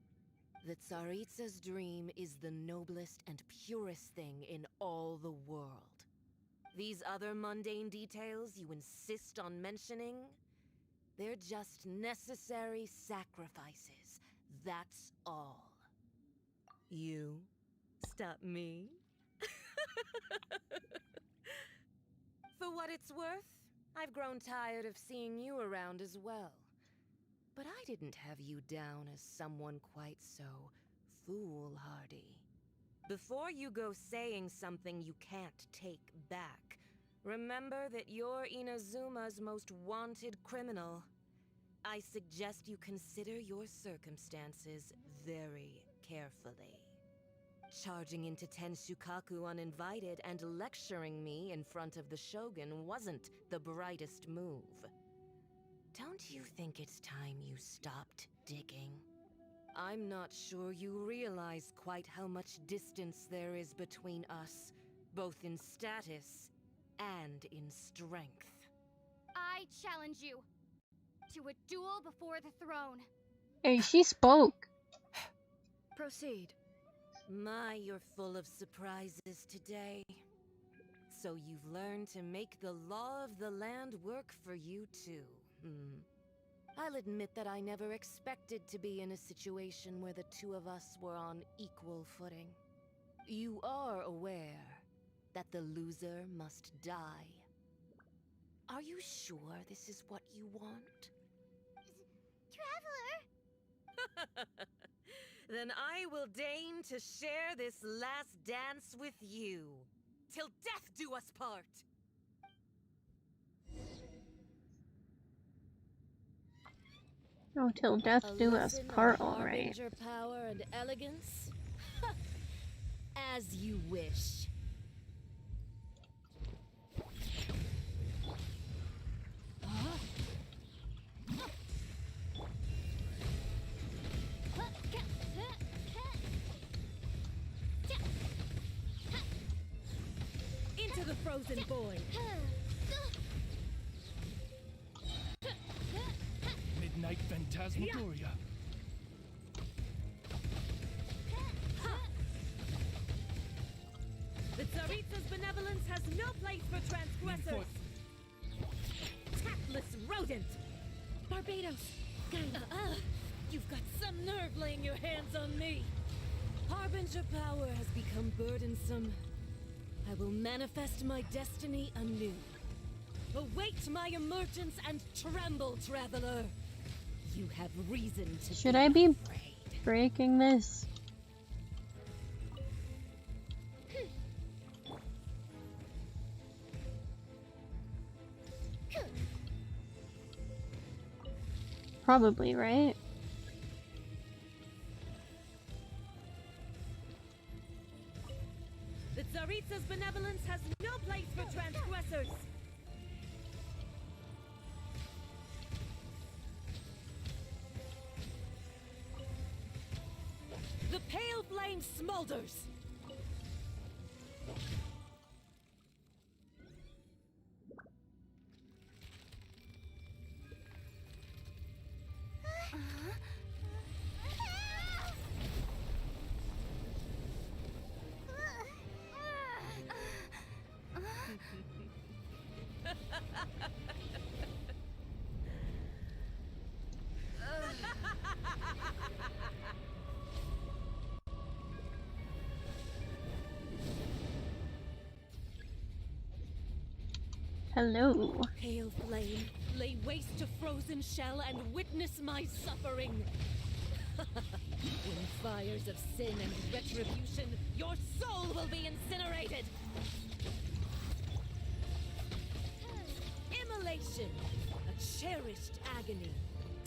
The Tsaritsa's dream is the noblest and purest thing in all the world. These other mundane details you insist on mentioning, they're just necessary sacrifices. That's all. You stop me? For what it's worth, I've grown tired of seeing you around as well. But I didn't have you down as someone quite so foolhardy. Before you go saying something you can't take back, remember that you're Inazuma's most wanted criminal. I suggest you consider your circumstances very carefully. Charging into Tenshukaku uninvited and lecturing me in front of the Shogun wasn't the brightest move. Don't you think it's time you stopped digging? I'm not sure you realize quite how much distance there is between us, both in status and in strength. I challenge you to a duel before the throne. Hey, she spoke. Proceed. My, you're full of surprises today. So you've learned to make the law of the land work for you too, I'll admit that I never expected to be in a situation where the two of us were on equal footing. You are aware that the loser must die. Are you sure this is what you want? Traveler! Then I will deign to share this last dance with you. Till death do us part! Oh, till death do us part, alright. Harbinger power and elegance? As you wish. Into the frozen void. Midnight Phantasmagoria. The Tsaritsa's benevolence has no place for transgressors. Tactless rodent. Barbados, you've got some nerve laying your hands on me. Harbinger power has become burdensome. I will manifest my destiny anew. Await my emergence and tremble, traveler. You have reason to Should I be breaking this? Probably, right? The Tsaritsa's benevolence has no place for transgressors. The pale flame smolders. Hello. Pale flame, lay waste to frozen shell and witness my suffering. In fires of sin and retribution, your soul will be incinerated. Immolation, a cherished agony.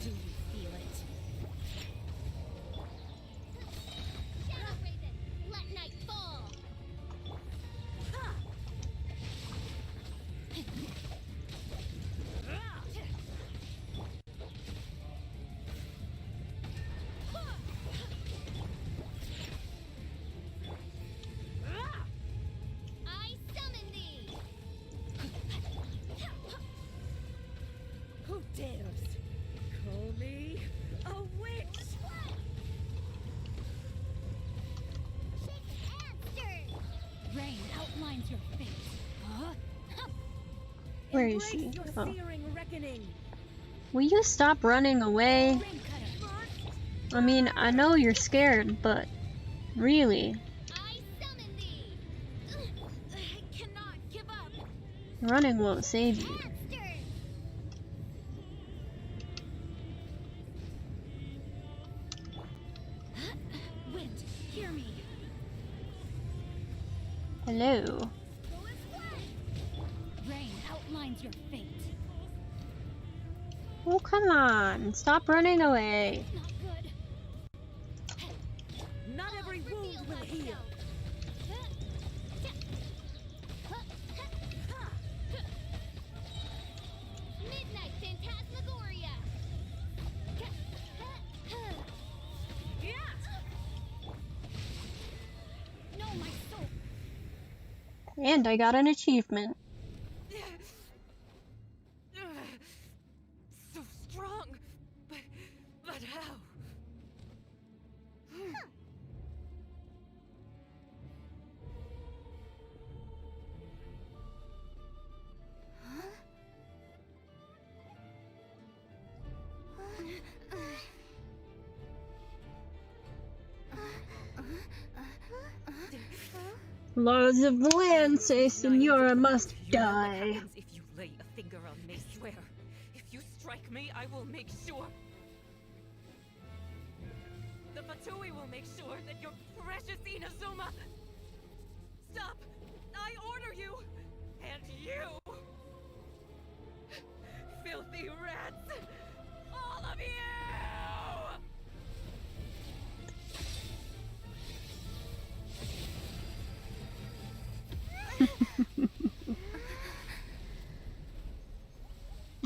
Do you feel it? Shadow Raven, let night fall! I summon thee! Who dares call me a witch? Rain outlines your fate. Where is she? Your Oh. searing reckoning. Will you stop running away? I mean, I know you're scared, but really, I summon thee! I cannot give up! running won't save you. Wind, hear me. Hello. Rain outlines your fate. Oh, come on. Stop running away. Not good. Not every wound will heal. Midnight Phantasmagoria. No, my soul. And I got an achievement. So strong, but how? Laws of the land say Senora must die. If you lay a finger on me, swear. If you strike me, I will make sure. The Fatui will make sure that your precious Inazuma. Stop! I order you! And you! Filthy rats! All of you!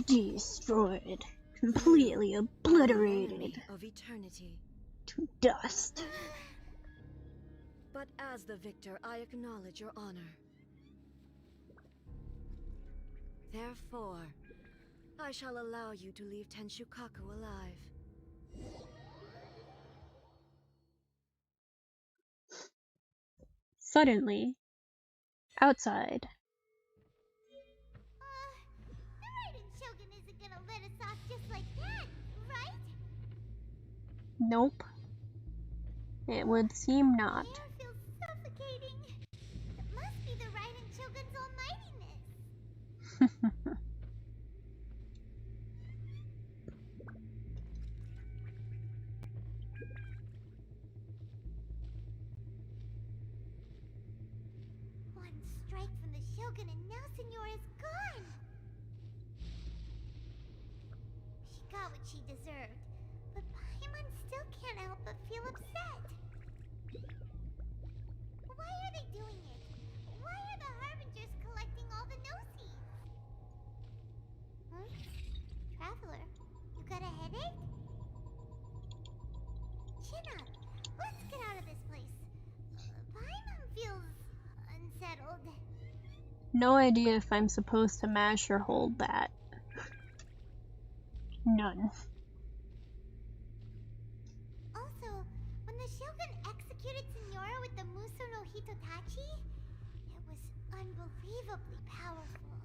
Destroyed. Completely obliterated. Of eternity. To dust. But as the victor, I acknowledge your honor. Therefore, I shall allow you to leave Tenshukaku alive. Suddenly, outside. The Raiden Shogun isn't gonna let us off just like that, right? Nope. It would seem not. The air feels suffocating. It must be the Raiden Shogun's almightiness. One strike from the Shogun and now Senora's gone. She got what she deserved, but Paimon still can't help but feel upset. Why are they doing it? Why are the Harbingers collecting all the no-seeds? Huh? Traveler, you got a headache? Chin up. Let's get out of this place. Paimon feels unsettled. No idea if I'm supposed to mash or hold that. None. Also, when the Shogun executed Senora with the Muso no Hitotachi, it was unbelievably powerful.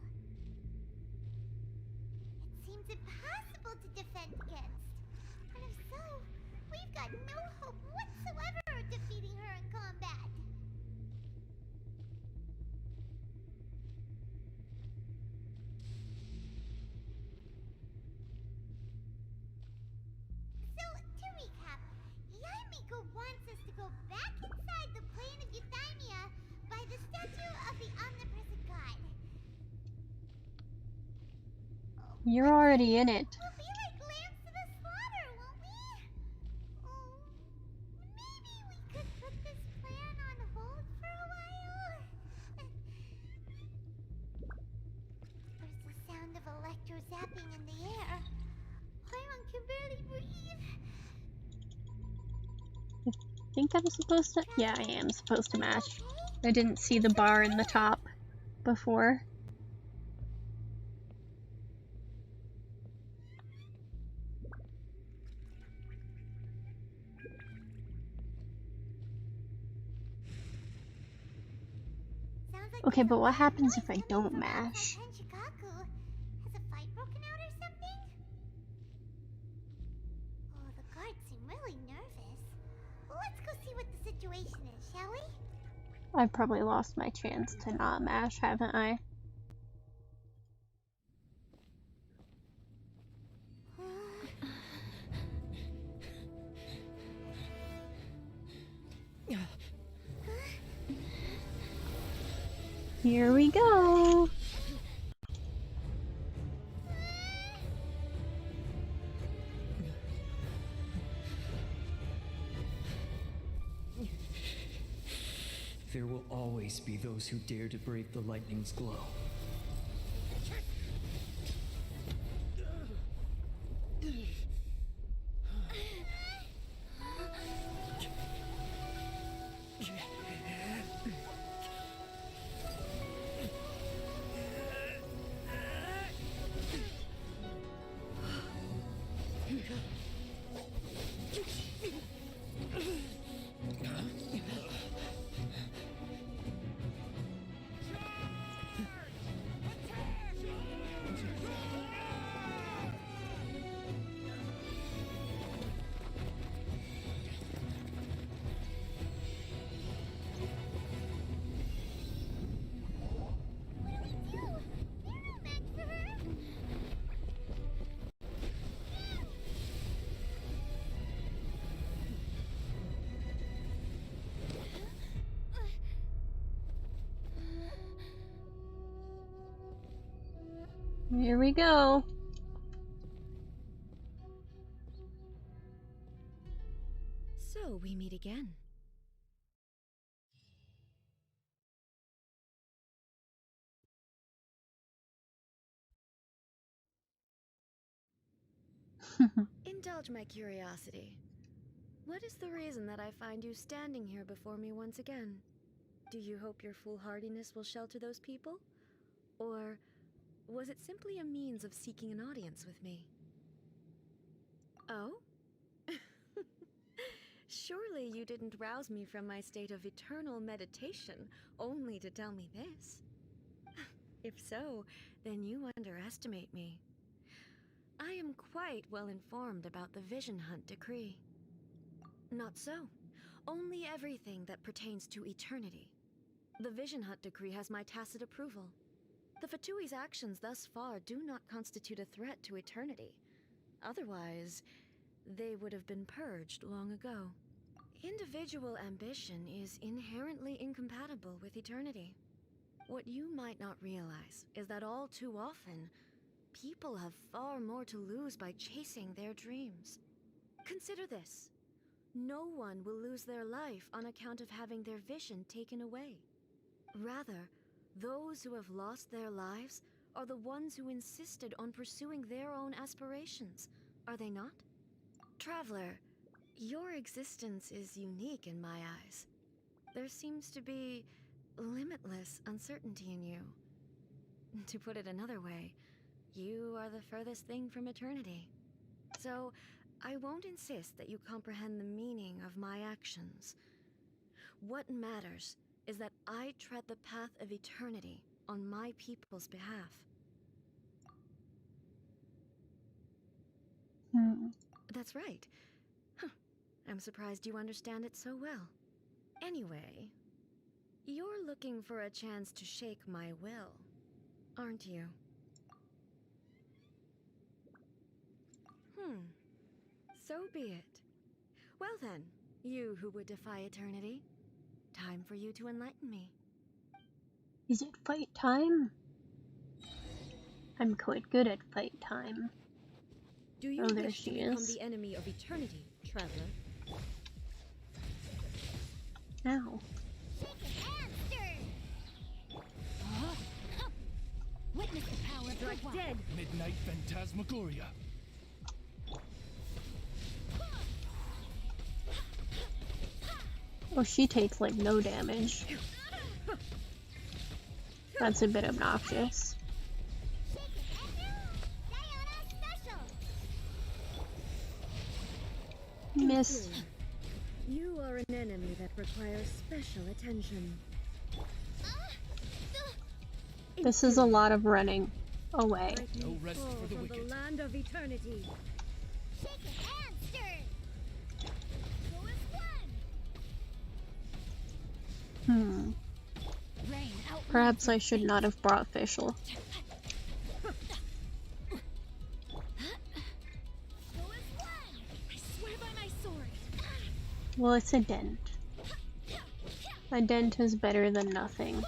It seems impossible to defend against. And if so, we've got no hope whatsoever of defeating her in combat. So, to recap, Yaimiko wants us to go back inside the plane of Euthymia by the statue of the Omnipresent God. You're already in it. We'll be like lambs to the slaughter, won't we? Oh, maybe we could put this plan on hold for a while? There's the sound of electro-zapping in the air. Paimon can barely breathe. I think I'm supposed to. Yeah, I am supposed to mash. I didn't see the bar in the top before. Okay, but what happens if I don't mash? Tenshikaku. Has a fight broken out or something? Oh, the guards seem really nervous. Let's go see what the situation is, shall we? I've probably lost my chance to not mash, haven't I? Here we go. There will always be those who dare to brave the lightning's glow. Here we go. So we meet again. Indulge my curiosity. What is the reason that I find you standing here before me once again? Do you hope your foolhardiness will shelter those people? Or was it simply a means of seeking an audience with me? Oh? Surely you didn't rouse me from my state of eternal meditation only to tell me this. If so, then you underestimate me. I am quite well informed about the Vision Hunt decree. Not so. Only everything that pertains to eternity. The Vision Hunt decree has my tacit approval. The Fatui's actions thus far do not constitute a threat to eternity. Otherwise, they would have been purged long ago. Individual ambition is inherently incompatible with eternity. What you might not realize is that all too often, people have far more to lose by chasing their dreams. Consider this. No one will lose their life on account of having their vision taken away. Rather, those who have lost their lives are the ones who insisted on pursuing their own aspirations, are they not? Traveler, your existence is unique in my eyes. There seems to be limitless uncertainty in you. To put it another way, you are the furthest thing from eternity. So, I won't insist that you comprehend the meaning of my actions. What matters is that I tread the path of eternity on my people's behalf. That's right. Huh. I'm surprised you understand it so well. Anyway, you're looking for a chance to shake my will, aren't you? So be it. Well then, you who would defy eternity, time for you to enlighten me. Is it fight time? I'm quite good at fight time. Do you Oh, there wish she to become is. the enemy of eternity, traveler? Ow. Witness the power of Strike dead! Midnight Phantasmagoria. Oh, she takes like no damage. That's a bit obnoxious. Miss. You are an enemy that requires special attention. This is a lot of running away. No rest for the From wicked. the land of eternity. Perhaps I should not have brought Fischl. Well, it's a dent. A dent is better than nothing.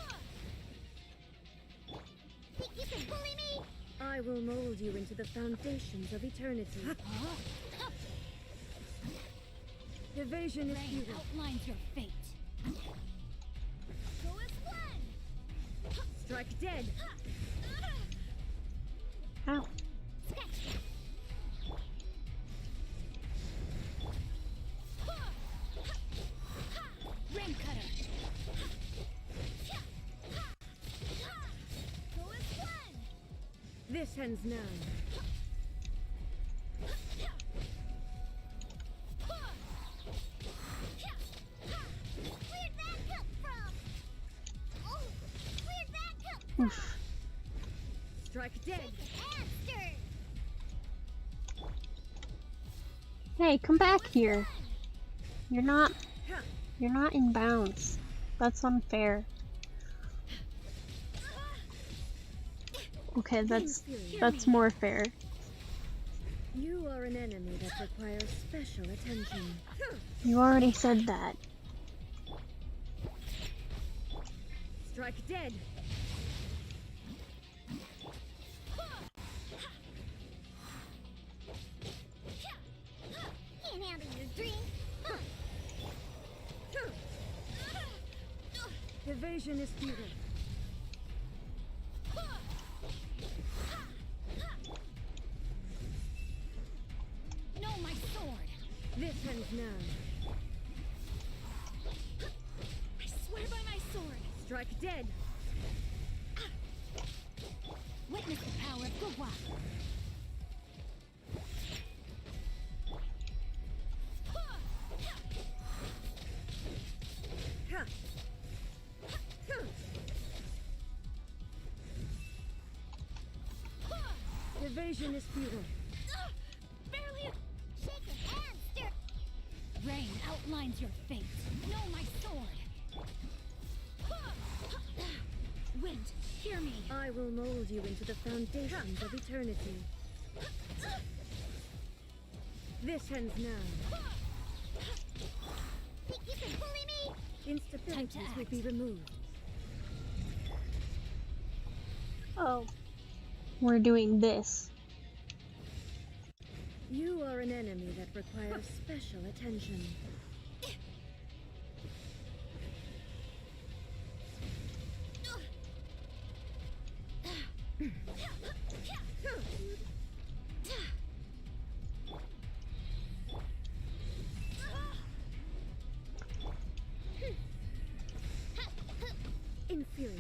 I will mold you into the foundations of eternity. Evasion is Rain futile. outlines your fate. Go as one. Strike dead. Ow. Rain cutter. Go as one. This ends now. Where'd that come from? Oh, where'd that come from? Oof. Strike dead. Answer. Hey, come back here. You're not in bounds. That's unfair. Okay, that's more fair. You are an enemy that requires special attention. You already said that. Strike dead. Can't handle your drink. Evasion is futile. No, my sword. This ends now. I swear by my sword. Strike dead. Witness the power of Gugwa. Evasion is futile. Barely. Shake it and stir. Rain outlines your fate. No, my sword. Wind, hear me. I will mold you into the foundations of eternity. This ends now. Think you can bully me? Instabilities will be removed. Oh. We're doing this. You are an enemy that requires special attention. Inferior.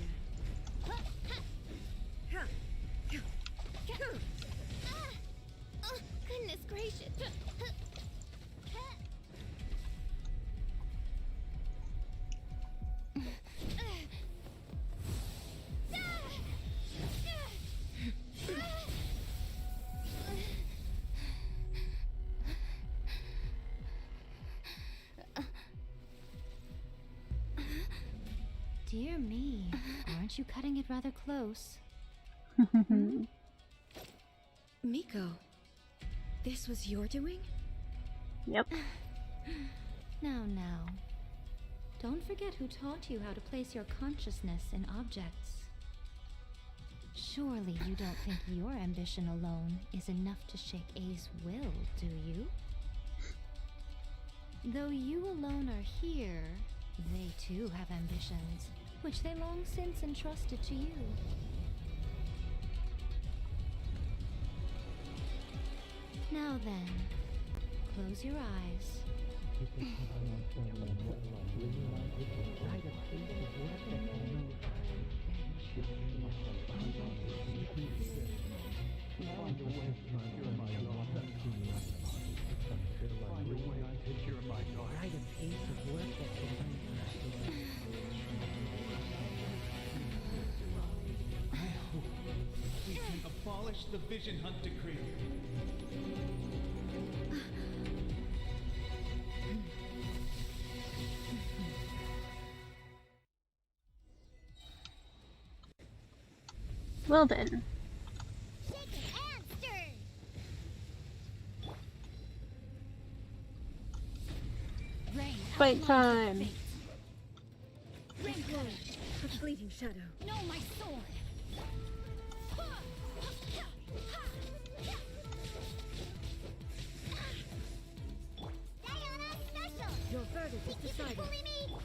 Oh, goodness gracious. Dear me, aren't you cutting it rather close? Miko, this was your doing? Yep. Now. Don't forget who taught you how to place your consciousness in objects. Surely you don't think your ambition alone is enough to shake A's will, do you? Though you alone are here, they too have ambitions, which they long since entrusted to you. Now then, close your eyes. We can abolish the Vision Hunt Decree. Well then. Shake it and stir. Rain Fight outlines time. your fate. Rain cutter. A fleeting shadow. No, my sword. decided. Bully me!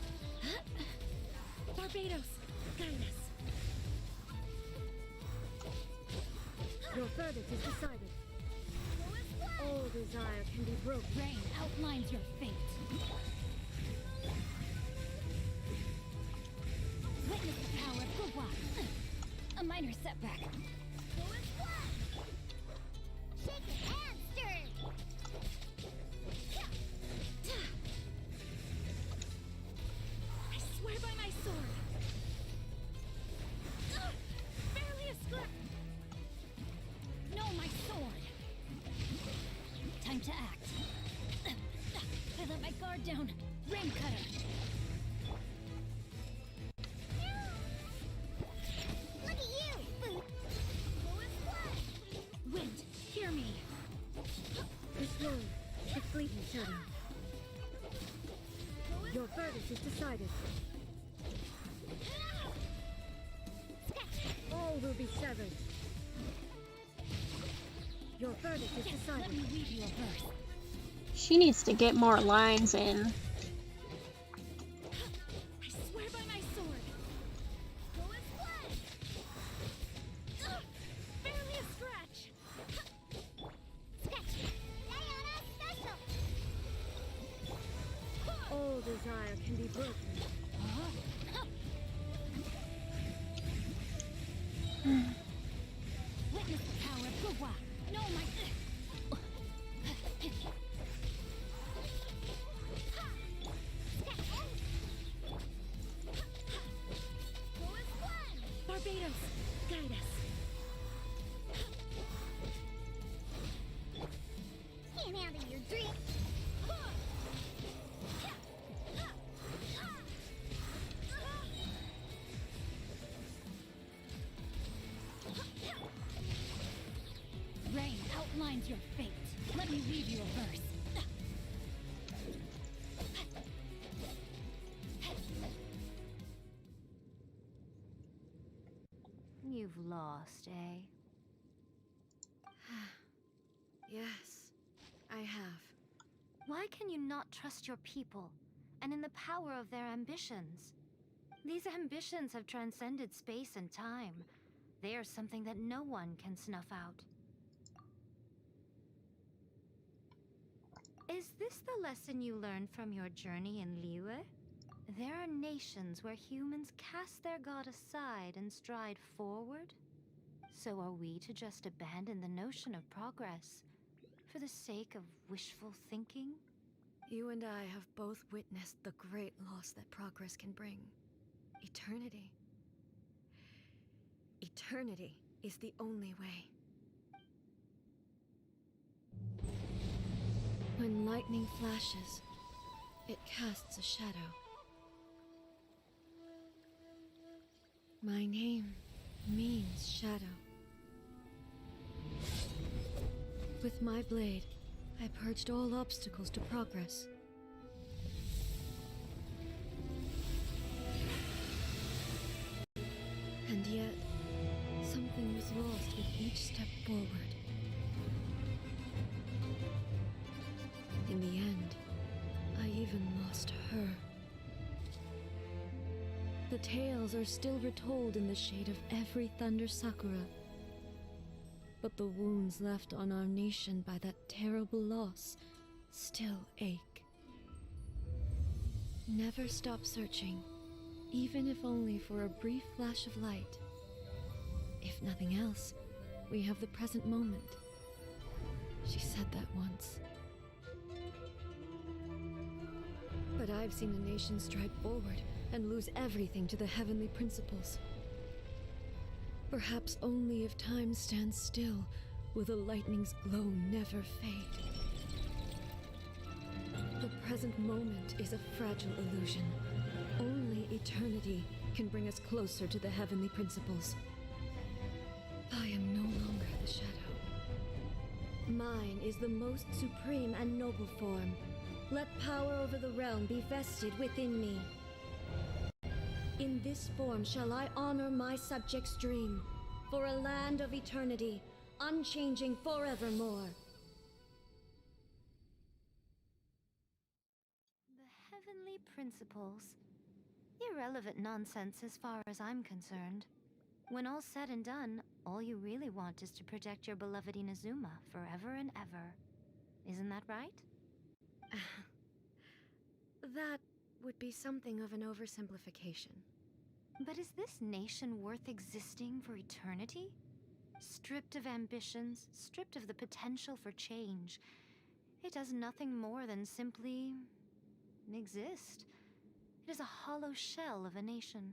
Barbados, guide us. Your verdict is decided. All desire can be broken. Rain outlines your fate. Witness the power of Gugwa. A minor setback. Shake it and stir it! I swear by my sword. Barely a scrap. No, my sword. Time to act. I let my guard down. Rain cutter. Look at you, Boot! Wind, hear me. This road, the fleeting shadow. Your verdict is decided. All will be severed. Your verdict is decided. Let me read you a verse. She needs to get more lines in. I swear by my sword. Barely a scratch. Diana special! All desire can be broken. Witness the power of Gugwa. No, my... Barbados, guide us. Can't handle your drink! Rain outlines your fate. Let me read you a verse. You've lost, eh? Yes, I have. Why can you not trust your people, and in the power of their ambitions? These ambitions have transcended space and time. They are something that no one can snuff out. Is this the lesson you learned from your journey in Liyue? There are nations where humans cast their god aside and stride forward. So are we to just abandon the notion of progress for the sake of wishful thinking? You and I have both witnessed the great loss that progress can bring. Eternity. Eternity is the only way. When lightning flashes, it casts a shadow. My name means shadow. With my blade, I purged all obstacles to progress. And yet, something was lost with each step forward. In the end, I even lost her. The tales are still retold in the shade of every Thunder Sakura. But the wounds left on our nation by that terrible loss still ache. Never stop searching, even if only for a brief flash of light. If nothing else, we have the present moment. She said that once. But I've seen a nation stride forward and lose everything to the heavenly principles. Perhaps only if time stands still will the lightning's glow never fade. The present moment is a fragile illusion. Only eternity can bring us closer to the heavenly principles. I am no longer the shadow. Mine is the most supreme and noble form. Let power over the realm be vested within me. In this form shall I honor my subjects' dream, for a land of eternity, unchanging forevermore. The heavenly principles. Irrelevant nonsense as far as I'm concerned. When all's said and done, all you really want is to protect your beloved Inazuma forever and ever. Isn't that right? That would be something of an oversimplification. But is this nation worth existing for eternity? Stripped of ambitions, stripped of the potential for change, it does nothing more than simply exist. It is a hollow shell of a nation.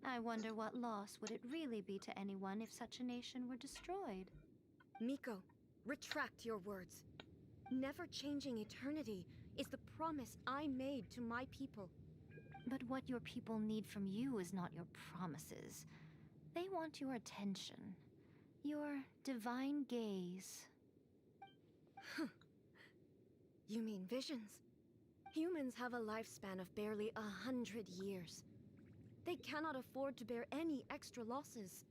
I wonder what loss would it really be to anyone if such a nation were destroyed? Miko, retract your words. Never changing eternity is the promise I made to my people. But what your people need from you is not your promises. They want your attention. Your divine gaze. You mean visions? Humans have a lifespan of barely 100 years. They cannot afford to bear any extra losses.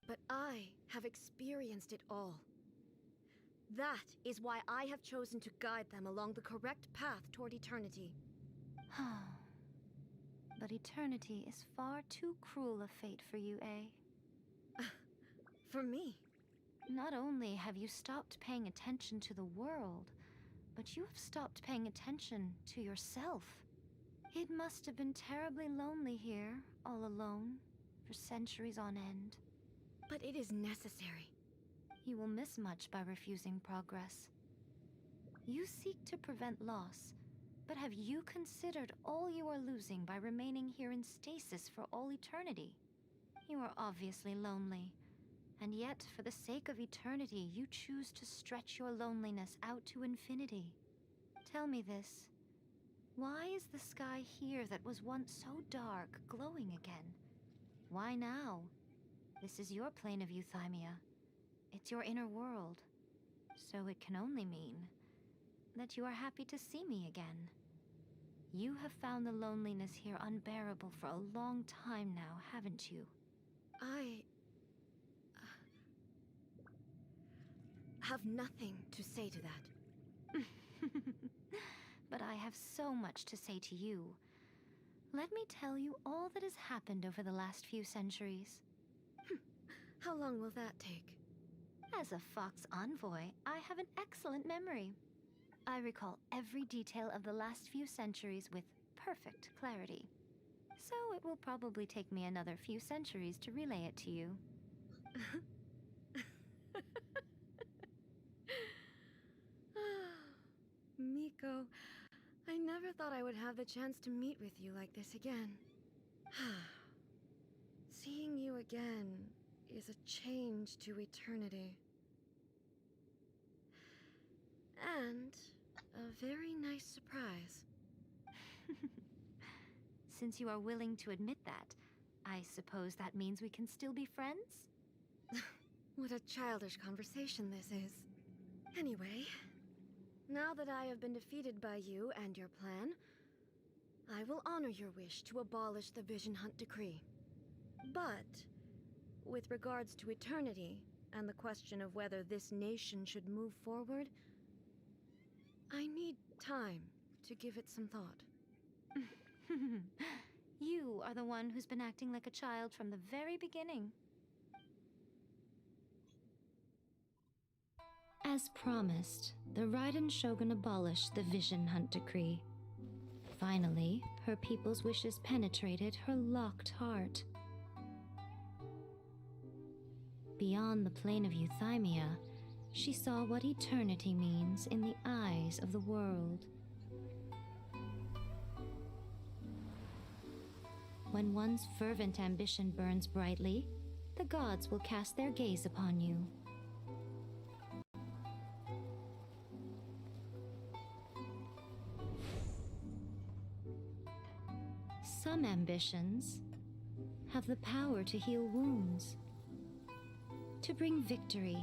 But I have experienced it all. That is why I have chosen to guide them along the correct path toward eternity. But eternity is far too cruel a fate for you, eh? For me? Not only have you stopped paying attention to the world, but you have stopped paying attention to yourself. It must have been terribly lonely here, all alone, for centuries on end. But it is necessary. You will miss much by refusing progress. You seek to prevent loss, but have you considered all you are losing by remaining here in stasis for all eternity? You are obviously lonely, and yet, for the sake of eternity, you choose to stretch your loneliness out to infinity. Tell me this. Why is the sky here that was once so dark glowing again? Why now? This is your plane of euthymia. It's your inner world. So it can only mean that you are happy to see me again. You have found the loneliness here unbearable for a long time now, haven't you? I have nothing to say to that. But I have so much to say to you. Let me tell you all that has happened over the last few centuries. How long will that take? As a Fox envoy, I have an excellent memory. I recall every detail of the last few centuries with perfect clarity. So it will probably take me another few centuries to relay it to you. Miko, I never thought I would have the chance to meet with you like this again. Seeing you again is a change to eternity. And a very nice surprise. Since you are willing to admit that, I suppose that means we can still be friends? What a childish conversation this is. Anyway, now that I have been defeated by you and your plan, I will honor your wish to abolish the Vision Hunt Decree. But, with regards to eternity, and the question of whether this nation should move forward, I need time to give it some thought. You are the one who's been acting like a child from the very beginning. As promised, the Raiden Shogun abolished the Vision Hunt Decree. Finally, her people's wishes penetrated her locked heart. Beyond the plane of euthymia, she saw what eternity means in the eyes of the world. When one's fervent ambition burns brightly, the gods will cast their gaze upon you. Some ambitions have the power to heal wounds, to bring victory,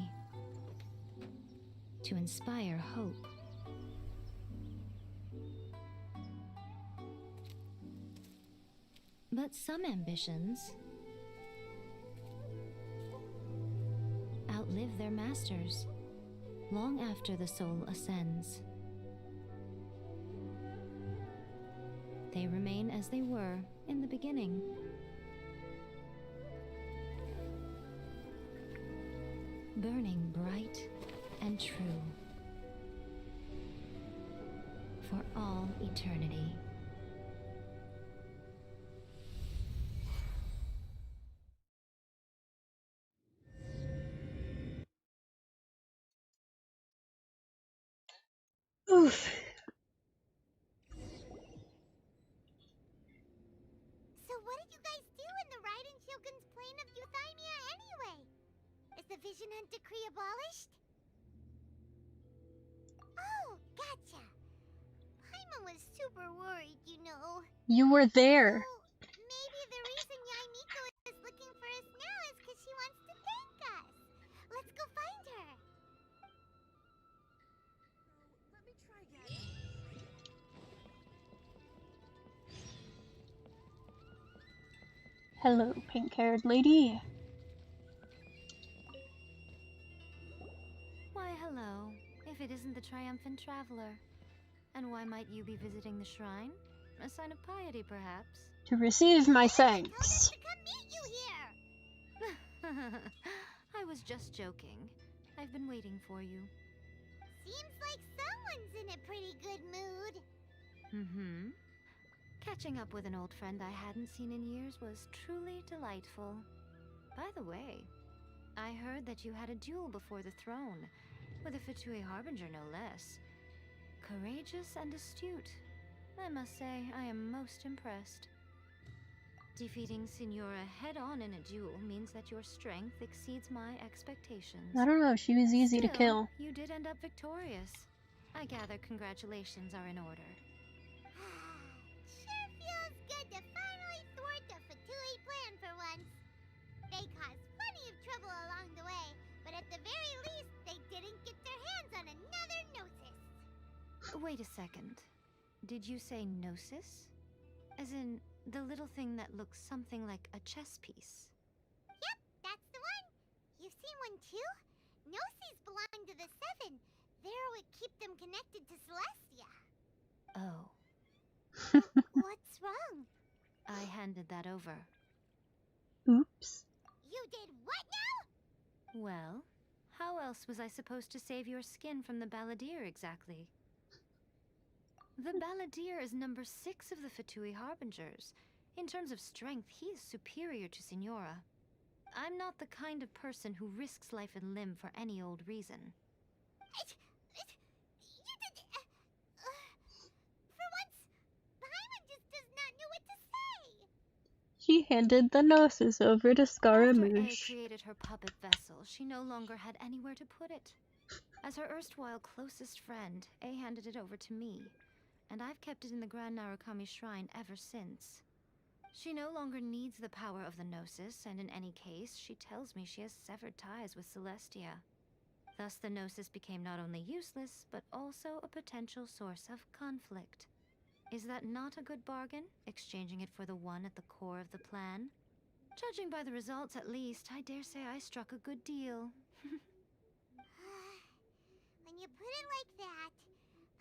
to inspire hope. But some ambitions outlive their masters long after the soul ascends. they remain as they were in the beginning. Burning bright and true for all eternity. Oof. So what did you guys do in the Raiden Shogun's plane of Euthymia anyway? Is the Vision Hunt decree abolished? Oh, gotcha. Paimon was super worried, you know. You were there. Maybe the reason Yai Miko is looking for us now is because she wants to thank us. Let's go find her. Let me try again. Hello, pink-haired lady. Why, hello, if it isn't the triumphant traveler. And why might you be visiting the shrine? A sign of piety, perhaps? To receive my thanks. To come meet you here. I was just joking. I've been waiting for you. Seems like someone's in a pretty good mood. Mm-hmm. Catching up with an old friend I hadn't seen in years was truly delightful. By the way, I heard that you had a duel before the throne, with a Fatui Harbinger no less. Courageous and astute. I must say, I am most impressed. Defeating Signora head-on in a duel means that your strength exceeds my expectations. I don't know, she was easy to kill. You did end up victorious. I gather congratulations are in order. Sure feels good to finally thwart the Fatui plan for once. They caused plenty of trouble along the way, but at the very least, they didn't get their hands on another Gnosis. Wait a second. Did you say Gnosis? As in, the little thing that looks something like a chess piece? Yep, that's the one. You've seen one too? Gnosis belong to the Seven. They're what keep them connected to Celestia. Oh. What's wrong? I handed that over. Oops. You did what now? Well, how else was I supposed to save your skin from the Balladeer exactly? The Balladeer is number 6 of the Fatui Harbingers. In terms of strength, he is superior to Signora. I'm not the kind of person who risks life and limb for any old reason. For once, Paimon just does not know what to say. She handed the Gnosis over to After Scaramouche. A created her puppet vessel, she no longer had anywhere to put it. As her erstwhile closest friend, A handed it over to me, and I've kept it in the Grand Narukami Shrine ever since. She no longer needs the power of the Gnosis, and in any case, she tells me she has severed ties with Celestia. Thus the Gnosis became not only useless, but also a potential source of conflict. Is that not a good bargain, exchanging it for the one at the core of the plan? Judging by the results, at least, I dare say I struck a good deal. When you put it like that,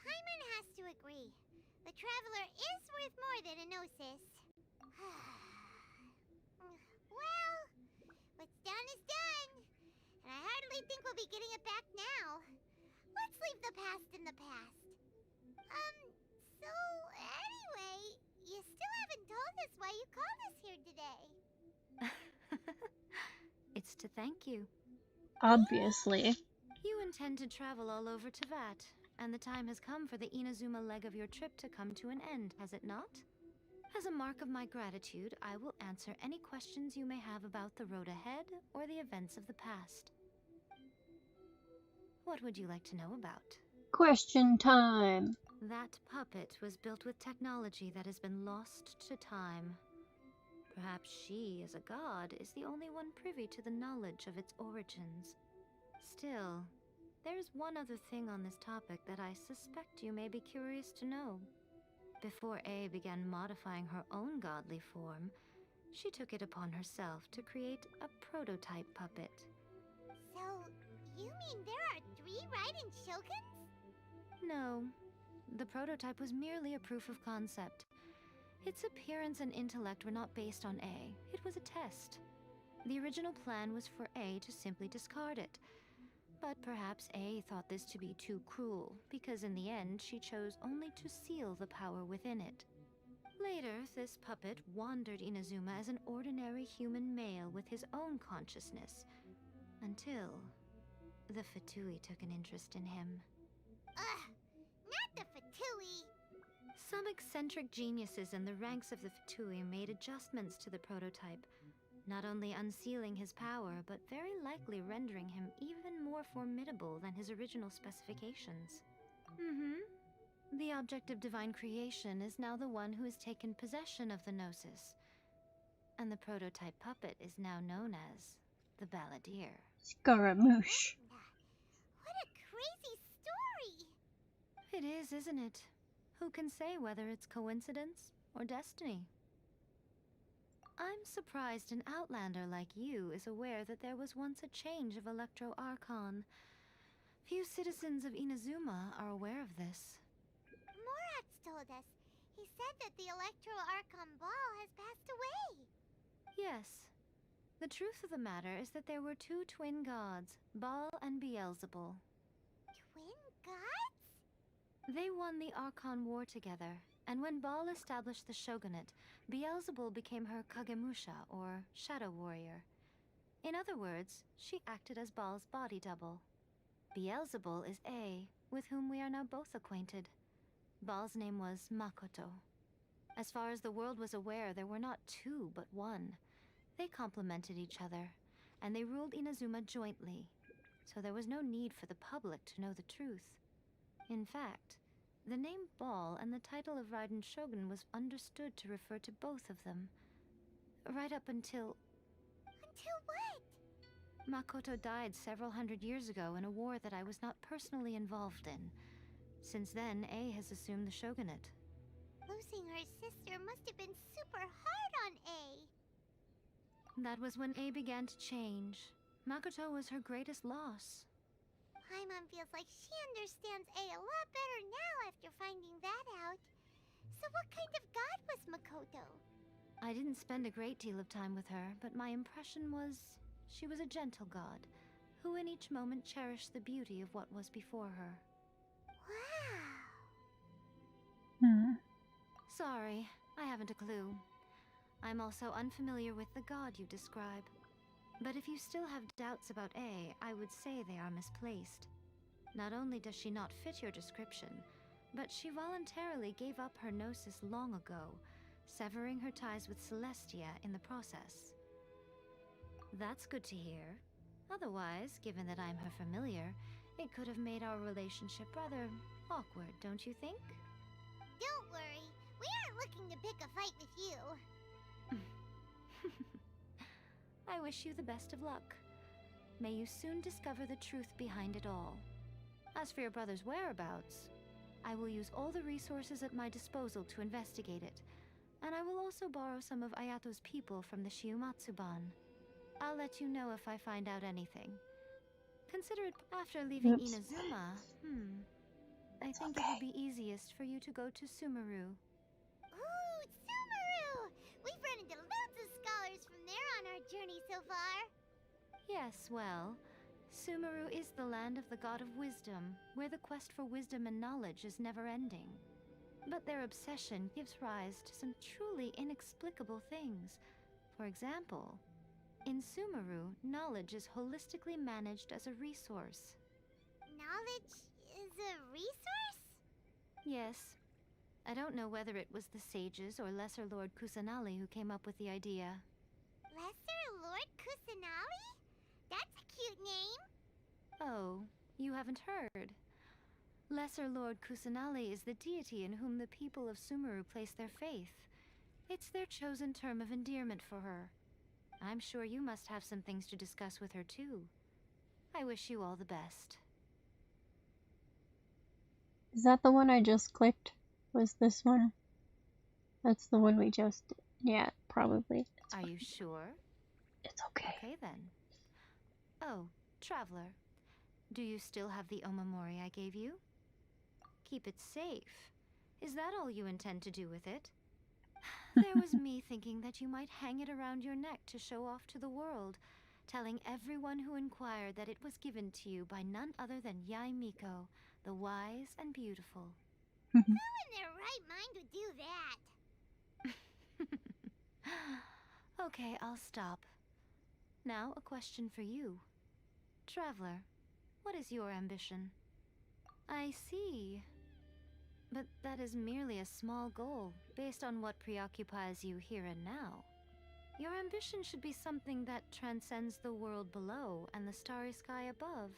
Paimon has to agree. The Traveler is worth more than a Gnosis. Well, what's done is done. And I hardly think we'll be getting it back now. Let's leave the past in the past. So anyway, you still haven't told us why you called us here today. It's to thank you. Obviously. You intend to travel all over Teyvat, and the time has come for the Inazuma leg of your trip to come to an end, has it not? As a mark of my gratitude, I will answer any questions you may have about the road ahead or the events of the past. What would you like to know about? Question time. That puppet was built with technology that has been lost to time. Perhaps she, as a god, is the only one privy to the knowledge of its origins. Still, there is one other thing on this topic that I suspect you may be curious to know. Before A began modifying her own godly form, she took it upon herself to create a prototype puppet. So, you mean there are 3 Raiden Shoguns? No, the prototype was merely a proof of concept. Its appearance and intellect were not based on A. It was a test. The original plan was for A to simply discard it. But perhaps A thought this to be too cruel, because in the end she chose only to seal the power within it. Later, this puppet wandered Inazuma as an ordinary human male with his own consciousness, until the Fatui took an interest in him. Ugh, not the Fatui! Some eccentric geniuses in the ranks of the Fatui made adjustments to the prototype, not only unsealing his power, but very likely rendering him even more formidable than his original specifications. The object of divine creation is now the one who has taken possession of the Gnosis, and the prototype puppet is now known as the Balladeer. Scaramouche. What a crazy story! It is, isn't it? Who can say whether it's coincidence or destiny? I'm surprised an outlander like you is aware that there was once a change of Electro Archon. Few citizens of Inazuma are aware of this. Morat's told us. He said that the Electro Archon Ball has passed away. Yes. The truth of the matter is that there were two twin gods, Baal and Beelzebul. Twin gods? They won the Archon War together, and when Baal established the shogunate, Beelzebul became her Kagemusha, or shadow warrior. In other words, she acted as Baal's body double. Beelzebul is A, with whom we are now both acquainted. Baal's name was Makoto. As far as the world was aware, there were not two, but one. They complemented each other, and they ruled Inazuma jointly, so there was no need for the public to know the truth. In fact, the name Baal and the title of Raiden Shogun was understood to refer to both of them. Right up until... Until what? Makoto died several hundred years ago in a war that I was not personally involved in. Since then, A has assumed the shogunate. Losing her sister must have been super hard on A. That was when A began to change. Makoto was her greatest loss. Paimon feels like she understands A a lot better now after finding that out. So what kind of god was Makoto? I didn't spend a great deal of time with her, but my impression was she was a gentle god, who in each moment cherished the beauty of what was before her. Wow. Sorry, I haven't a clue. I'm also unfamiliar with the god you describe. But if you still have doubts about A, I would say they are misplaced. Not only does she not fit your description, but she voluntarily gave up her gnosis long ago, severing her ties with Celestia in the process. That's good to hear. Otherwise, given that I'm her familiar, it could have made our relationship rather awkward, don't you think? Don't worry, we aren't looking to pick a fight with you. I wish you the best of luck. May you soon discover the truth behind it all. As for your brother's whereabouts, I will use all the resources at my disposal to investigate it, and I will also borrow some of Ayato's people from the Shiumatsuban. I'll let you know if I find out anything. Consider it after leaving Inazuma. I think it would be easiest for you to go to Sumeru. Ooh, Sumeru! We've run into lots of scholars from there on our journey so far. Yes, well, Sumeru is the land of the god of wisdom, where the quest for wisdom and knowledge is never-ending. But their obsession gives rise to some truly inexplicable things. For example, in Sumeru, knowledge is holistically managed as a resource. Knowledge is a resource? Yes. I don't know whether it was the sages or Lesser Lord Kusanali who came up with the idea. Lesser Lord Kusanali? That's a cute name. Oh, you haven't heard. Lesser Lord Kusanali is the deity in whom the people of Sumeru place their faith. It's their chosen term of endearment for her. I'm sure you must have some things to discuss with her too. I wish you all the best. Is that the one I just clicked? Was this one? That's the one we just... Yeah, probably. Are you sure? It's okay. Okay then. Oh, Traveler. Do you still have the Omamori I gave you? Keep it safe. Is that all you intend to do with it? There was me thinking that you might hang it around your neck to show off to the world, telling everyone who inquired that it was given to you by none other than Yai Miko, the wise and beautiful. Who in their right mind would do that? Okay, I'll stop. Now, a question for you. Traveler, what is your ambition? I see. But that is merely a small goal, based on what preoccupies you here and now. Your ambition should be something that transcends the world below and the starry sky above.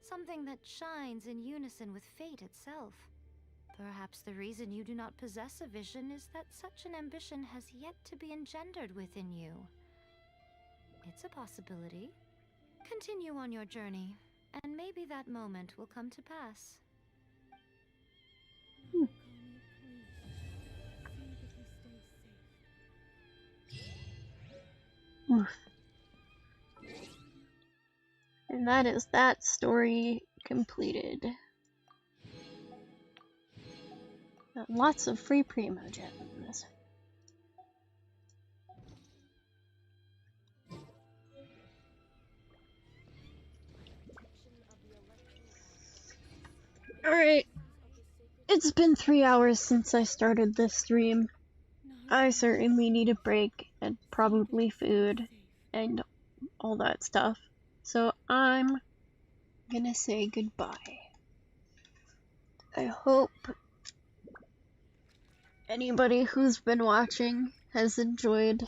Something that shines in unison with fate itself. Perhaps the reason you do not possess a vision is that such an ambition has yet to be engendered within you. It's a possibility. Continue on your journey, and maybe that moment will come to pass. And that is that story completed. Got lots of free primo gems. Alright. It's been 3 hours since I started this stream. I certainly need a break and probably food and all that stuff. So I'm gonna say goodbye. I hope anybody who's been watching has enjoyed